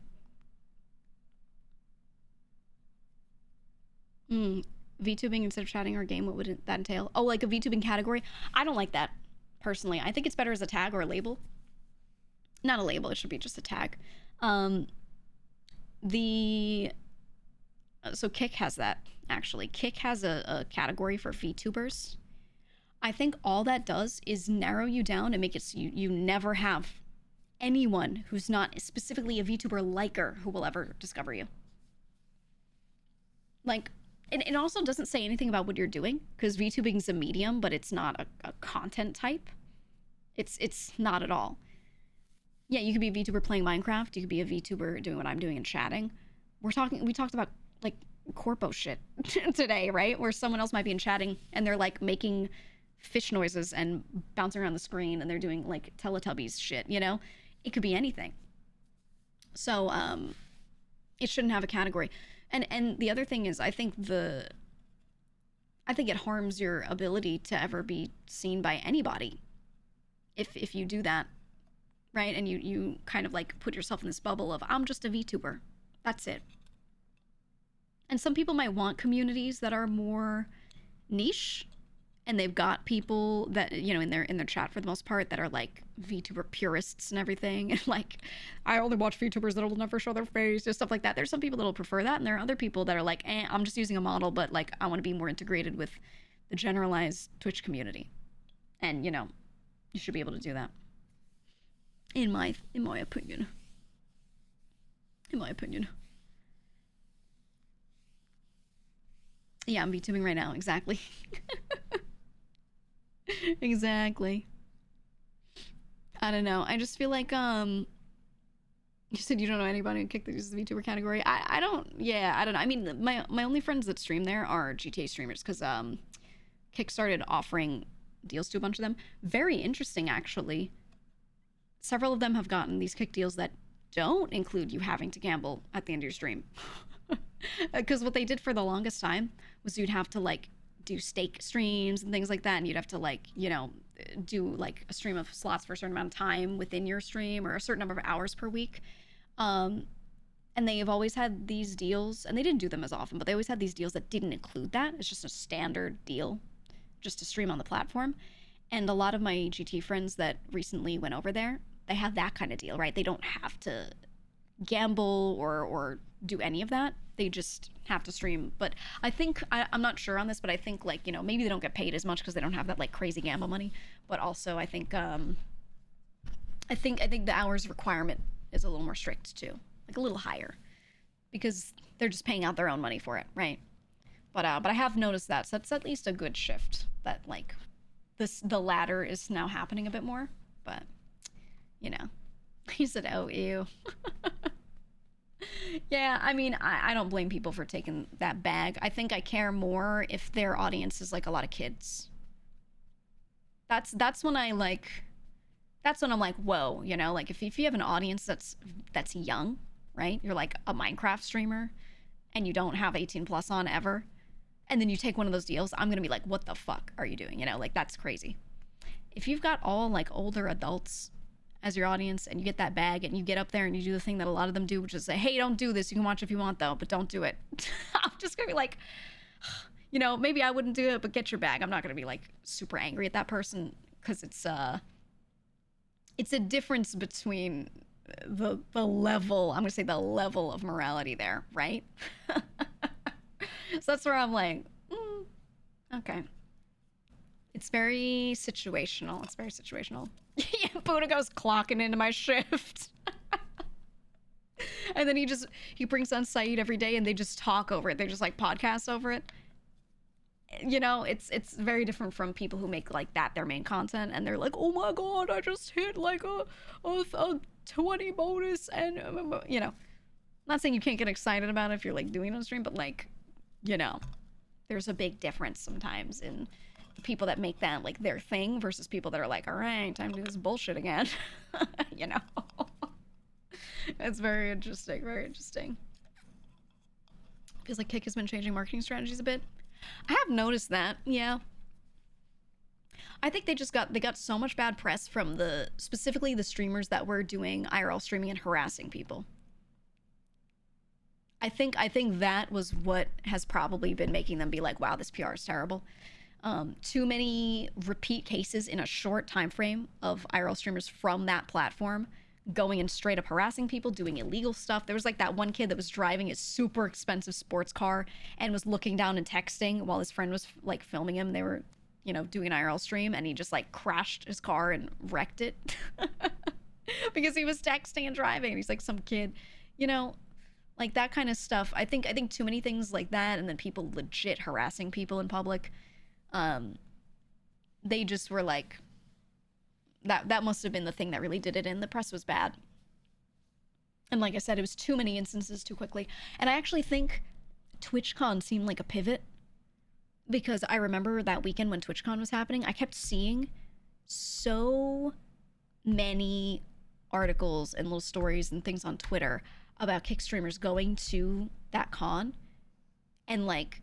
VTubing instead of chatting or a game, what would that entail? Oh, like a VTubing category? I don't like that, personally. I think it's better as a tag or a label. Not a label, it should be just a tag. So Kick has that, actually. Kick has a category for VTubers. I think all that does is narrow you down and make it so you never have anyone who's not specifically a VTuber liker who will ever discover you. Like, it also doesn't say anything about what you're doing, because VTubing is a medium, but it's not a content type. It's not at all. Yeah, you could be a VTuber playing Minecraft. You could be a VTuber doing what I'm doing and chatting. We talked about like corpo shit today, right? Where someone else might be in chatting and they're like making fish noises and bouncing around the screen and they're doing like Teletubbies shit, you know? It could be anything. So it shouldn't have a category. And the other thing is, I think it harms your ability to ever be seen by anybody if you do that. Right? And you kind of like put yourself in this bubble of, I'm just a VTuber. That's it. And some people might want communities that are more niche, and they've got people that, you know, in their chat for the most part that are like VTuber purists and everything. And like, I only watch VTubers that will never show their face, just stuff like that. There's some people that'll prefer that, and there are other people that are like, I'm just using a model, but like I want to be more integrated with the generalized Twitch community. And, you know, you should be able to do that. In my opinion. In my opinion. Yeah, I'm VTubing right now, exactly. Exactly. I don't know. I just feel like you said you don't know anybody who kicked the VTuber category. I don't know. I mean, my only friends that stream there are GTA streamers, because Kick started offering deals to a bunch of them. Very interesting, actually. Several of them have gotten these Kick deals that don't include you having to gamble at the end of your stream. Because what they did for the longest time was you'd have to like do stake streams and things like that, and you'd have to like, you know, do like a stream of slots for a certain amount of time within your stream, or a certain number of hours per week. And they've always had these deals, and they didn't do them as often, but they always had these deals that didn't include that. It's just a standard deal just to stream on the platform. And a lot of my GT friends that recently went over there, they have that kind of deal, right? They don't have to gamble or do any of that. They just have to stream. But I think, I'm not sure on this, but I think like, you know, maybe they don't get paid as much because they don't have that like crazy gamble money. But also I think the hours requirement is a little more strict too, like a little higher, because they're just paying out their own money for it, right? But I have noticed that, so that's at least a good shift, that like the latter is now happening a bit more. But you know, he said, oh, ew. Yeah, I mean, I don't blame people for taking that bag. I think I care more if their audience is like a lot of kids. that's when I like, that's when I'm like, whoa, you know, like if you have an audience that's young, right? You're like a Minecraft streamer and you don't have 18 plus on ever, and then you take one of those deals, I'm gonna be like, what the fuck are you doing? You know, like that's crazy. If you've got all like older adults as your audience and you get that bag and you get up there and you do the thing that a lot of them do, which is say, hey, don't do this. You can watch if you want though, but don't do it. I'm just gonna be like, you know, maybe I wouldn't do it, but get your bag. I'm not gonna be like super angry at that person because it's a difference between the level, I'm gonna say the level of morality there, right? So that's where I'm like, okay. It's very situational. It's very situational. Yeah, Buddha goes clocking into my shift. And then he brings on Saeed every day and they just talk over it. They just like podcast over it. You know, it's very different from people who make like that their main content and they're like, oh my god, I just hit like a 20 bonus and you know. I'm not saying you can't get excited about it if you're like doing it on stream, but like, you know, there's a big difference sometimes in the people that make that like their thing versus people that are like, all right, time to do this bullshit again. You know. It's very interesting, very interesting. Feels like Kick has been changing marketing strategies a bit. I have noticed that, yeah. I think they got so much bad press from specifically the streamers that were doing IRL streaming and harassing people. I think that was what has probably been making them be like, wow, this PR is terrible. Too many repeat cases in a short time frame of IRL streamers from that platform going and straight up harassing people, doing illegal stuff. There was like that one kid that was driving his super expensive sports car and was looking down and texting while his friend was like filming him. They were, you know, doing an IRL stream and he just like crashed his car and wrecked it because he was texting and driving. And he's like some kid, you know, like that kind of stuff. I think too many things like that, and then people legit harassing people in public. They just were like, that must have been the thing that really did it, and the press was bad. And like I said, it was too many instances too quickly. And I actually think TwitchCon seemed like a pivot, because I remember that weekend when TwitchCon was happening, I kept seeing so many articles and little stories and things on Twitter about kick streamers going to that con and like,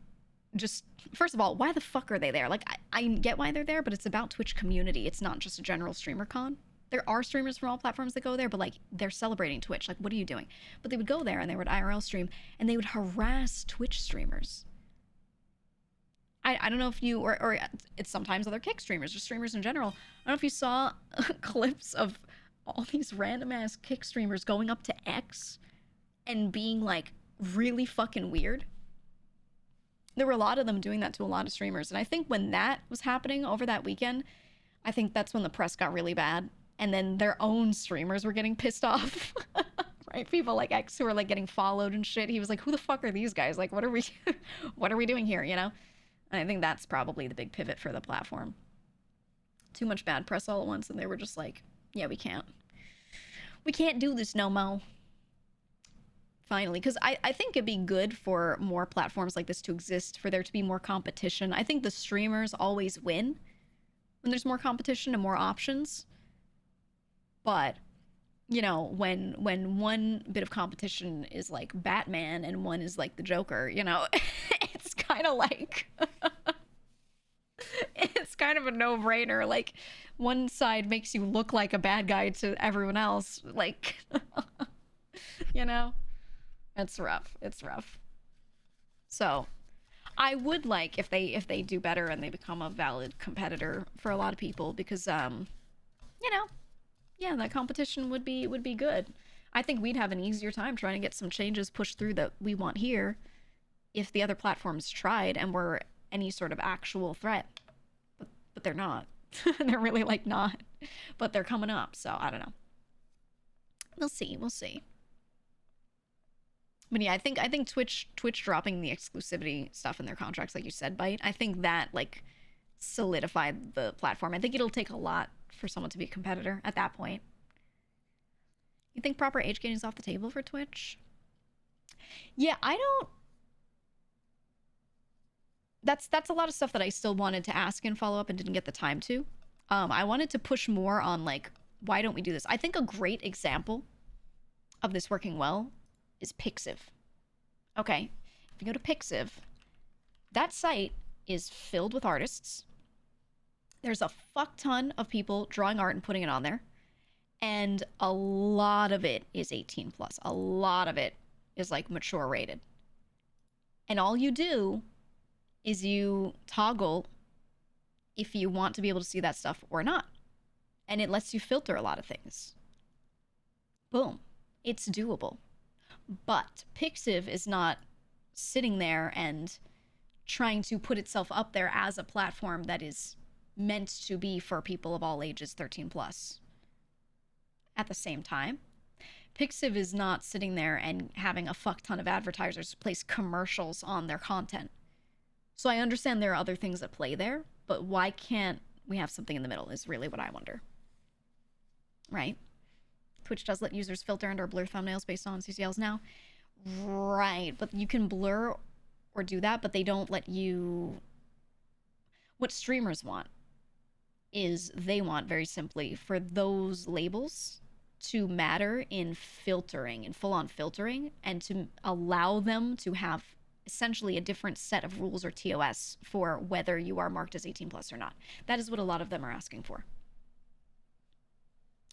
just, first of all, why the fuck are they there? Like, I get why they're there, but it's about Twitch community. It's not just a general streamer con. There are streamers from all platforms that go there, but like, they're celebrating Twitch. Like, what are you doing? But they would go there and they would IRL stream and they would harass Twitch streamers. I don't know if you, or it's sometimes other kick streamers, just streamers in general. I don't know if you saw clips of all these random ass kick streamers going up to X and being like really fucking weird. There were a lot of them doing that to a lot of streamers. And I think when that was happening over that weekend, I think that's when the press got really bad. And then their own streamers were getting pissed off. Right? People like X who were like getting followed and shit. He was like, who the fuck are these guys? Like, what are we doing here, you know? And I think that's probably the big pivot for the platform. Too much bad press all at once, and they were just like, yeah, we can't do this no mo. Finally, because I think it'd be good for more platforms like this to exist, for there to be more competition. I think the streamers always win when there's more competition and more options. But, you know, when one bit of competition is like Batman and one is like the Joker, you know, it's kind of like, it's kind of a no-brainer. Like, one side makes you look like a bad guy to everyone else. Like, you know? It's rough. It's rough. So I would like if they do better and they become a valid competitor for a lot of people, because you know, yeah, that competition would be good. I think we'd have an easier time trying to get some changes pushed through that we want here if the other platforms tried and were any sort of actual threat. But they're not. They're really like not. But they're coming up, so I don't know. We'll see. We'll see. But yeah, I think Twitch dropping the exclusivity stuff in their contracts, like you said, Byte, I think that like solidified the platform. I think it'll take a lot for someone to be a competitor at that point. You think proper age gating is off the table for Twitch? Yeah, I don't. That's a lot of stuff that I still wanted to ask and follow up and didn't get the time to. I wanted to push more on like, why don't we do this? I think a great example of this working well is Pixiv. Okay, if you go to Pixiv, that site is filled with artists. There's a fuck ton of people drawing art and putting it on there. And a lot of it is 18 plus. A lot of it is like mature rated. And all you do is you toggle if you want to be able to see that stuff or not. And it lets you filter a lot of things. Boom. It's doable. But Pixiv is not sitting there and trying to put itself up there as a platform that is meant to be for people of all ages 13 plus. At the same time, Pixiv is not sitting there and having a fuck ton of advertisers place commercials on their content. So I understand there are other things at play there, but why can't we have something in the middle is really what I wonder. Right? Twitch does let users filter and or blur thumbnails based on CCLs now. Right, but you can blur or do that, but they don't let you... What streamers want is they want, very simply, for those labels to matter in filtering, in full-on filtering, and to allow them to have essentially a different set of rules or TOS for whether you are marked as 18 plus or not. That is what a lot of them are asking for.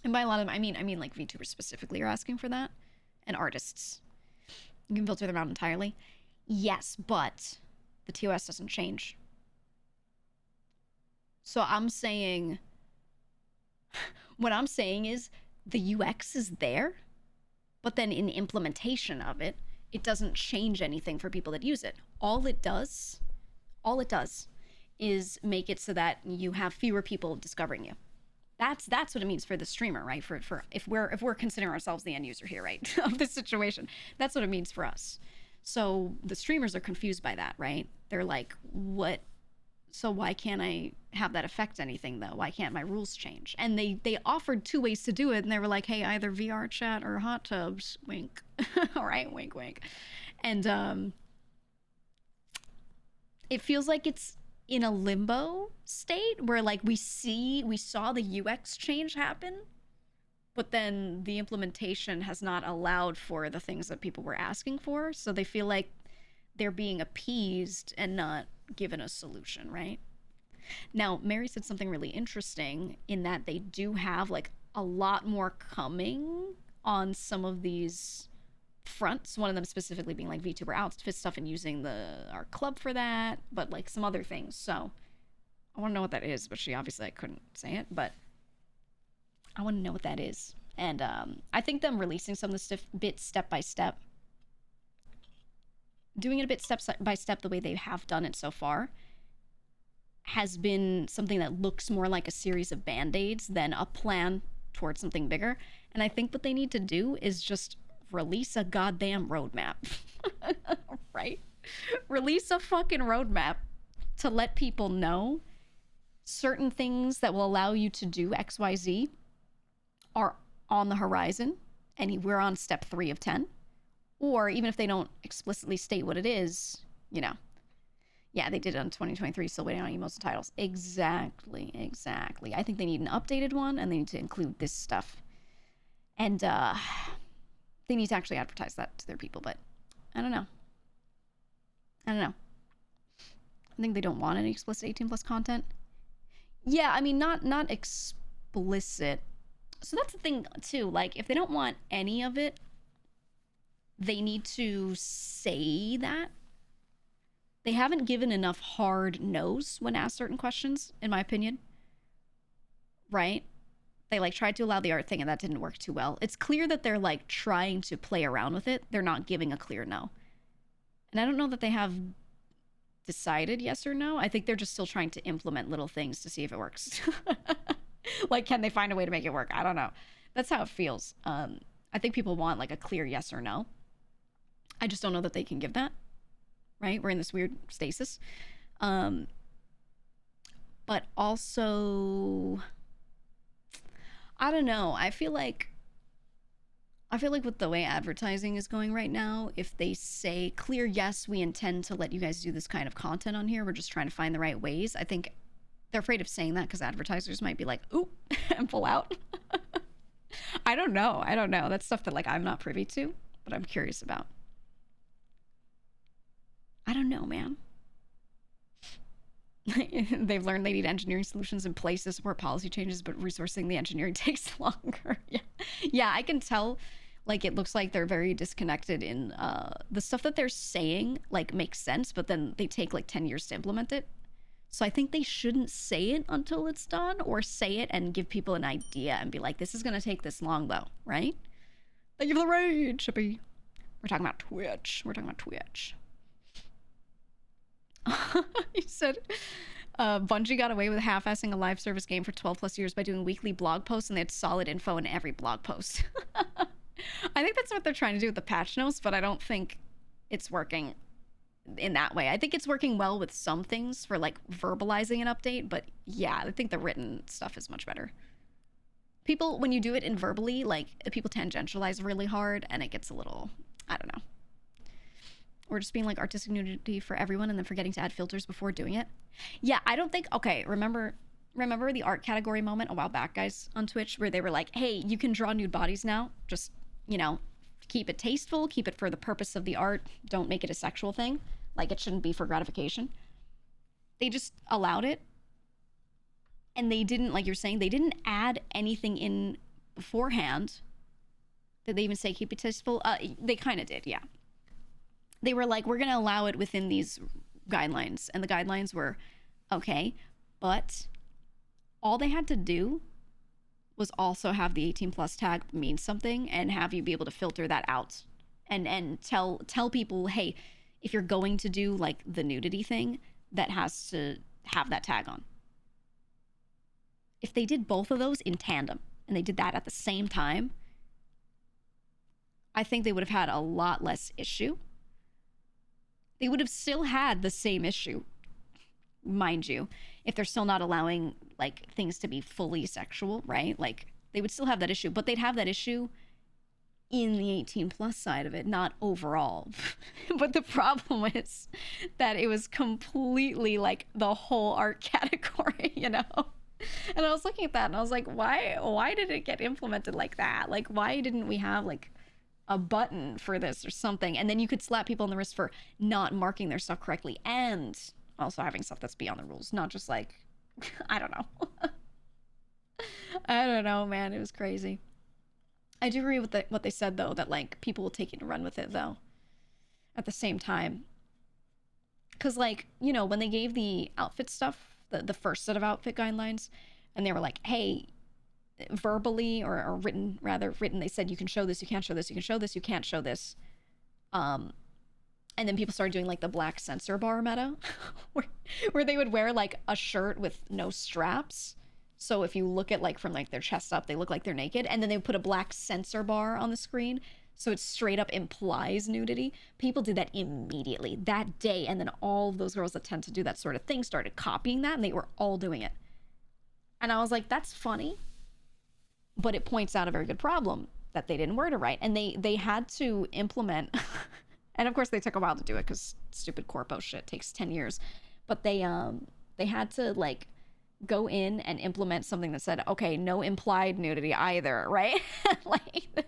And by a lot of them, I mean like VTubers specifically are asking for that, and artists. You can filter them out entirely. Yes, but the TOS doesn't change. So I'm saying, what I'm saying is the UX is there, but then in implementation of it, it doesn't change anything for people that use it. All it does is make it so that you have fewer people discovering you. That's what it means for the streamer, right? For if we're considering ourselves the end user here, right, of this situation, that's what it means for us. So the streamers are confused by that, right? They're like, what? So why can't I have that affect anything though? Why can't my rules change? And they offered 2 ways to do it, and they were like, hey, either VR chat or hot tubs, wink. All right, wink, wink. And it feels like it's in a limbo state where like we saw the UX change happen, but then the implementation has not allowed for the things that people were asking for. So they feel like they're being appeased and not given a solution, right? Now, Mary said something really interesting in that they do have like a lot more coming on some of these fronts, one of them specifically being like VTuber outfit stuff and using our club for that, but like some other things. So I want to know what that is, but I couldn't say it, but I want to know what that is. And I think them releasing some of the bits step by step, doing it a bit step by step the way they have done it so far, has been something that looks more like a series of band-aids than a plan towards something bigger. And I think what they need to do is just release a goddamn roadmap. Right? Release a fucking roadmap to let people know certain things that will allow you to do XYZ are on the horizon, and we're on step 3 of 10. Or even if they don't explicitly state what it is, you know. Yeah, they did it on 2023, still waiting on emails and titles. Exactly. I think they need an updated one, and they need to include this stuff. And they need to actually advertise that to their people, but I don't know. I think they don't want any explicit 18 plus content. Yeah, I mean, not explicit. So that's the thing, too. Like, if they don't want any of it, they need to say that. They haven't given enough hard no's when asked certain questions, in my opinion. Right? They like tried to allow the art thing, and that didn't work too well. It's clear that they're like trying to play around with it. They're not giving a clear no. And I don't know that they have decided yes or no. I think they're just still trying to implement little things to see if it works. Like, can they find a way to make it work? I don't know. That's how it feels. I think people want like a clear yes or no. I just don't know that they can give that. Right? We're in this weird stasis. But also, I don't know. I feel like with the way advertising is going right now, if they say clear yes, we intend to let you guys do this kind of content on here, we're just trying to find the right ways, I think They're afraid of saying that because advertisers might be like, ooh, and pull out. I don't know. That's stuff that like I'm not privy to, but I'm curious about. I don't know, man. They've learned they need engineering solutions in place to support policy changes, but resourcing the engineering takes longer. Yeah, I can tell. Like, it looks like they're very disconnected in the stuff that they're saying, like, makes sense, but then they take, like, 10 years to implement it. So I think they shouldn't say it until it's done, or say it and give people an idea and be like, this is going to take this long, though, right? Thank you for the rage, Shippy. We're talking about Twitch. He said, Bungie got away with half-assing a live service game for 12 plus years by doing weekly blog posts, and they had solid info in every blog post. I think that's what they're trying to do with the patch notes, but I don't think it's working in that way. I think it's working well with some things for like verbalizing an update, but yeah, I think the written stuff is much better. People, when you do it in verbally, like people tangentialize really hard and it gets a little, I don't know. Or just being like artistic nudity for everyone and then forgetting to add filters before doing it. Yeah, I don't think, okay, remember the art category moment a while back, guys, on Twitch, where they were like, hey, you can draw nude bodies now. Just, you know, keep it tasteful, keep it for the purpose of the art. Don't make it a sexual thing. Like, it shouldn't be for gratification. They just allowed it. And they didn't, like you're saying, they didn't add anything in beforehand. Did they even say keep it tasteful? They kind of did, yeah. They were like, we're going to allow it within these guidelines. And the guidelines were, okay, but all they had to do was also have the 18 plus tag mean something and have you be able to filter that out and tell people, hey, if you're going to do like the nudity thing, that has to have that tag on. If they did both of those in tandem and they did that at the same time, I think they would have had a lot less issue. They would have still had the same issue, mind you, if they're still not allowing like things to be fully sexual, right? Like they would still have that issue, but they'd have that issue in the 18 plus side of it, not overall. But the problem is that it was completely like the whole art category, you know? And I was looking at that and I was like, why did it get implemented like that? Like, why didn't we have like a button for this or something? And then you could slap people on the wrist for not marking their stuff correctly and also having stuff that's beyond the rules, not just like, I don't know. I don't know, man. It was crazy. I do agree with what they said, though, that like people will take it and run with it, though, at the same time. Because, like, you know, when they gave the outfit stuff, the first set of outfit guidelines, and they were like, hey, verbally or written, they said you can show this, you can't show this, you can show this, you can't show this. And then people started doing like the black censor bar meta where they would wear like a shirt with no straps. So if you look at like from like their chest up, they look like they're naked. And then they would put a black censor bar on the screen. So it straight up implies nudity. People did that immediately that day. And then all of those girls that tend to do that sort of thing started copying that and they were all doing it. And I was like, that's funny. But it points out a very good problem that they didn't word it right. And they had to implement, and of course they took a while to do it because stupid corpo shit takes 10 years. But they had to like go in and implement something that said, okay, no implied nudity either, right? Like,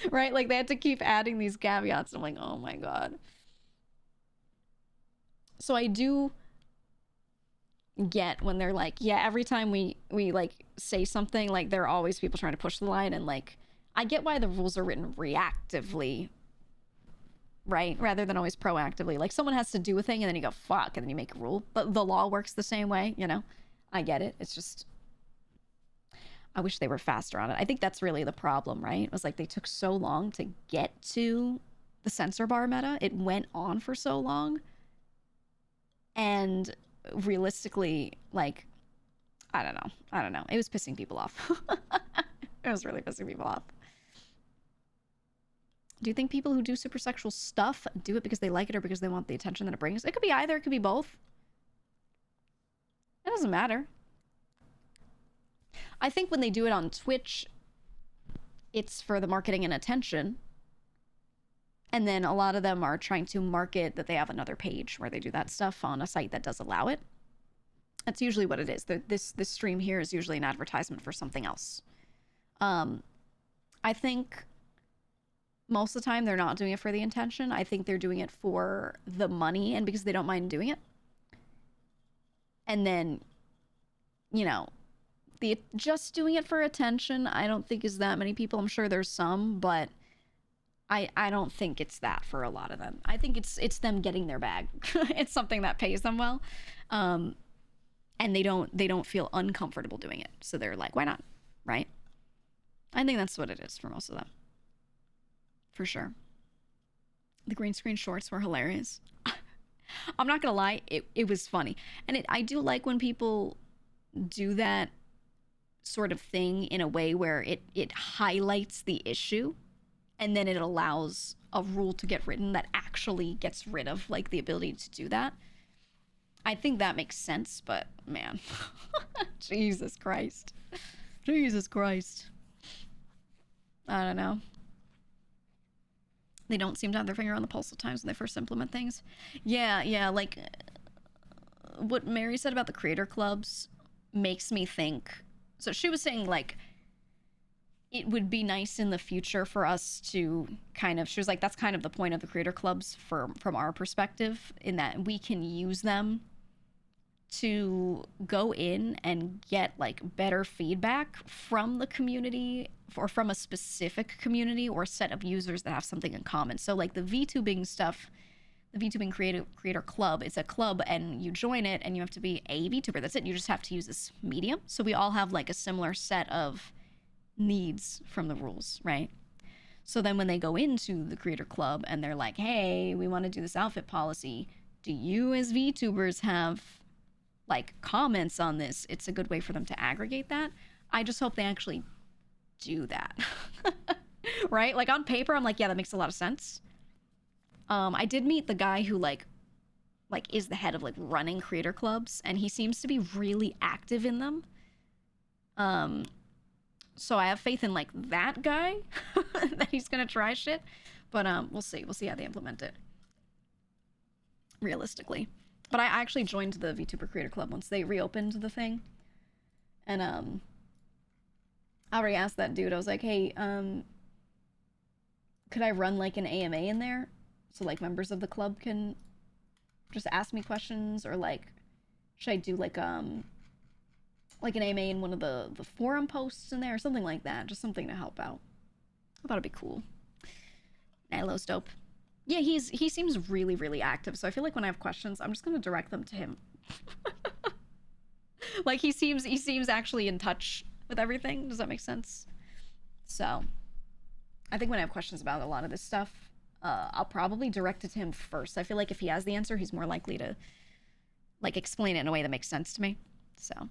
right? Like they had to keep adding these caveats. I'm like, oh my God. So I do get when they're like, yeah, every time we like say something, like there are always people trying to push the line, and like I get why the rules are written reactively, right, rather than always proactively. Like someone has to do a thing and then you go fuck and then you make a rule, but the law works the same way, you know. I get it. It's just I wish they were faster on it. I think that's really the problem, right? It was like they took so long to get to the censor bar meta. It went on for so long, and realistically, like, I don't know. It was pissing people off. It was really pissing people off. Do you think people who do super sexual stuff do it because they like it or because they want the attention that it brings? It could be either. It could be both. It doesn't matter. I think when they do it on Twitch, it's for the marketing and attention. And then a lot of them are trying to market that they have another page where they do that stuff on a site that does allow it. That's usually what it is. This stream here is usually an advertisement for something else. I think most of the time they're not doing it for the intention. I think they're doing it for the money and because they don't mind doing it. And then, you know, just doing it for attention, I don't think is that many people. I'm sure there's some, but I don't think it's that for a lot of them. I think it's them getting their bag. It's something that pays them well. And they don't feel uncomfortable doing it. So they're like, why not? Right? I think that's what it is for most of them. For sure. The green screen shorts were hilarious. I'm not gonna lie, it was funny. And I do like when people do that sort of thing in a way where it highlights the issue and then it allows a rule to get written that actually gets rid of like the ability to do that. I think that makes sense, but man, Jesus Christ. Jesus Christ. I don't know. They don't seem to have their finger on the pulse at times when they first implement things. Yeah, like what Mary said about the creator clubs makes me think. So she was saying like, it would be nice in the future for us to kind of, she was like, that's kind of the point of the creator clubs from our perspective, in that we can use them to go in and get like better feedback from the community or from a specific community or set of users that have something in common. So like the VTubing stuff, the VTubing creator club, it's a club and you join it and you have to be a VTuber. That's it. You just have to use this medium. So we all have like a similar set of needs from the rules, right? So then when they go into the creator club and they're like, hey, we want to do this outfit policy, do you as VTubers have like comments on this? It's a good way for them to aggregate that. I just hope they actually do that. Right? Like on paper, I'm like, yeah, that makes a lot of sense. I did meet the guy who like is the head of like running creator clubs, and he seems to be really active in them. So I have faith in like that guy that he's gonna try shit, but we'll see how they implement it realistically. But I actually joined the VTuber Creator Club once they reopened the thing, and I already asked that dude. I was like, hey, could I run like an AMA in there so like members of the club can just ask me questions, or like should I do like an AMA in one of the forum posts in there or something like that, just something to help out. I thought it'd be cool. Nilo's dope. Yeah, he seems really, really active, so I feel like when I have questions, I'm just gonna direct them to him. Like he seems actually in touch with everything. Does that make sense? So I think when I have questions about a lot of this stuff, I'll probably direct it to him first. I feel like if he has the answer, he's more likely to like explain it in a way that makes sense to me. So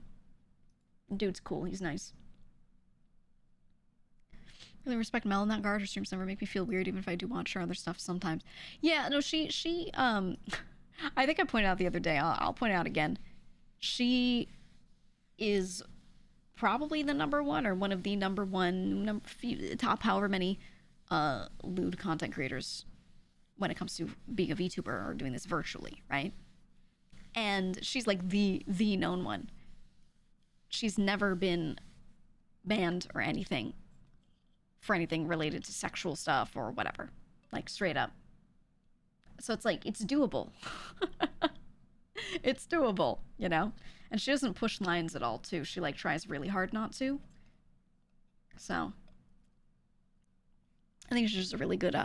dude's cool. He's nice. Really respect Mel in that regard. Her streams never make me feel weird, even if I do watch her other stuff sometimes. Yeah, no, she I think I pointed out the other day, I'll point out again. She is probably the number one, or one of the number one, top however many lewd content creators when it comes to being a VTuber or doing this virtually, right? And she's like the known one. She's never been banned or anything for anything related to sexual stuff or whatever, like straight up. So it's like, it's doable. It's doable, you know? And she doesn't push lines at all too. She like tries really hard not to. So I think she's just a really good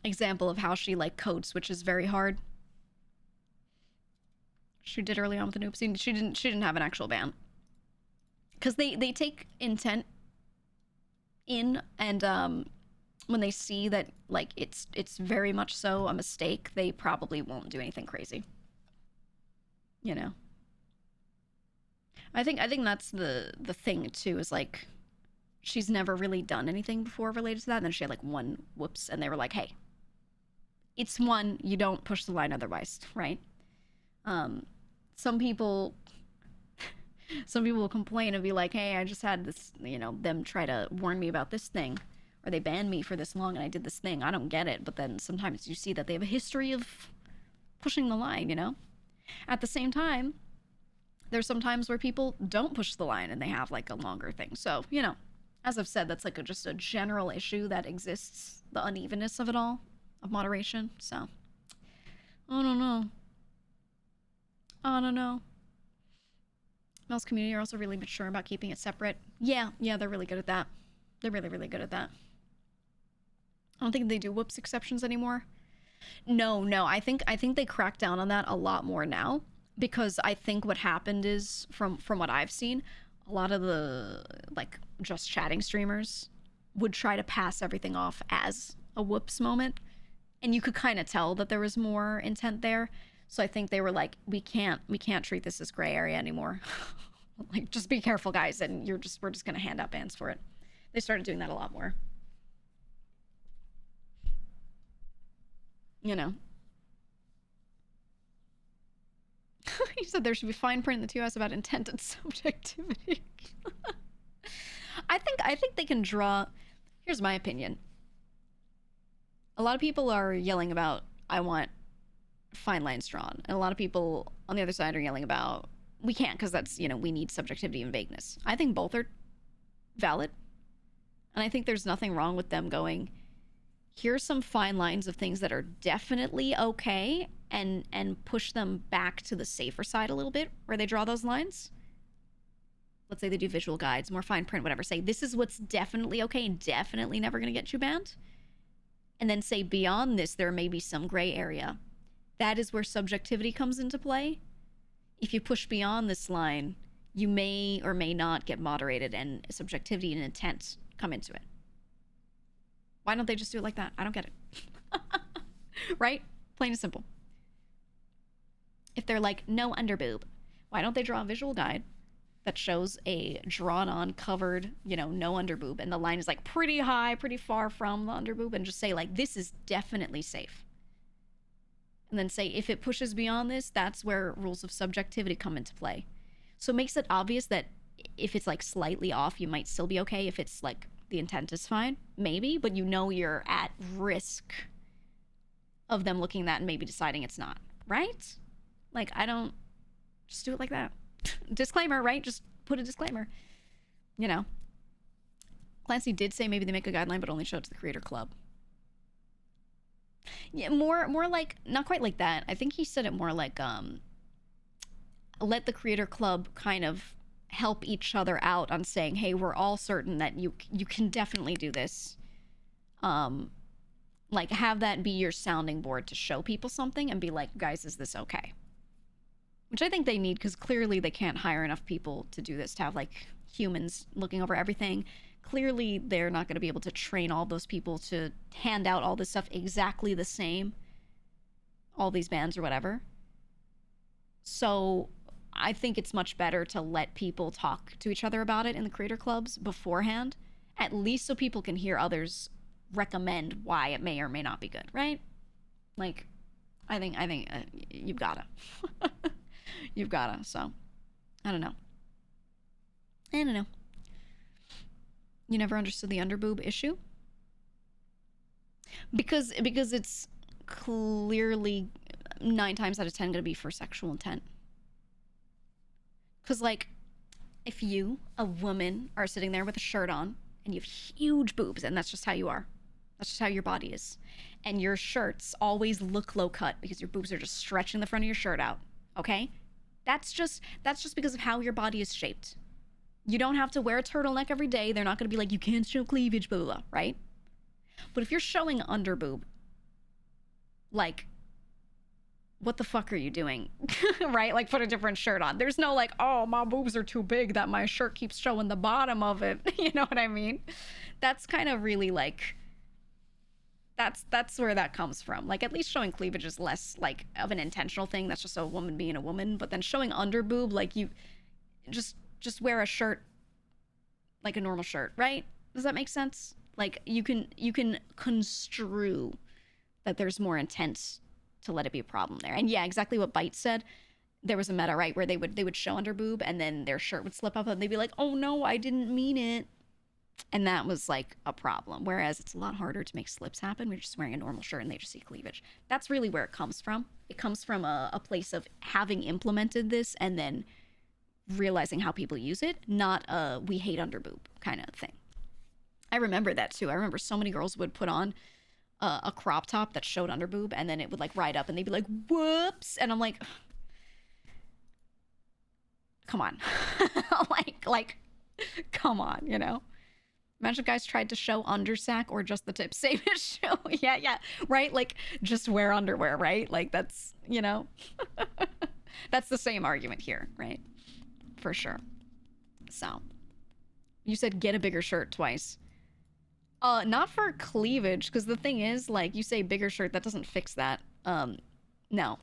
example of how she like code switches very hard. She did early on with the noob scene. She didn't have an actual ban, because they take intent in, and when they see that like it's very much so a mistake, they probably won't do anything crazy, you know. I think that's the thing too, is like she's never really done anything before related to that, and then she had like one whoops and they were like, hey, it's one, you don't push the line otherwise, right? Some people will complain and be like, hey, I just had this, you know, them try to warn me about this thing, or they banned me for this long and I did this thing. I don't get it. But then sometimes you see that they have a history of pushing the line, you know? At the same time, there's some times where people don't push the line and they have like a longer thing. So, you know, as I've said, that's like just a general issue that exists, the unevenness of it all, of moderation. So, I don't know. I don't know. Mel's community are also really mature about keeping it separate. Yeah, they're really good at that. They're really, really good at that. I don't think they do whoops exceptions anymore. No, I think they crack down on that a lot more now, because I think what happened is, from what I've seen, a lot of the like just chatting streamers would try to pass everything off as a whoops moment, and you could kind of tell that there was more intent there. So I think they were like, we can't treat this as gray area anymore. Like, just be careful, guys, and we're just gonna hand out bans for it. They started doing that a lot more. You know. He said there should be fine print in the TOS about intent and subjectivity. I think they can draw. Here's my opinion. A lot of people are yelling about, I want fine lines drawn, and a lot of people on the other side are yelling about, we can't, because that's, you know, we need subjectivity and vagueness. I think both are valid, and I think there's nothing wrong with them going, here's some fine lines of things that are definitely okay, and push them back to the safer side a little bit where they draw those lines. Let's say they do visual guides, more fine print, whatever. Say, this is what's definitely okay and definitely never going to get you banned. And then say, beyond this, there may be some gray area. That is where subjectivity comes into play. If you push beyond this line, you may or may not get moderated, and subjectivity and intent come into it. Why don't they just do it like that? I don't get it. Right? Plain and simple. If they're like, no underboob, why don't they draw a visual guide that shows a drawn-on, covered, you know, no underboob, and the line is like pretty high, pretty far from the underboob, and just say like, this is definitely safe. And then say, if it pushes beyond this, that's where rules of subjectivity come into play. So it makes it obvious that if it's like slightly off, you might still be okay. If it's like the intent is fine, maybe, but you know you're at risk of them looking at that and maybe deciding it's not, right? Like, I don't, just do it like that. Disclaimer, right? Just put a disclaimer, you know. Clancy did say maybe they make a guideline, but only show it to the creator club. Yeah, more like, not quite like that. I think he said it more like, let the creator club kind of help each other out on saying, hey, we're all certain that you can definitely do this. Like, have that be your sounding board to show people something and be like, guys, is this okay? Which I think they need, because clearly they can't hire enough people to do this, to have like humans looking over everything. Clearly they're not going to be able to train all those people to hand out all this stuff exactly the same, all these bans or whatever. So I think it's much better to let people talk to each other about it in the creator clubs beforehand, at least so people can hear others recommend why it may or may not be good, right? Like, I think you've gotta. You've gotta, so I don't know. You never understood the underboob issue? Because it's clearly 9 times out of 10 gonna be for sexual intent. Because, like, if you, a woman, are sitting there with a shirt on and you have huge boobs, and that's just how you are, that's just how your body is, and your shirts always look low cut because your boobs are just stretching the front of your shirt out, okay? That's just because of how your body is shaped. You don't have to wear a turtleneck every day. They're not going to be like, you can't show cleavage, blah, blah, blah, right? But if you're showing underboob, like, what the fuck are you doing? Right? Like, put a different shirt on. There's no like, oh, my boobs are too big that my shirt keeps showing the bottom of it. You know what I mean? That's kind of really like, that's where that comes from. Like, at least showing cleavage is less like of an intentional thing. That's just a woman being a woman. But then showing underboob, like, you just wear a shirt like a normal shirt, right? Does that make sense? Like, you can construe that there's more intent to let it be a problem there. And yeah, exactly what Byte said. There was a meta, right, where they would show underboob and then their shirt would slip up and they'd be like, oh no, I didn't mean it. And that was like a problem. Whereas it's a lot harder to make slips happen when you're just wearing a normal shirt and they just see cleavage. That's really where it comes from. It comes from a place of having implemented this and then realizing how people use it, not a we hate underboob kind of thing. I remember that too. I remember so many girls would put on a crop top that showed underboob, and then it would like ride up and they'd be like, whoops. And I'm like, come on. like, come on, you know? Imagine if guys tried to show undersack or just the tip. Same issue. Yeah, right? Like, just wear underwear, right? Like, that's, you know? That's the same argument here, right? For sure. So, you said get a bigger shirt twice. Not for cleavage, because the thing is, like, you say bigger shirt, that doesn't fix that. No.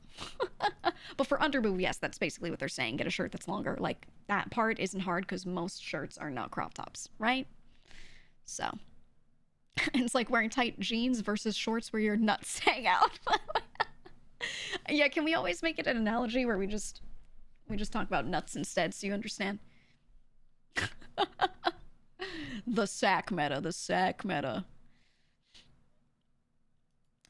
But for underboob, yes, that's basically what they're saying. Get a shirt that's longer. Like, that part isn't hard because most shirts are not crop tops, right? So, it's like wearing tight jeans versus shorts where your nuts hang out. Yeah, can we always make it an analogy where we just talk about nuts instead so you understand? The sack meta.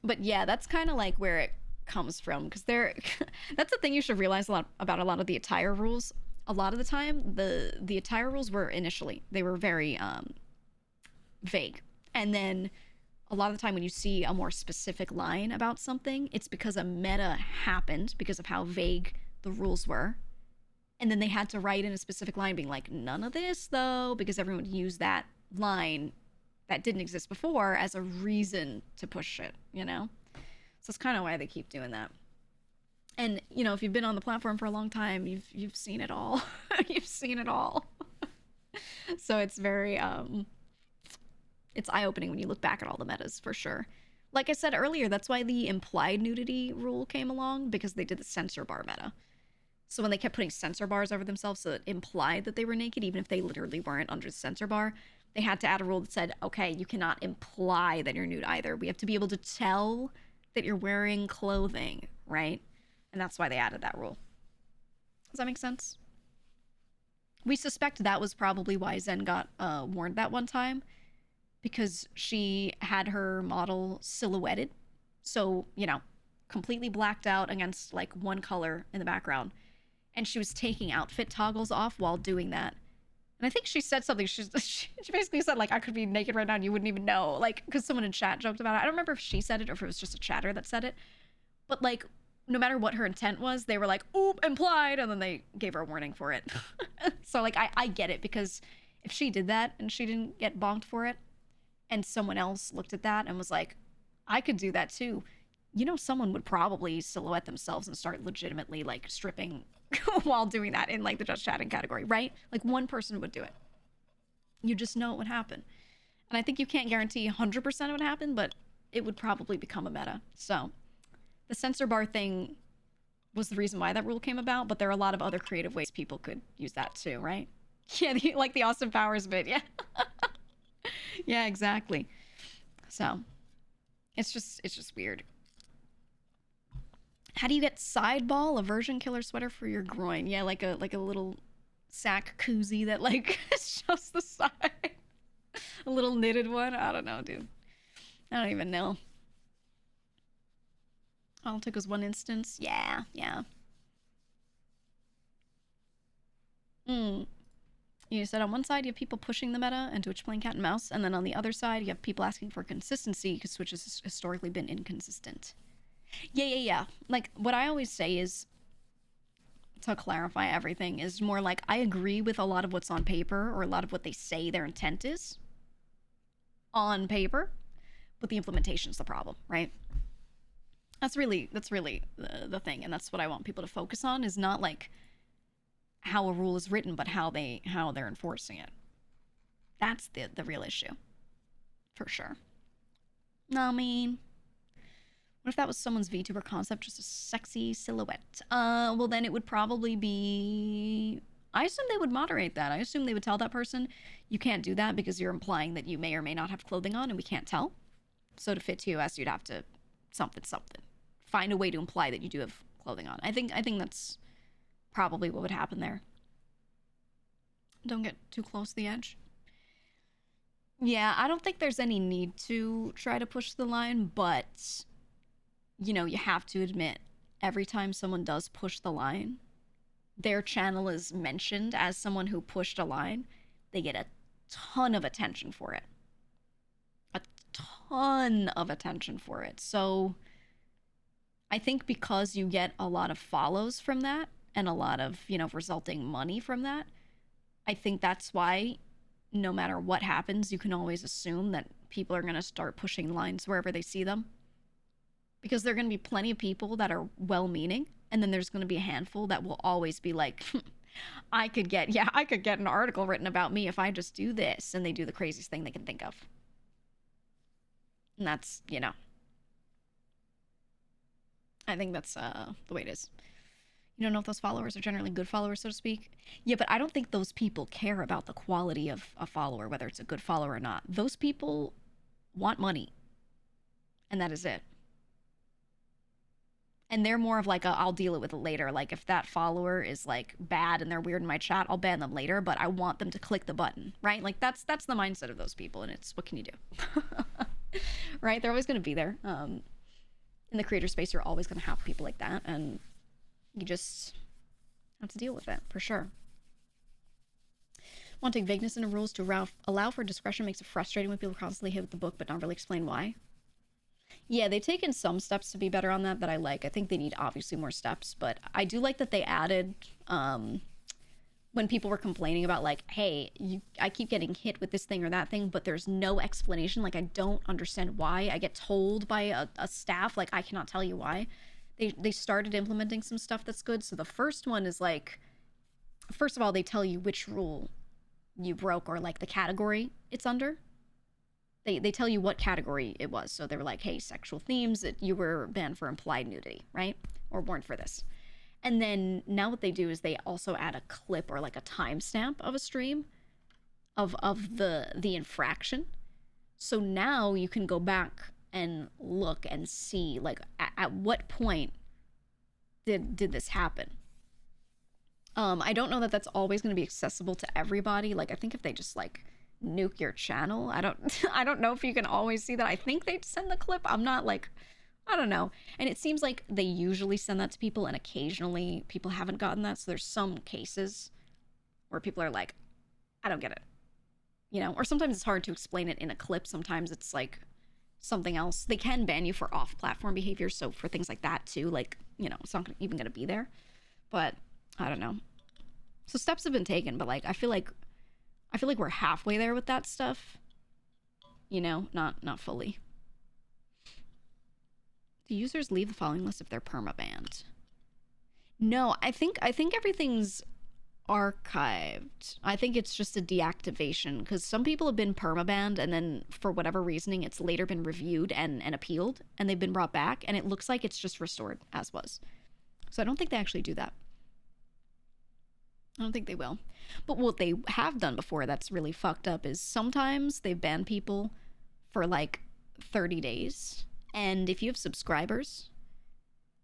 But yeah, that's kind of like where it comes from, because that's the thing you should realize about a lot of the attire rules. A lot of the time, the attire rules were initially, they were very vague. And then a lot of the time when you see a more specific line about something, it's because a meta happened because of how vague the rules were. And then they had to write in a specific line being like, none of this though, because everyone would use that line that didn't exist before as a reason to push it, you know? So it's kind of why they keep doing that. And, you know, if you've been on the platform for a long time, you've seen it all. You've seen it all. So it's very, it's eye-opening when you look back at all the metas, for sure. Like I said earlier, that's why the implied nudity rule came along, because they did the censor bar meta. So when they kept putting censor bars over themselves so it implied that they were naked, even if they literally weren't under the censor bar, they had to add a rule that said, okay, you cannot imply that you're nude either. We have to be able to tell that you're wearing clothing, right? And that's why they added that rule. Does that make sense? We suspect that was probably why Zen got warned that one time, because she had her model silhouetted. So, you know, completely blacked out against like one color in the background. And she was taking outfit toggles off while doing that. And I think she said something. She basically said, like, I could be naked right now and you wouldn't even know. Like, because someone in chat joked about it. I don't remember if she said it or if it was just a chatter that said it. But, like, no matter what her intent was, they were like, oop, implied. And then they gave her a warning for it. So, like, I get it. Because if she did that and she didn't get bonked for it, and someone else looked at that and was like, I could do that too, you know, someone would probably silhouette themselves and start legitimately, like, stripping while doing that in, like, the just chatting category, right? Like, one person would do it. You just know it would happen. And I think you can't guarantee 100% it would happen, but it would probably become a meta. So the censor bar thing was the reason why that rule came about, but there are a lot of other creative ways people could use that too, right? Yeah, like the Austin Powers bit, yeah. Yeah, exactly. So it's just weird. How do you get sideball, a version killer sweater for your groin? Yeah, like a little sack koozie that like shows the side. A little knitted one. I don't know, dude. I don't even know. All it took was one instance. Yeah. You said on one side you have people pushing the meta and Twitch playing cat and mouse, and then on the other side you have people asking for consistency because Twitch has historically been inconsistent. Yeah. Like, what I always say is, to clarify everything, is more like, I agree with a lot of what's on paper, or a lot of what they say their intent is on paper, but the implementation's the problem, right? That's really the thing, and that's what I want people to focus on, is not like how a rule is written, but how they're enforcing it. That's the real issue, for sure. No, I mean, what if that was someone's VTuber concept, just a sexy silhouette? Well, then it would probably be, I assume they would moderate that. I assume they would tell that person, you can't do that because you're implying that you may or may not have clothing on and we can't tell. So to fit TOS, you'd have to something. Find a way to imply that you do have clothing on. I think that's probably what would happen there. Don't get too close to the edge. Yeah, I don't think there's any need to try to push the line, but, you know, you have to admit, every time someone does push the line, their channel is mentioned as someone who pushed a line, they get a ton of attention for it. A ton of attention for it. So I think because you get a lot of follows from that and a lot of, resulting money from that, I think that's why no matter what happens, you can always assume that people are going to start pushing lines wherever they see them. Because there are going to be plenty of people that are well-meaning, and then there's going to be a handful that will always be like, I could get an article written about me if I just do this, and they do the craziest thing they can think of. And that's, I think that's the way it is. You don't know if those followers are generally good followers, so to speak. Yeah, but I don't think those people care about the quality of a follower, whether it's a good follower or not. Those people want money, and that is it. And they're more of like I'll deal with it later. Like if that follower is like bad and they're weird in my chat, I'll ban them later, but I want them to click the button, right? Like that's the mindset of those people, and it's what can you do? Right? They're always going to be there. In the creator space, you're always going to have people like that, and you just have to deal with it, for sure. Wanting vagueness in the rules to allow for discretion makes it frustrating when people constantly hit with the book but not really explain why. Yeah, they've taken some steps to be better on that I like. I think they need obviously more steps, but I do like that they added, when people were complaining about like, hey, I keep getting hit with this thing or that thing, but there's no explanation. Like, I don't understand why. I get told by a staff, like, I cannot tell you why. They started implementing some stuff that's good. So the first one is like, first of all, they tell you which rule you broke or like the category it's under. They tell you what category it was. So they were like, hey, sexual themes, you were banned for implied nudity, right? Or warned for this. And then now what they do is they also add a clip or like a timestamp of a stream of the infraction. So now you can go back and look and see like at what point did this happen. I don't know that that's always going to be accessible to everybody. Like I think if they just like nuke your channel, I don't know if you can always see that. I think they'd send the clip. I'm not like, I don't know. And it seems like they usually send that to people, and occasionally people haven't gotten that. So there's some cases where people are like, I don't get it, or sometimes it's hard to explain it in a clip. Sometimes it's like something else. They can ban you for off-platform behavior, so for things like that too, like, it's not even going to be there. But I don't know. So steps have been taken, but like I feel like we're halfway there with that stuff. Not fully. Do users leave the following list if they're permabanned? No, I think everything's archived. I think it's just a deactivation, because some people have been permabanned and then for whatever reasoning it's later been reviewed and appealed and they've been brought back, and it looks like it's just restored as was. So I don't think they actually do that. I don't think they will. But what they have done before that's really fucked up is sometimes they've banned people for like 30 days. And if you have subscribers,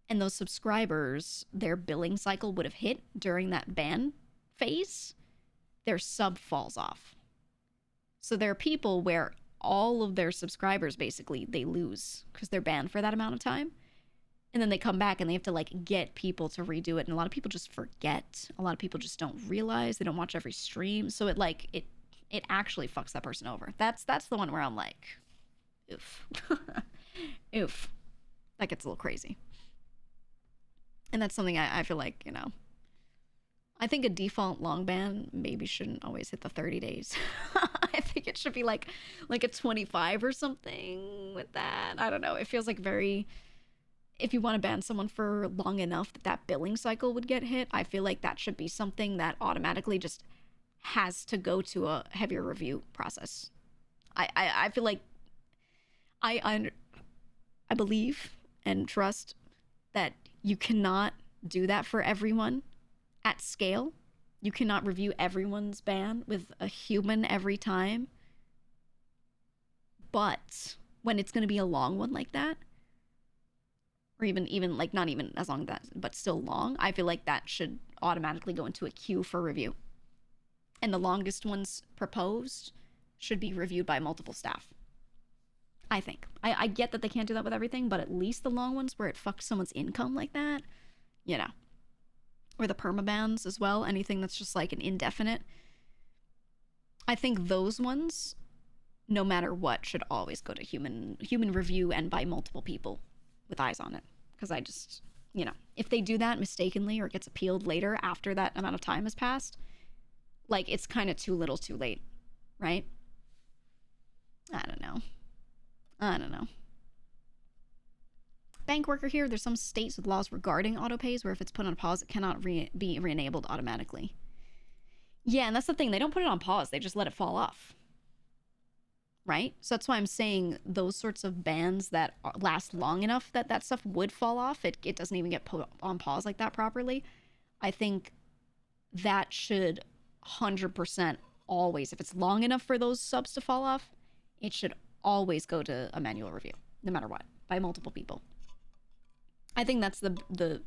and those subscribers, their billing cycle would have hit during that ban phase, their sub falls off. So there are people where all of their subscribers basically they lose because they're banned for that amount of time. And then they come back and they have to like get people to redo it. And a lot of people just forget. A lot of people just don't realize. They don't watch every stream. So it actually fucks that person over. That's the one where I'm like, oof. Oof. That gets a little crazy. And that's something I feel like, I think a default long ban maybe shouldn't always hit the 30 days. I think it should be like a 25 or something with that. I don't know. It feels like very... If you want to ban someone for long enough that billing cycle would get hit, I feel like that should be something that automatically just has to go to a heavier review process. I feel like I believe and trust that you cannot do that for everyone at scale. You cannot review everyone's ban with a human every time. But when it's going to be a long one like that, or even like not even as long as that, but still long, I feel like that should automatically go into a queue for review. And the longest ones proposed should be reviewed by multiple staff. I think. I get that they can't do that with everything, but at least the long ones where it fucks someone's income like that, or the permabans as well, anything that's just like an indefinite. I think those ones, no matter what, should always go to human review and by multiple people with eyes on it. Because I just, you know, if they do that mistakenly or it gets appealed later after that amount of time has passed, like, it's kind of too little too late, right? I don't know. Bank worker here, there's some states with laws regarding autopays where if it's put on pause, it cannot be re-enabled automatically. Yeah, and that's the thing. They don't put it on pause. They just let it fall off. Right? So that's why I'm saying those sorts of bans that last long enough that that stuff would fall off, it doesn't even get put on pause like that properly. I think that should 100% always, if it's long enough for those subs to fall off, it should always go to a manual review, no matter what, by multiple people. I think that's the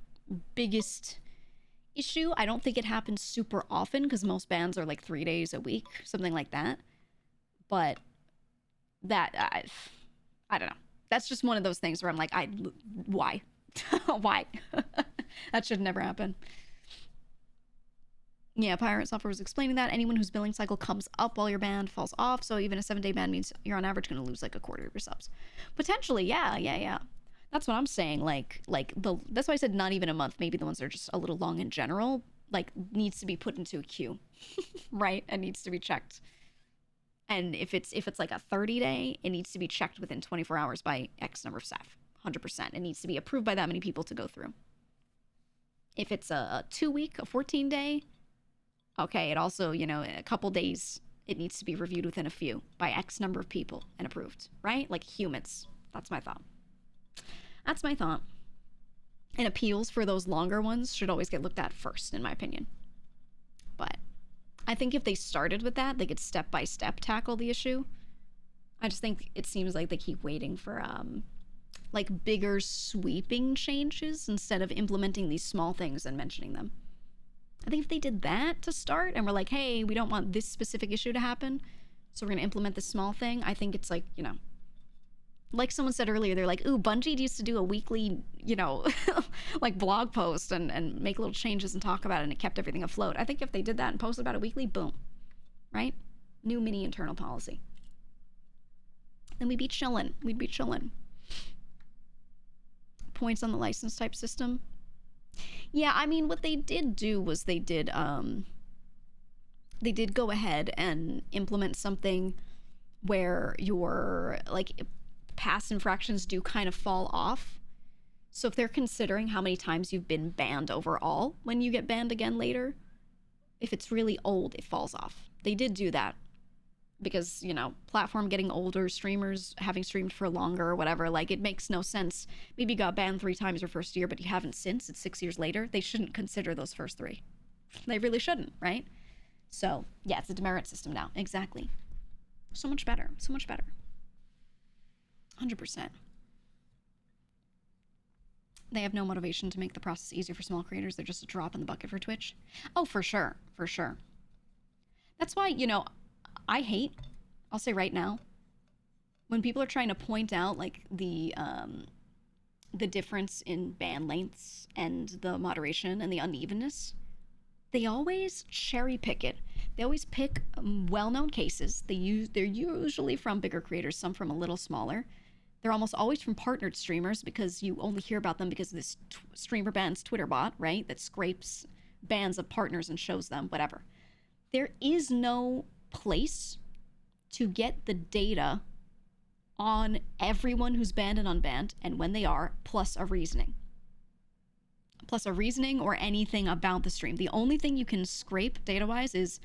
biggest issue. I don't think it happens super often because most bans are like 3 days a week, something like that. But that, I don't know. That's just one of those things where I'm like, why? Why? That should never happen. Yeah, Pirate Software was explaining that. Anyone whose billing cycle comes up while your band falls off, so even a 7-day ban means you're on average going to lose like a quarter of your subs. Potentially, yeah. That's what I'm saying. That's why I said not even a month. Maybe the ones that are just a little long in general, like, needs to be put into a queue, right? And needs to be checked. And if it's like a 30-day, it needs to be checked within 24 hours by X number of staff. 100%. It needs to be approved by that many people to go through. If it's a 2-week, a 14-day, okay, it also, you know, a couple days, it needs to be reviewed within a few by X number of people and approved, right? Like humans. That's my thought. That's my thought. And appeals for those longer ones should always get looked at first, in my opinion. But I think if they started with that, they could step by step tackle the issue. I just think it seems like they keep waiting for like bigger sweeping changes instead of implementing these small things and mentioning them. I think if they did that to start and we're like, hey, we don't want this specific issue to happen, so we're going to implement this small thing, I think it's like, you know, like someone said earlier, they're like, ooh, Bungie used to do a weekly, you know, like blog post and make little changes and talk about it, and it kept everything afloat. I think if they did that and posted about it weekly, boom, right? New mini internal policy. Then we'd be chillin'. We'd be chillin'. Points on the license type system. Yeah, I mean, what they did do was they did go ahead and implement something where your, like, past infractions do kind of fall off. So if they're considering how many times you've been banned overall when you get banned again later, if it's really old, it falls off. They did do that because, you know, platform getting older, streamers having streamed for longer or whatever, like, it makes no sense. Maybe you got banned 3 times your first year, but you haven't since. It's 6 years later. They shouldn't consider those first 3. They really shouldn't, right? So yeah, it's a demerit system now. Exactly. So much better. So much better. 100%. They have no motivation to make the process easier for small creators. They're just a drop in the bucket for Twitch. Oh, for sure. For sure. That's why, you know, I'll say right now, when people are trying to point out, like, the difference in ban lengths and the moderation and the unevenness, they always cherry pick it. They always pick well-known cases. They're usually from bigger creators, some from a little smaller. They're almost always from partnered streamers because you only hear about them because of this streamer bans Twitter bot, right? That scrapes bans of partners and shows them, whatever. There is no place to get the data on everyone who's banned and unbanned and when they are, plus a reasoning. Plus a reasoning or anything about the stream. The only thing you can scrape data-wise is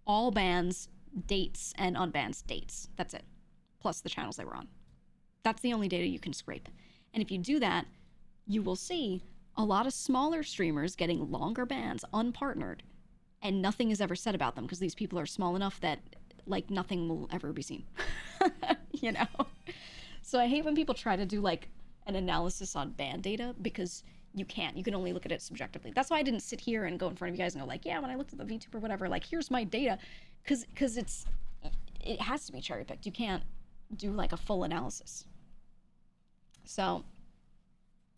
all bans, dates, and unbans dates. That's it. Plus the channels they were on. That's the only data you can scrape. And if you do that, you will see a lot of smaller streamers getting longer bans, unpartnered, and nothing is ever said about them because these people are small enough that, like, nothing will ever be seen. You know? So I hate when people try to do, like, an analysis on ban data because you can't. You can only look at it subjectively. That's why I didn't sit here and go in front of you guys and go like, yeah, when I looked at the VTuber or whatever, like, here's my data. Because it has to be cherry picked. You can't do, like, a full analysis. So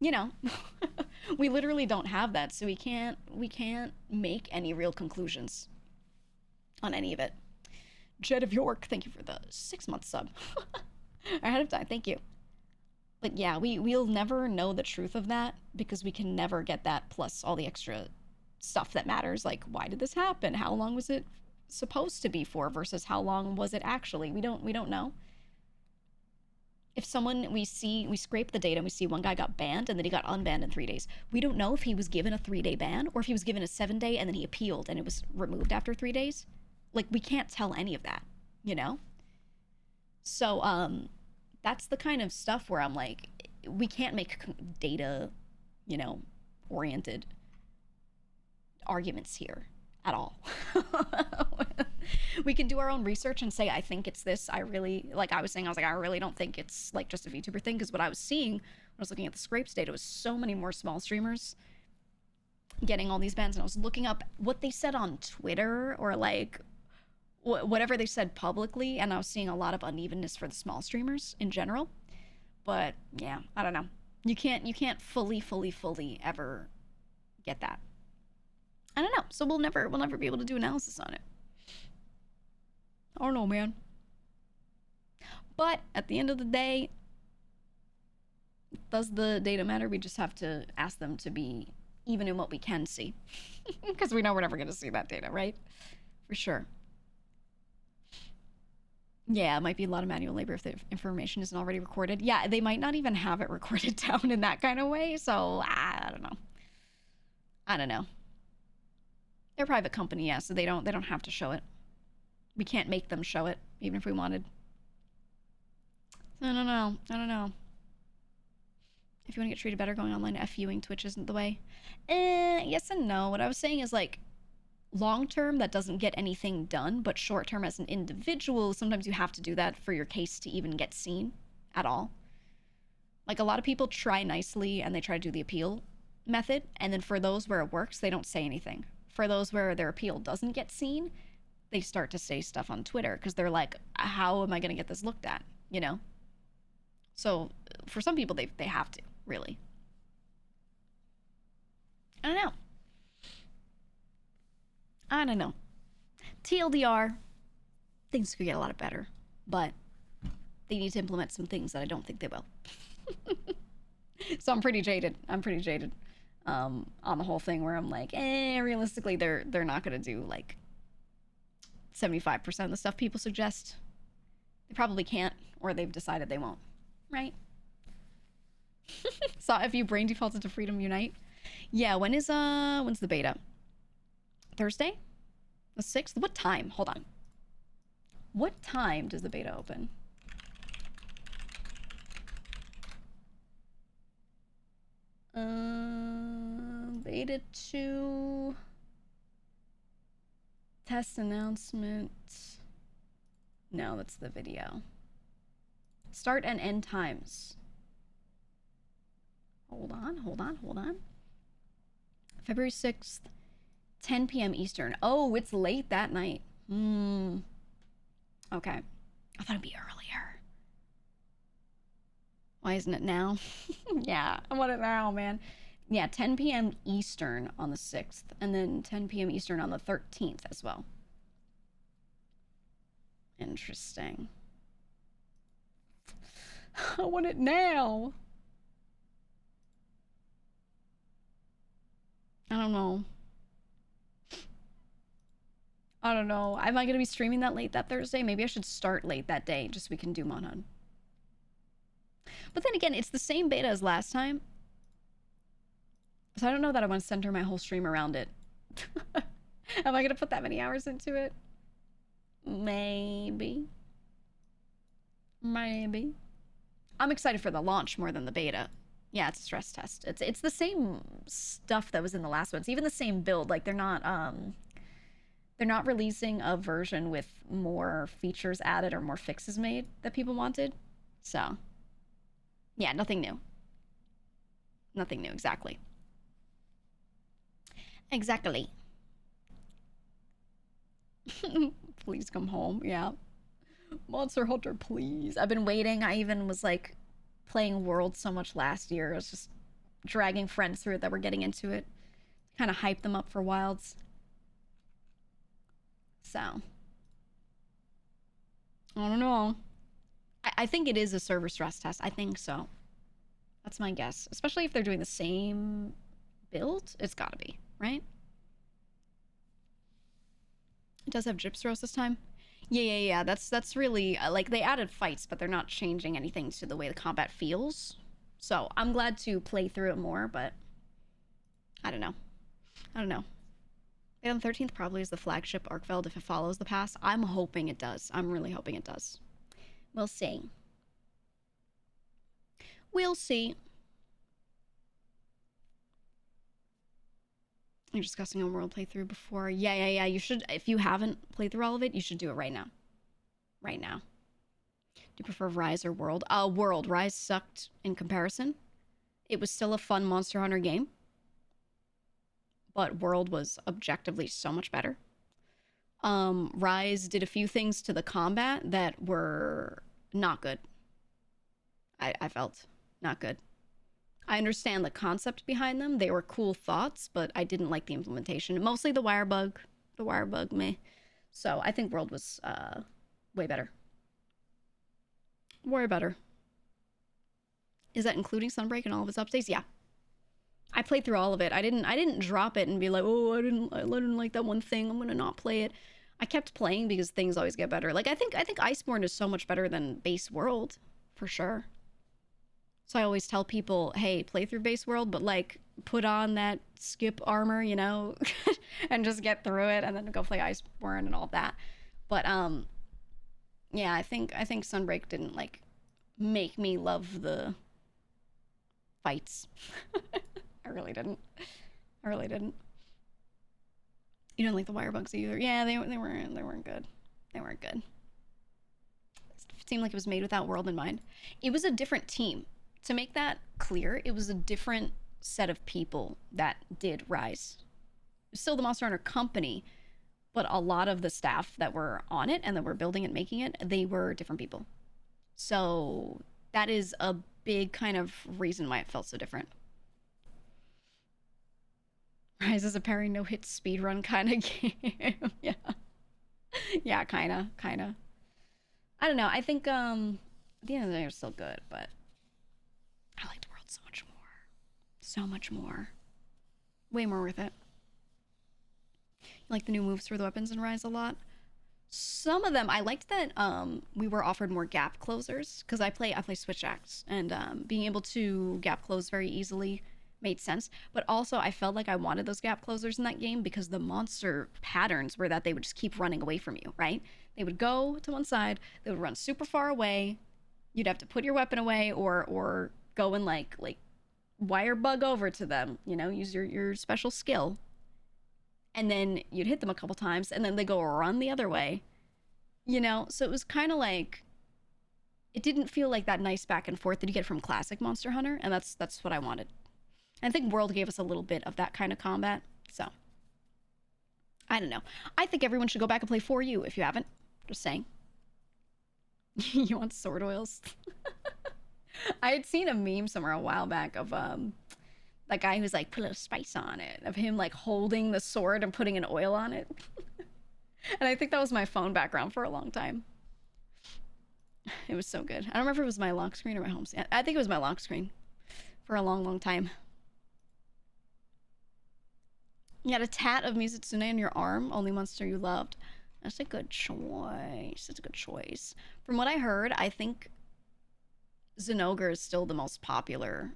you know, we literally don't have that, so we can't make any real conclusions on any of it. Jed of York, thank you for the 6-month sub. Ahead of time, thank you. But yeah, we'll never know the truth of that because we can never get that plus all the extra stuff that matters, like why did this happen? How long was it supposed to be for versus how long was it actually? We don't know. If someone we scrape the data and we see one guy got banned and then he got unbanned in 3 days, we don't know if he was given a 3-day ban or if he was given a 7-day and then he appealed and it was removed after 3 days. Like, we can't tell any of that, you know? So, that's the kind of stuff where I'm like, we can't make data, you know, oriented arguments here at all. We can do our own research and say, I think it's this. I really, like I was saying, I really don't think it's like just a VTuber thing, because what I was seeing when I was looking at the scrapes data was so many more small streamers getting all these bans, and I was looking up what they said on Twitter or like whatever they said publicly, and I was seeing a lot of unevenness for the small streamers in general. But yeah, I don't know. You can't fully ever get that. I don't know. So we'll never be able to do analysis on it. I don't know, man. But at the end of the day, does the data matter? We just have to ask them to be even in what we can see. Because we know we're never going to see that data, right? For sure. Yeah, it might be a lot of manual labor if the information isn't already recorded. Yeah, they might not even have it recorded down in that kind of way. So, I don't know. I don't know. They're a private company, yeah, so they don't have to show it. We can't make them show it, even if we wanted. I don't know. If you want to get treated better, going online FUing Twitch isn't the way. Yes and no. What I was saying is, like, long term, that doesn't get anything done, but short term, as an individual, sometimes you have to do that for your case to even get seen at all. Like, a lot of people try nicely and they try to do the appeal method, and then for those where it works, they don't say anything. For those where their appeal doesn't get seen, they start to say stuff on Twitter because they're like, how am I going to get this looked at, you know? So for some people, they have to, really. I don't know. TLDR, things could get a lot better, but they need to implement some things that I don't think they will. So I'm pretty jaded on the whole thing, where I'm like, realistically, they're not going to do like 75% of the stuff people suggest. They probably can't, or they've decided they won't, right? So if you brain defaulted to Freedom Unite, yeah, when's the beta? Thursday? The 6th? What time? Hold on. What time does the beta open? Beta 2 test announcement. No, that's the video. Start and end times. Hold on. February 6th, 10 p.m. Eastern. Oh, it's late that night. Okay. I thought it'd be earlier. Why isn't it now? Yeah, I want it now, man. Yeah, 10 p.m. Eastern on the 6th, and then 10 p.m. Eastern on the 13th as well. Interesting. I want it now. I don't know. Am I going to be streaming that late that Thursday? Maybe I should start late that day just so we can do Monhun. But then again, it's the same beta as last time. So I don't know that I want to center my whole stream around it. Am I going to put that many hours into it? Maybe. I'm excited for the launch more than the beta. Yeah, it's a stress test. It's the same stuff that was in the last one. It's even the same build. Like, they're not releasing a version with more features added or more fixes made that people wanted. So, yeah, nothing new. Nothing new, exactly. Please come home, yeah. Monster Hunter, please. I've been waiting. I even was, like, playing World so much last year. I was just dragging friends through it that were getting into it. Kind of hype them up for Wilds. So, I don't know. I think it is a server stress test. I think so. That's my guess. Especially if they're doing the same build. It's gotta be, right? It does have gypstros this time. Yeah. That's really, like, they added fights, but they're not changing anything to the way the combat feels. So, I'm glad to play through it more, but I don't know. On the 13th probably is the flagship Arkveld if it follows the pass. I'm hoping it does. I'm really hoping it does. We'll see. We'll see. You're discussing a world playthrough before. Yeah. You should, if you haven't played through all of it, you should do it right now. Right now. Do you prefer Rise or World? World. Rise sucked in comparison. It was still a fun Monster Hunter game. But World was objectively so much better. Rise did a few things to the combat that were not good. I felt not good. I understand the concept behind them. They were cool thoughts, but I didn't like the implementation. Mostly the wire bug. The wire bug, meh. So I think World was way better. Way better. Is that including Sunbreak and all of its updates? Yeah. I played through all of it. I didn't drop it and be like, oh, I didn't like that one thing. I'm gonna not play it. I kept playing because things always get better. Like I think Iceborne is so much better than Base World, for sure. So I always tell people, hey, play through Base World, but like put on that skip armor, you know, and just get through it, and then go play Iceborne and all that. But yeah, I think Sunbreak didn't like make me love the fights. I really didn't. You don't like the wire bugs either. Yeah, they weren't good. They weren't good. It seemed like it was made without World in mind. It was a different team. To make that clear, it was a different set of people that did Rise. Still the Monster Hunter company, but a lot of the staff that were on it and that were building and making it, they were different people. So that is a big kind of reason why it felt so different. Rise is a parry no-hit speedrun kind of game. Yeah, kind of. I don't know. I think at the end of the day, it was still good, but I liked World so much more. So much more. Way more worth it. You like the new moves for the weapons in Rise a lot? Some of them, I liked that we were offered more gap closers, because I play switch axe, and being able to gap close very easily made sense. But also, I felt like I wanted those gap closers in that game because the monster patterns were that they would just keep running away from you, right? They would go to one side, they would run super far away, you'd have to put your weapon away or go and like wire bug over to them, you know, use your special skill. And then you'd hit them a couple times, and then they go run the other way, you know? So it was kind of like, it didn't feel like that nice back and forth that you get from classic Monster Hunter, and that's what I wanted. I think World gave us a little bit of that kind of combat, so I don't know. I think everyone should go back and play 4U if you haven't. Just saying. You want sword oils? I had seen a meme somewhere a while back of that guy who's like, put a little spice on it, of him like holding the sword and putting an oil on it. And I think that was my phone background for a long time. It was so good. I don't remember if it was my lock screen or my home screen. I think it was my lock screen for a long time. You had a tat of Mizutsune on your arm, only monster you loved. That's a good choice. That's a good choice. From what I heard, I think Zinogre is still the most popular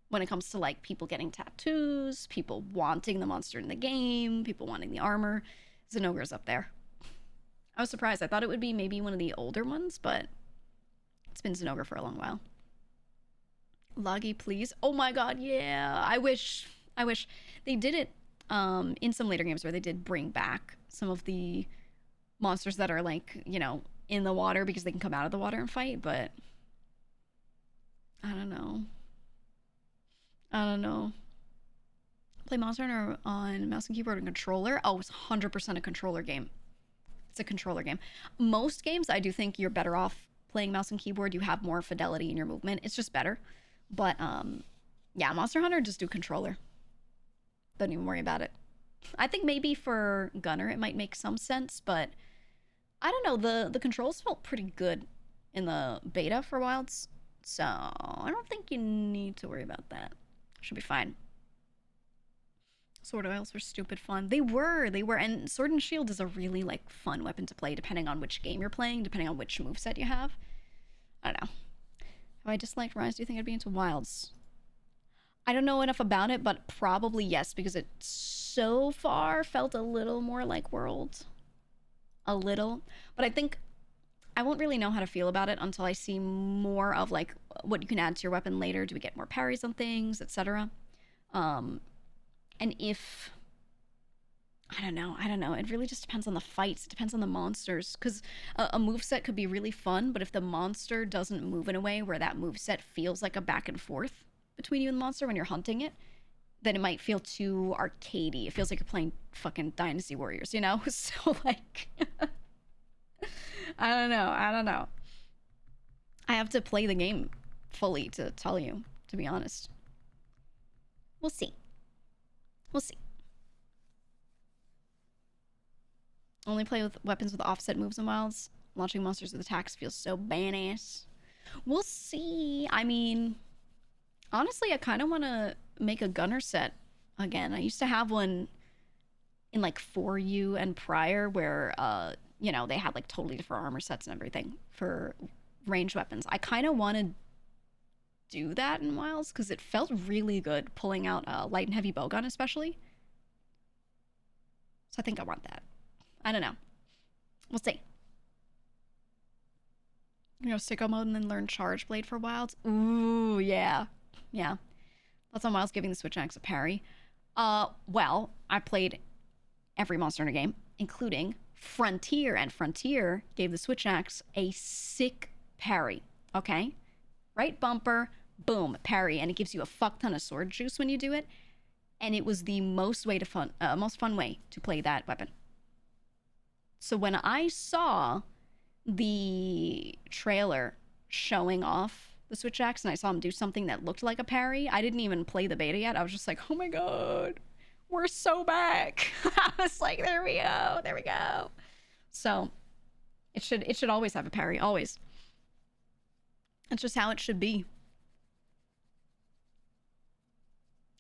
when it comes to like people getting tattoos, people wanting the monster in the game, people wanting the armor. Zinogre's up there. I was surprised. I thought it would be maybe one of the older ones, but it's been Zinogre for a long while. Loggy, please. Oh my god, yeah. I wish they did it in some later games where they did bring back some of the monsters that are like, you know, in the water because they can come out of the water and fight, but I don't know. Play Monster Hunter on mouse and keyboard and controller? Oh, it's 100% a controller game. It's a controller game. Most games, I do think you're better off playing mouse and keyboard. You have more fidelity in your movement. It's just better. But Yeah, Monster Hunter, just do controller. Don't even worry about it. I think maybe for Gunner it might make some sense, but I don't know. The controls felt pretty good in the beta for Wilds, so I don't think you need to worry about that. Should be fine. Sword Oils were stupid fun. They were, and Sword and Shield is a really like fun weapon to play depending on which game you're playing, depending on which moveset you have. I don't know. Have I disliked Rise? Do you think I'd be into Wilds? I don't know enough about it, but probably yes, because it so far felt a little more like World. A little. But I think I won't really know how to feel about it until I see more of like what you can add to your weapon later. Do we get more parries on things, etc.? And if I don't know. It really just depends on the fights. It depends on the monsters. Because a moveset could be really fun, but if the monster doesn't move in a way where that moveset feels like a back and forth between you and the monster when you're hunting it, then it might feel too arcadey. It feels like you're playing fucking Dynasty Warriors, you know? So, like, I don't know. I have to play the game fully to tell you, to be honest. We'll see. Only play with weapons with offset moves in Wilds. Launching monsters with attacks feels so badass. We'll see. I mean, honestly, I kind of want to make a gunner set again. I used to have one in like 4U and prior where, you know, they had like totally different armor sets and everything for ranged weapons. I kind of want to do that in Wilds because it felt really good pulling out a light and heavy bowgun, especially. So I think I want that. I don't know. We'll see. You know, sicko mode and then learn charge blade for Wilds. Ooh, yeah. That's on Wilds giving the switch axe a parry. Well, I played every Monster Hunter game, including Frontier, and Frontier gave the switch axe a sick parry. Okay? Right bumper, boom, parry, and it gives you a fuck ton of sword juice when you do it. And it was the most fun way to play that weapon. So when I saw the trailer showing off the switch axe and I saw him do something that looked like a parry, I didn't even play the beta yet. I was just like, oh my god, we're so back. I was like, there we go. So it should always have a parry, always. That's just how it should be.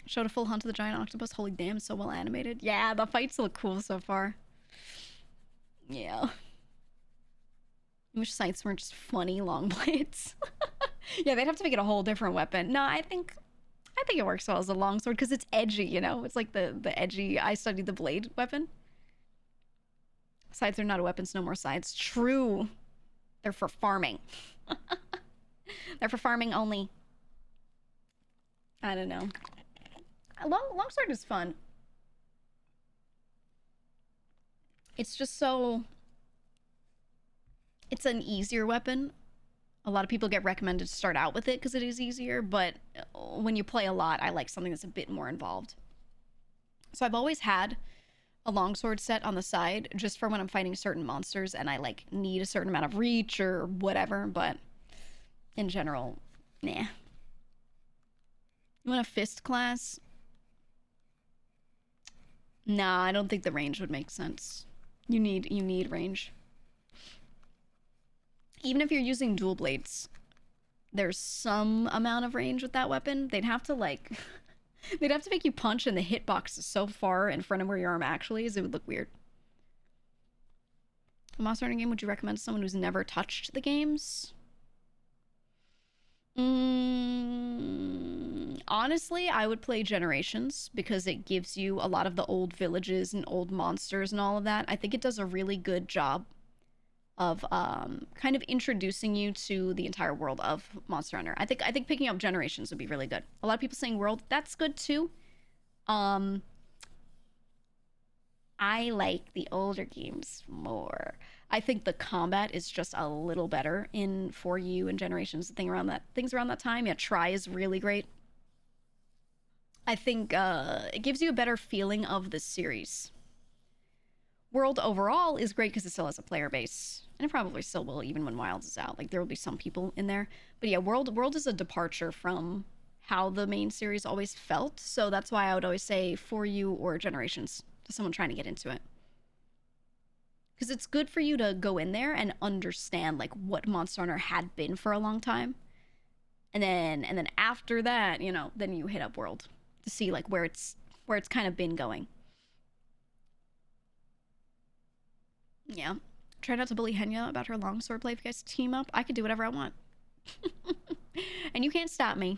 Showed a full hunt of the giant octopus. Holy damn, so well animated. Yeah, the fights look cool so far. Yeah. I wish sights weren't just funny long blades. Yeah, they'd have to make it a whole different weapon. No, I think it works well as a longsword because it's edgy, you know? It's like the edgy, I studied the blade weapon. Sides are not a weapon, so no more sides. True. They're for farming. They're for farming only. I don't know. Longsword is fun. It's just so... It's an easier weapon. A lot of people get recommended to start out with it because it is easier, but when you play a lot, I like something that's a bit more involved. So I've always had a longsword set on the side just for when I'm fighting certain monsters and I like need a certain amount of reach or whatever, but in general, nah. You want a fist class? Nah, I don't think the range would make sense. You need range. Even if you're using dual blades, there's some amount of range with that weapon. They'd have to like they'd have to make you punch and the hitbox is so far in front of where your arm actually is, it would look weird. A Monster Hunter game would you recommend to someone who's never touched the games? Honestly, I would play Generations because it gives you a lot of the old villages and old monsters and all of that. I think it does a really good job of kind of introducing you to the entire world of Monster Hunter. I think picking up Generations would be really good. A lot of people saying World, that's good too. I like the older games more. I think the combat is just a little better in 4U and Generations. Things around that time. Yeah, Try is really great. I think it gives you a better feeling of the series. World overall is great because it still has a player base, and it probably still will even when Wilds is out. Like there will be some people in there, but yeah, World is a departure from how the main series always felt. So that's why I would always say For You or Generations to someone trying to get into it. Because it's good for you to go in there and understand like what Monster Hunter had been for a long time. And then after that, you know, then you hit up World to see like where it's kind of been going. Yeah. Try not to bully Henya about her longsword play if you guys team up. I could do whatever I want. And you can't stop me.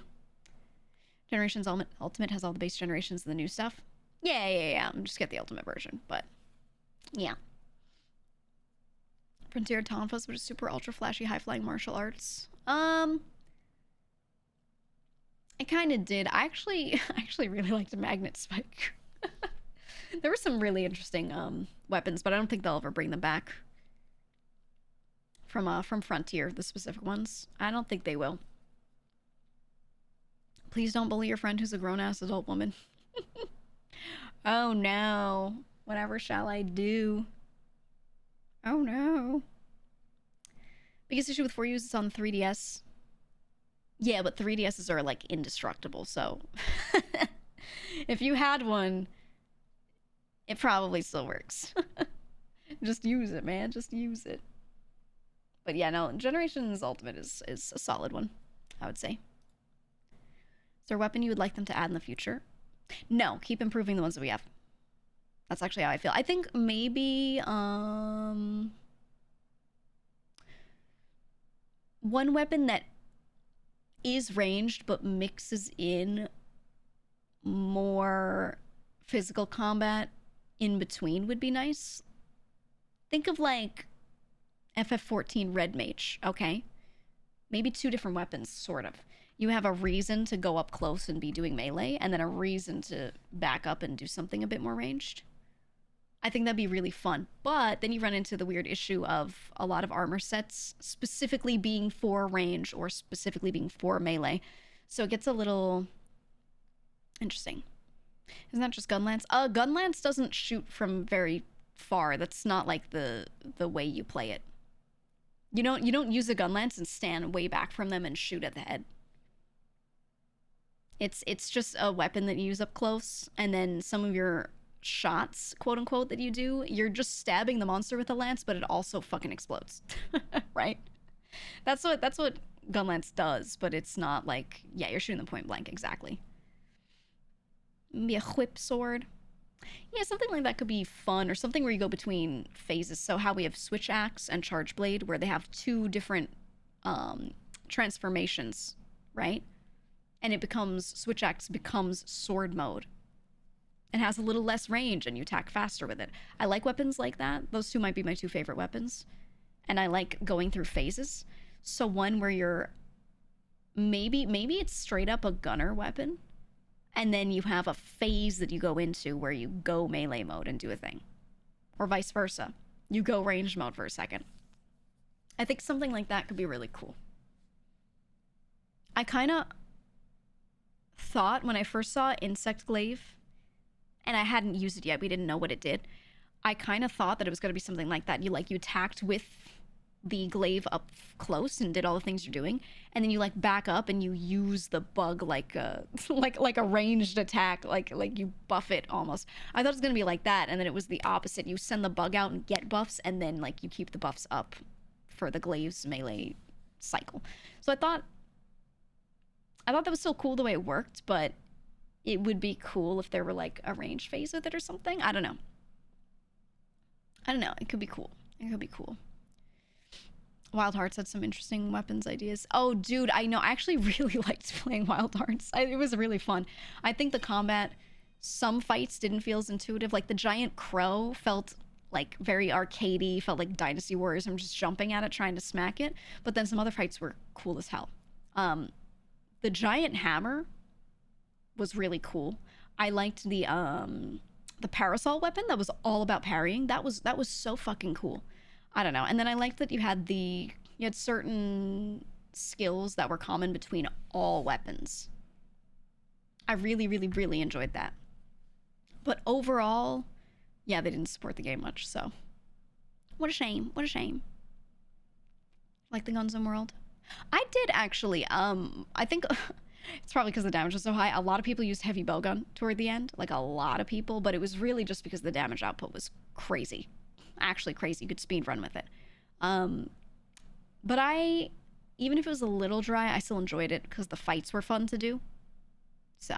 Generations Ultimate has all the base generations and the new stuff. Yeah. Just get the Ultimate version, but yeah. Frontier Tonfas, which is super ultra flashy high flying martial arts. I kind of did. I actually really liked Magnet Spike. There were some really interesting weapons, but I don't think they'll ever bring them back from Frontier, the specific ones. I don't think they will. Please don't bully your friend who's a grown-ass adult woman. Oh no. Whatever shall I do? Oh no. Biggest issue with 4U is it's on 3DS. Yeah, but 3DSs are like indestructible, so if you had one, it probably still works. Just use it, man. Just use it. But yeah, no, Generations Ultimate is a solid one, I would say. Is there a weapon you would like them to add in the future? No, keep improving the ones that we have. That's actually how I feel. I think maybe one weapon that is ranged but mixes in more physical combat in between would be nice. Think of like FF14 Red Mage, okay? Maybe two different weapons, sort of. You have a reason to go up close and be doing melee, and then a reason to back up and do something a bit more ranged. I think that'd be really fun. But then you run into the weird issue of a lot of armor sets specifically being for range or specifically being for melee. So it gets a little interesting. Isn't that just Gunlance? Gunlance doesn't shoot from very far. That's not like the way you play it. You don't use a Gunlance and stand way back from them and shoot at the head. It's just a weapon that you use up close, and then some of your shots, quote unquote, that you do, you're just stabbing the monster with a lance, but it also fucking explodes. Right? That's what Gunlance does, but it's not like, yeah, you're shooting them point blank, exactly. Maybe a whip sword. Yeah, something like that could be fun, or something where you go between phases. So how we have Switch Axe and Charge Blade, where they have two different transformations, right? And it becomes, Switch Axe becomes sword mode. It has a little less range and you attack faster with it. I like weapons like that. Those two might be my two favorite weapons. And I like going through phases. So one where you're, maybe it's straight up a gunner weapon, and then you have a phase that you go into where you go melee mode and do a thing. Or vice versa. You go range mode for a second. I think something like that could be really cool. I kind of thought when I first saw Insect Glaive, and I hadn't used it yet, we didn't know what it did, I kind of thought that it was going to be something like that. You attacked with the glaive up close and did all the things you're doing, and then you like back up and you use the bug like a like a ranged attack, like you buff it almost. I thought it was going to be like that, and then it was the opposite. You send the bug out and get buffs, and then like you keep the buffs up for the glaive's melee cycle. So I thought that was still cool the way it worked, but it would be cool if there were like a range phase with it or something. I don't know. It could be cool. Wild Hearts had some interesting weapons ideas. Oh, dude, I know. I actually really liked playing Wild Hearts. It was really fun. I think the combat, some fights didn't feel as intuitive. Like the giant crow felt like very arcadey, felt like Dynasty Warriors. I'm just jumping at it, trying to smack it. But then some other fights were cool as hell. The giant hammer was really cool. I liked the parasol weapon that was all about parrying. That was so fucking cool. I don't know. And then I liked that you had certain skills that were common between all weapons. I really, really, really enjoyed that. But overall, yeah, they didn't support the game much, so what a shame. Like the Guns N' World. I did actually. I think It's probably because the damage was so high. A lot of people used heavy bowgun toward the end, like a lot of people, but it was really just because the damage output was crazy. Actually crazy. You could speed run with it. But even if it was a little dry, I still enjoyed it because the fights were fun to do. So,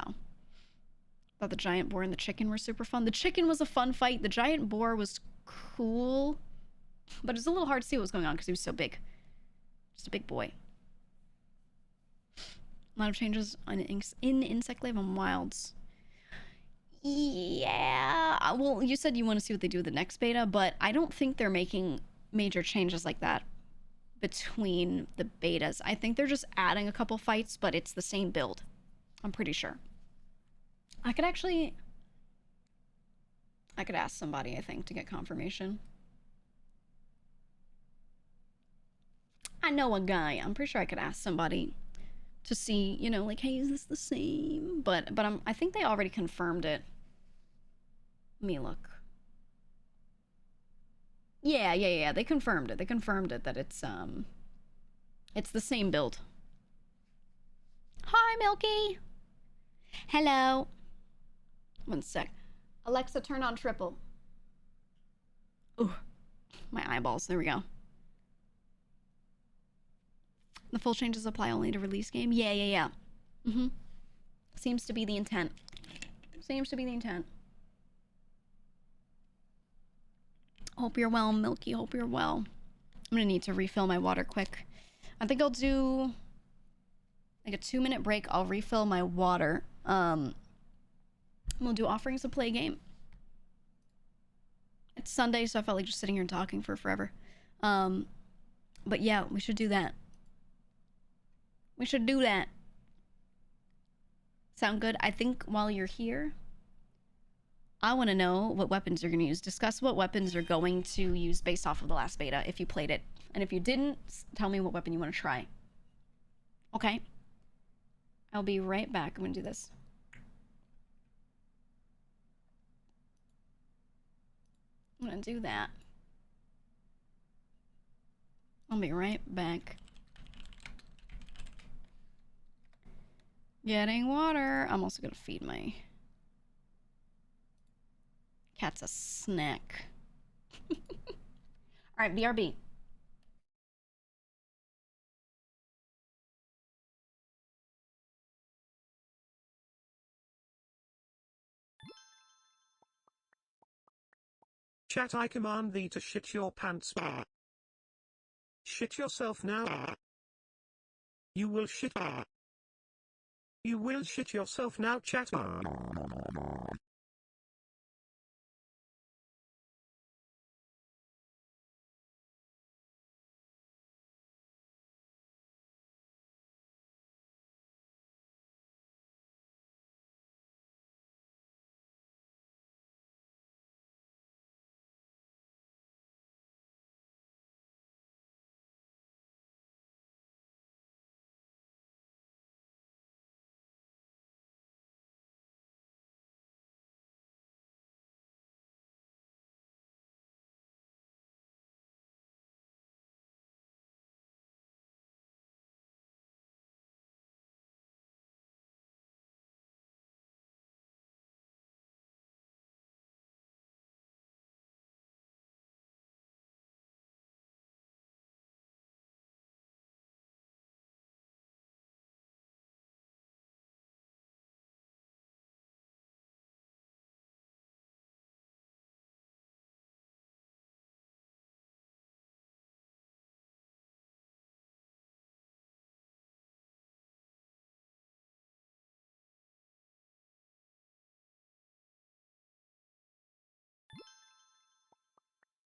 thought the giant boar and the chicken were super fun. The chicken was a fun fight. The giant boar was cool, but it was a little hard to see what was going on because he was so big. Just a big boy. A lot of changes in Insect Live on Wilds. Yeah. Well, you said you want to see what they do with the next beta, but I don't think they're making major changes like that between the betas. I think they're just adding a couple fights, but it's the same build. I'm pretty sure. I could ask somebody, I think, to get confirmation. I know a guy. I'm pretty sure I could ask somebody to see, you know, like, hey, is this the same? But I think they already confirmed it. Let me look. Yeah. They confirmed it. They confirmed it that it's the same build. Hi, Milky. Hello. One sec. Alexa, turn on triple. Ooh, my eyeballs. There we go. The full changes apply only to release game? Yeah. Seems to be the intent. Hope you're well, Milky. Hope you're well. I'm gonna need to refill my water quick. I think I'll do like a 2-minute break. I'll refill my water. We'll do offerings to play a game. It's Sunday, so I felt like just sitting here and talking for forever. But yeah, we should do that. Sound good? I think while you're here, I want to know what weapons you're going to use. Discuss what weapons you're going to use based off of the last beta, if you played it. And if you didn't, tell me what weapon you want to try. Okay? I'll be right back. I'm going to do this. I'm going to do that. I'll be right back. Getting water. I'm also going to feed my cat's a snack. All right, BRB. Chat, I command thee to shit your pants. Shit yourself now. You will shit. You will shit yourself now, chat.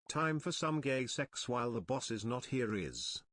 Time for some gay sex while the boss is not here is.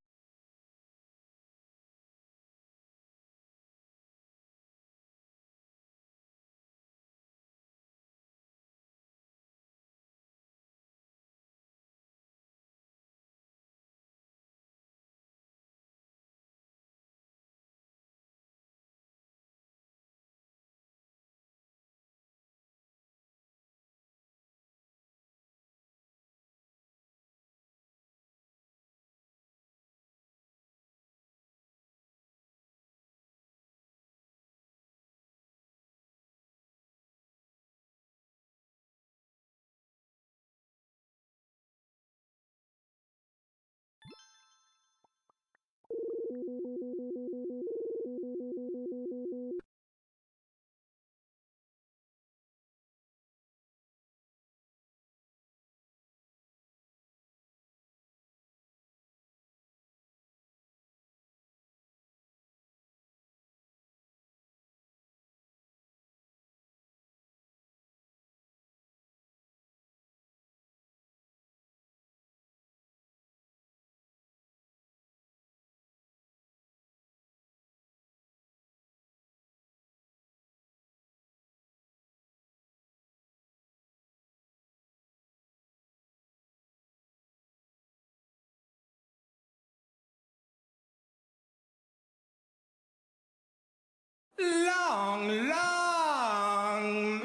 long, long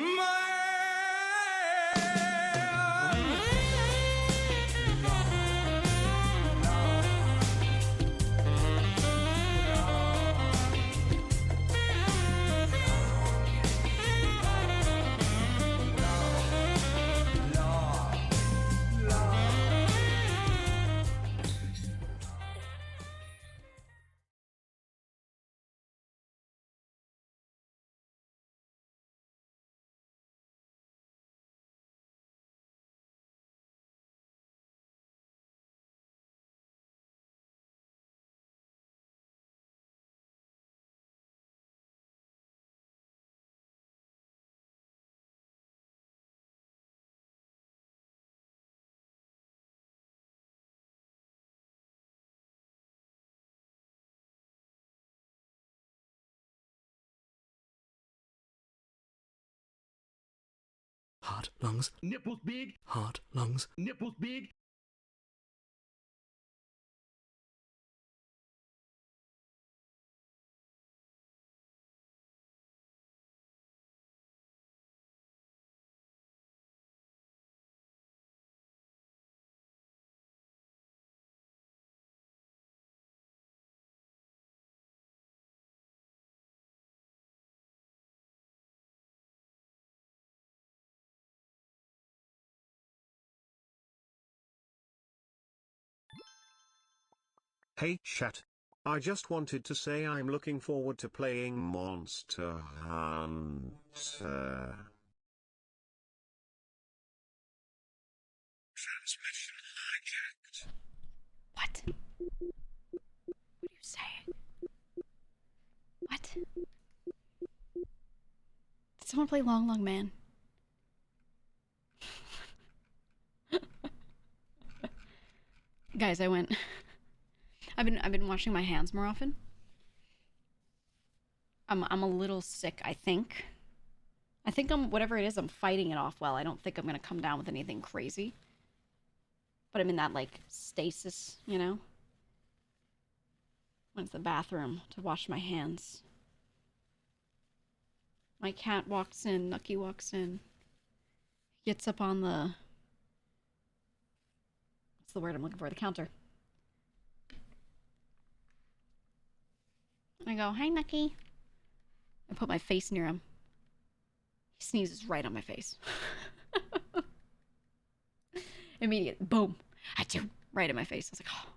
Heart, lungs, nipples big, heart, lungs, nipples big. Hey chat. I just wanted to say I'm looking forward to playing Monster Hunter. Transmission hijacked. What? What are you saying? What? Did someone play Long Long Man? Guys, I've been washing my hands more often. I'm a little sick, I think. I think whatever it is, I'm fighting it off well. I don't think I'm gonna come down with anything crazy. But I'm in that, like, stasis, you know? Went to the bathroom to wash my hands. My cat walks in, Nucky walks in. Gets up on the... What's the word I'm looking for? The counter. I go, hi, Nucky. I put my face near him. He sneezes right on my face. Immediate, boom. Achoo, right in my face. I was like, oh.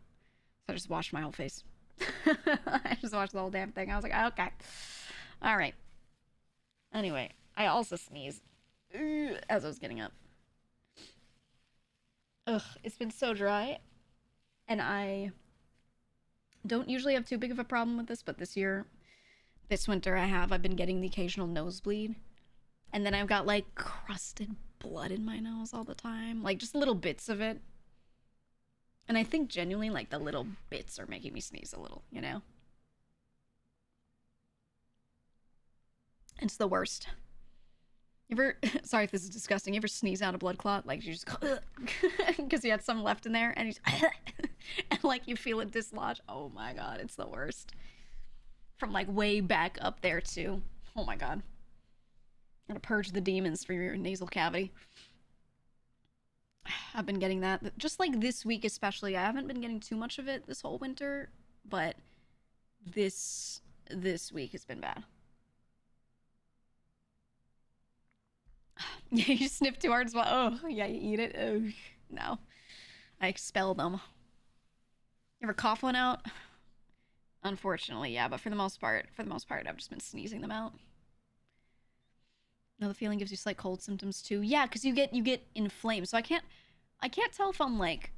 So I just washed my whole face. I just watched the whole damn thing. I was like, okay. All right. Anyway, I also sneezed as I was getting up. Ugh, it's been so dry. And I don't usually have too big of a problem with this, but this winter I've been getting the occasional nosebleed. And then I've got, like, crusted blood in my nose all the time. Like, just little bits of it. And I think genuinely, like, the little bits are making me sneeze a little, you know? It's the worst. You ever, sorry if this is disgusting, you ever sneeze out a blood clot? Like, you just go, because you had some left in there, and you just, and, like, you feel it dislodge. Oh my god, it's the worst. From, like, way back up there, too. Oh my god. Gotta purge the demons for your nasal cavity. I've been getting that. Just, like, this week especially. I haven't been getting too much of it this whole winter, but this week has been bad. Yeah, you sniff too hard as well. Oh, yeah, you eat it. Oh, no. I expel them. You ever cough one out? Unfortunately, yeah, but for the most part, I've just been sneezing them out. No, the feeling gives you slight cold symptoms too. Yeah, because you get inflamed. So I can't tell if I'm, like,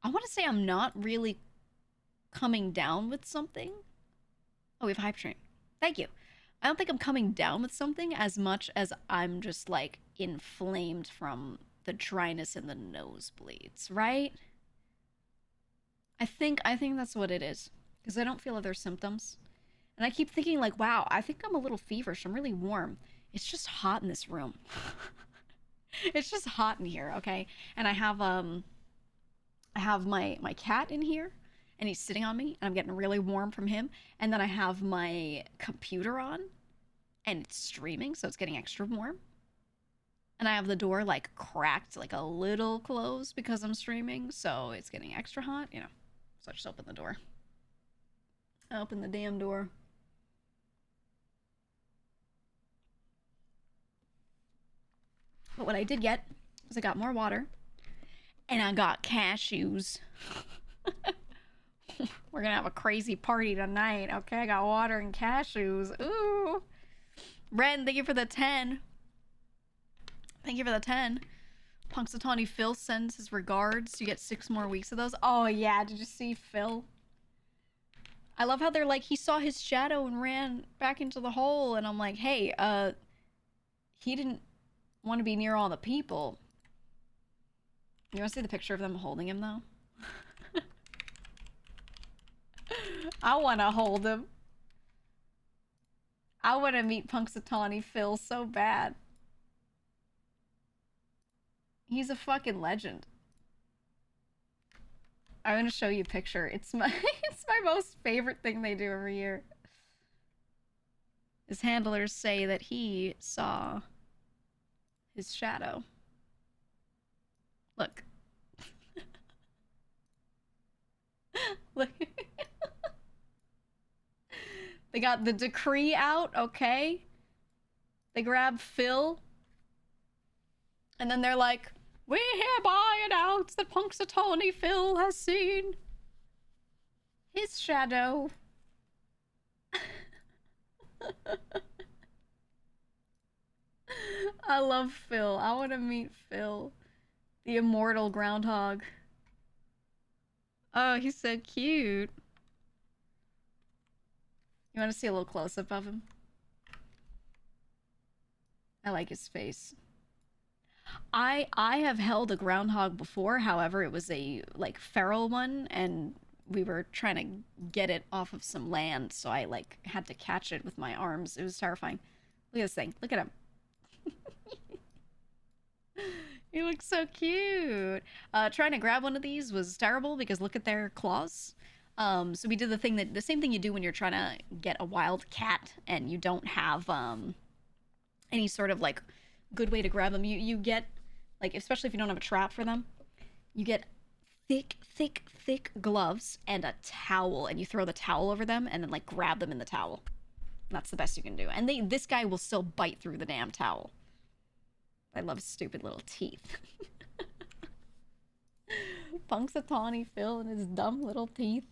I want to say I'm not really coming down with something. Oh, we have a hype train. Thank you. I don't think I'm coming down with something as much as I'm just, like, inflamed from the dryness and the nosebleeds, right? I think that's what it is. Because I don't feel other symptoms. And I keep thinking, like, wow, I think I'm a little feverish. I'm really warm. It's just hot in this room. It's just hot in here, okay? And I have my cat in here, and he's sitting on me, and I'm getting really warm from him. And then I have my computer on, and it's streaming, so it's getting extra warm. And I have the door like cracked, like a little closed because I'm streaming, so it's getting extra hot, you know. So I just open the door. I open the damn door. But what I did get was I got more water and I got cashews. We're gonna have a crazy party tonight, okay? I got water and cashews. Ooh. Ren, thank you for the 10. Thank you for the 10. Punxsutawney Phil sends his regards. You get 6 more weeks of those. Oh, yeah. Did you see Phil? I love how they're like, he saw his shadow and ran back into the hole. And I'm like, hey, he didn't want to be near all the people. You want to see the picture of them holding him, though? I want to hold him. I want to meet Punxsutawney Phil so bad. He's a fucking legend. I'm gonna show you a picture. It's my it's my most favorite thing they do every year. His handlers say that he saw his shadow. Look. Look. They got the decree out, okay? They grab Phil. And then they're like, we hereby announce that Punxsutawney Phil has seen his shadow. I love Phil. I want to meet Phil. The immortal groundhog. Oh, he's so cute. You want to see a little close-up of him? I like his face. I have held a groundhog before, however, it was a, like, feral one, and we were trying to get it off of some land, so I, like, had to catch it with my arms. It was terrifying. Look at this thing. Look at him. He looks so cute. Trying to grab one of these was terrible because look at their claws. So we did the same thing you do when you're trying to get a wild cat and you don't have any sort of like good way to grab them. You get, like, especially if you don't have a trap for them, you get thick gloves and a towel, and you throw the towel over them and then like grab them in the towel. That's the best you can do. And this guy will still bite through the damn towel. I love his stupid little teeth. Punxsutawney Phil and his dumb little teeth.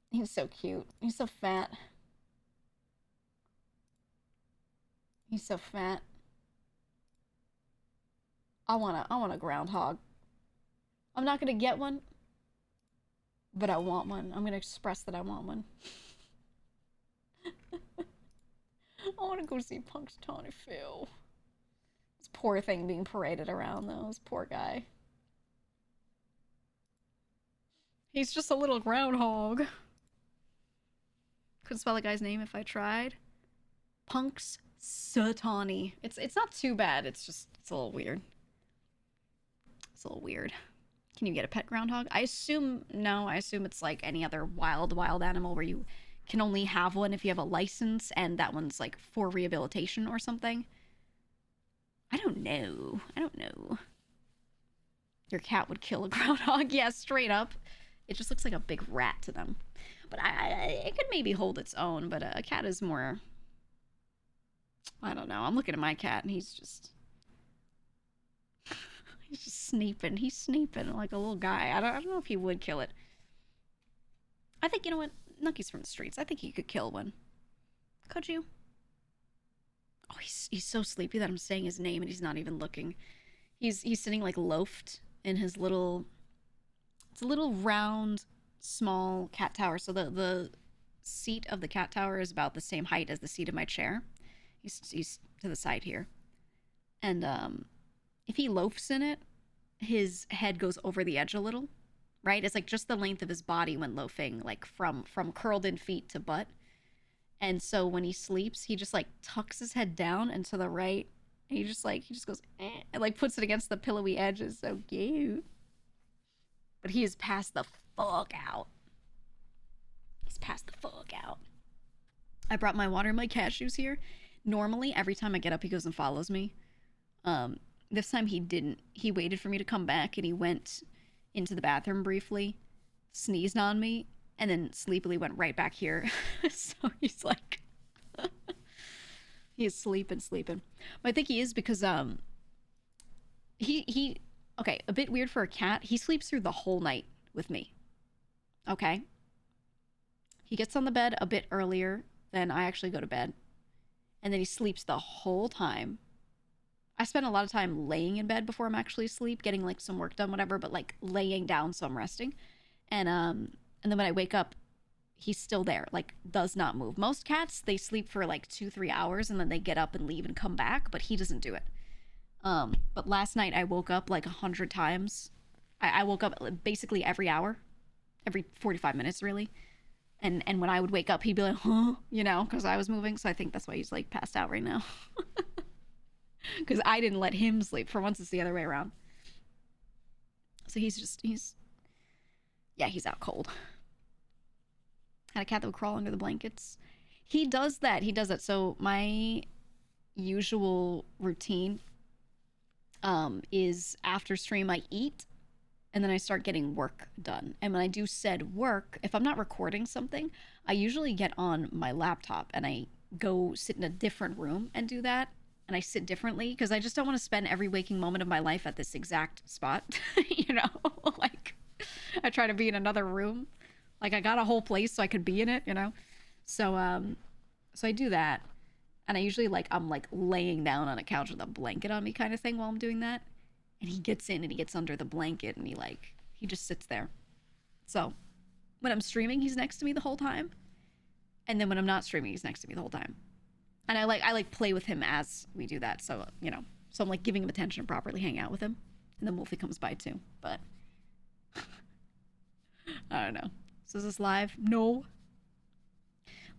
He's so cute. He's so fat. He's so fat. I want a groundhog. I'm not gonna get one, but I want one. I'm gonna express that I want one. I want to go see Punxsutawney Phil. This poor thing being paraded around, though. This poor guy. He's just a little groundhog. Couldn't spell the guy's name if I tried. Punxsutawney. It's not too bad. It's a little weird. It's a little weird. Can you get a pet groundhog? I assume it's like any other wild animal where you can only have one if you have a license, and that one's like for rehabilitation or something. I don't know. Your cat would kill a groundhog. Yeah, straight up. It just looks like a big rat to them. But it could maybe hold its own, but a cat is more... I don't know. I'm looking at my cat, and he's just... he's just sneaping. He's sneaping like a little guy. I don't know if he would kill it. I think, you know what? Nucky's from the streets. I think he could kill one. Could you? Oh, he's so sleepy that I'm saying his name and he's not even looking. He's sitting like loafed in his little... It's a little round, small cat tower. So the seat of the cat tower is about the same height as the seat of my chair. He's to the side here. And if he loafs in it, his head goes over the edge a little. Right? It's like just the length of his body when loafing, like from curled in feet to butt. And so when he sleeps, he just like tucks his head down and to the right. And he just goes, eh, and like puts it against the pillowy edge. It's so cute. But he is passed the fuck out. He's passed the fuck out. I brought my water and my cashews here. Normally, every time I get up, he goes and follows me. This time he didn't. He waited for me to come back, and he went into the bathroom briefly, sneezed on me, and then sleepily went right back here. So he's like, he is sleeping. But I think he is because he okay, a bit weird for a cat. He sleeps through the whole night with me. Okay. He gets on the bed a bit earlier than I actually go to bed, and then he sleeps the whole time. I spend a lot of time laying in bed before I'm actually asleep, getting like some work done, whatever, but like laying down so I'm resting. And then when I wake up, he's still there, like does not move. Most cats, they sleep for like 2-3 hours and then they get up and leave and come back, but he doesn't do it. But last night I woke up like 100 times. I woke up basically every hour, every 45 minutes really. And when I would wake up, he'd be like, huh, you know, because I was moving. So I think that's why he's like passed out right now. Because I didn't let him sleep. For once, it's the other way around. So he's out cold. Had a cat that would crawl under the blankets. He does that. So my usual routine is after stream, I eat, and then I start getting work done. And when I do said work, if I'm not recording something, I usually get on my laptop and I go sit in a different room and do that. And I sit differently because I just don't want to spend every waking moment of my life at this exact spot. You know, like I try to be in another room. Like I got a whole place so I could be in it, you know? So I do that. And I usually I'm like laying down on a couch with a blanket on me kind of thing while I'm doing that. And he gets in and he gets under the blanket and he just sits there. So when I'm streaming, he's next to me the whole time. And then when I'm not streaming, he's next to me the whole time. And I play with him as we do that. So, you know, so I'm like giving him attention and properly hang out with him. And then Wolfie comes by too. But I don't know. So is this live? No.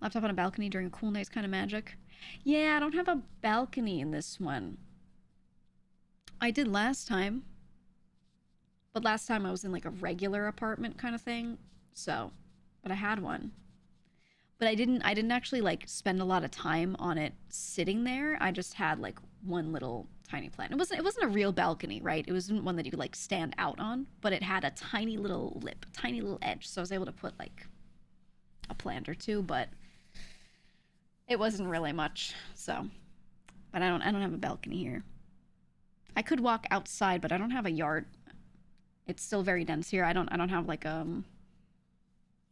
Laptop on a balcony during a cool night is kind of magic. Yeah, I don't have a balcony in this one. I did last time. But last time I was in like a regular apartment kind of thing. So, but I had one. But I didn't actually like spend a lot of time on it sitting there. I just had like one little tiny plant. It wasn't a real balcony, right? It wasn't one that you could like stand out on, but it had a tiny little lip, tiny little edge. So I was able to put like a plant or two, but it wasn't really much. So, but I don't have a balcony here. I could walk outside, but I don't have a yard. It's still very dense here. I don't have like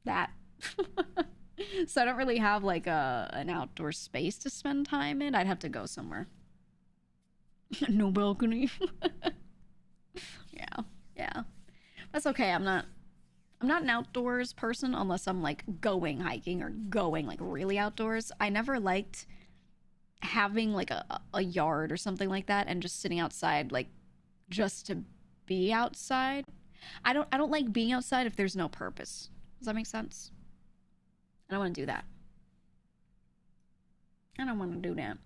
that. So I don't really have like an outdoor space to spend time in. I'd have to go somewhere. No balcony. Yeah. That's okay. I'm not an outdoors person unless I'm like going hiking or going like really outdoors. I never liked having like a yard or something like that and just sitting outside like just to be outside. I don't like being outside if there's no purpose. Does that make sense? I don't want to do that. I don't want to do that.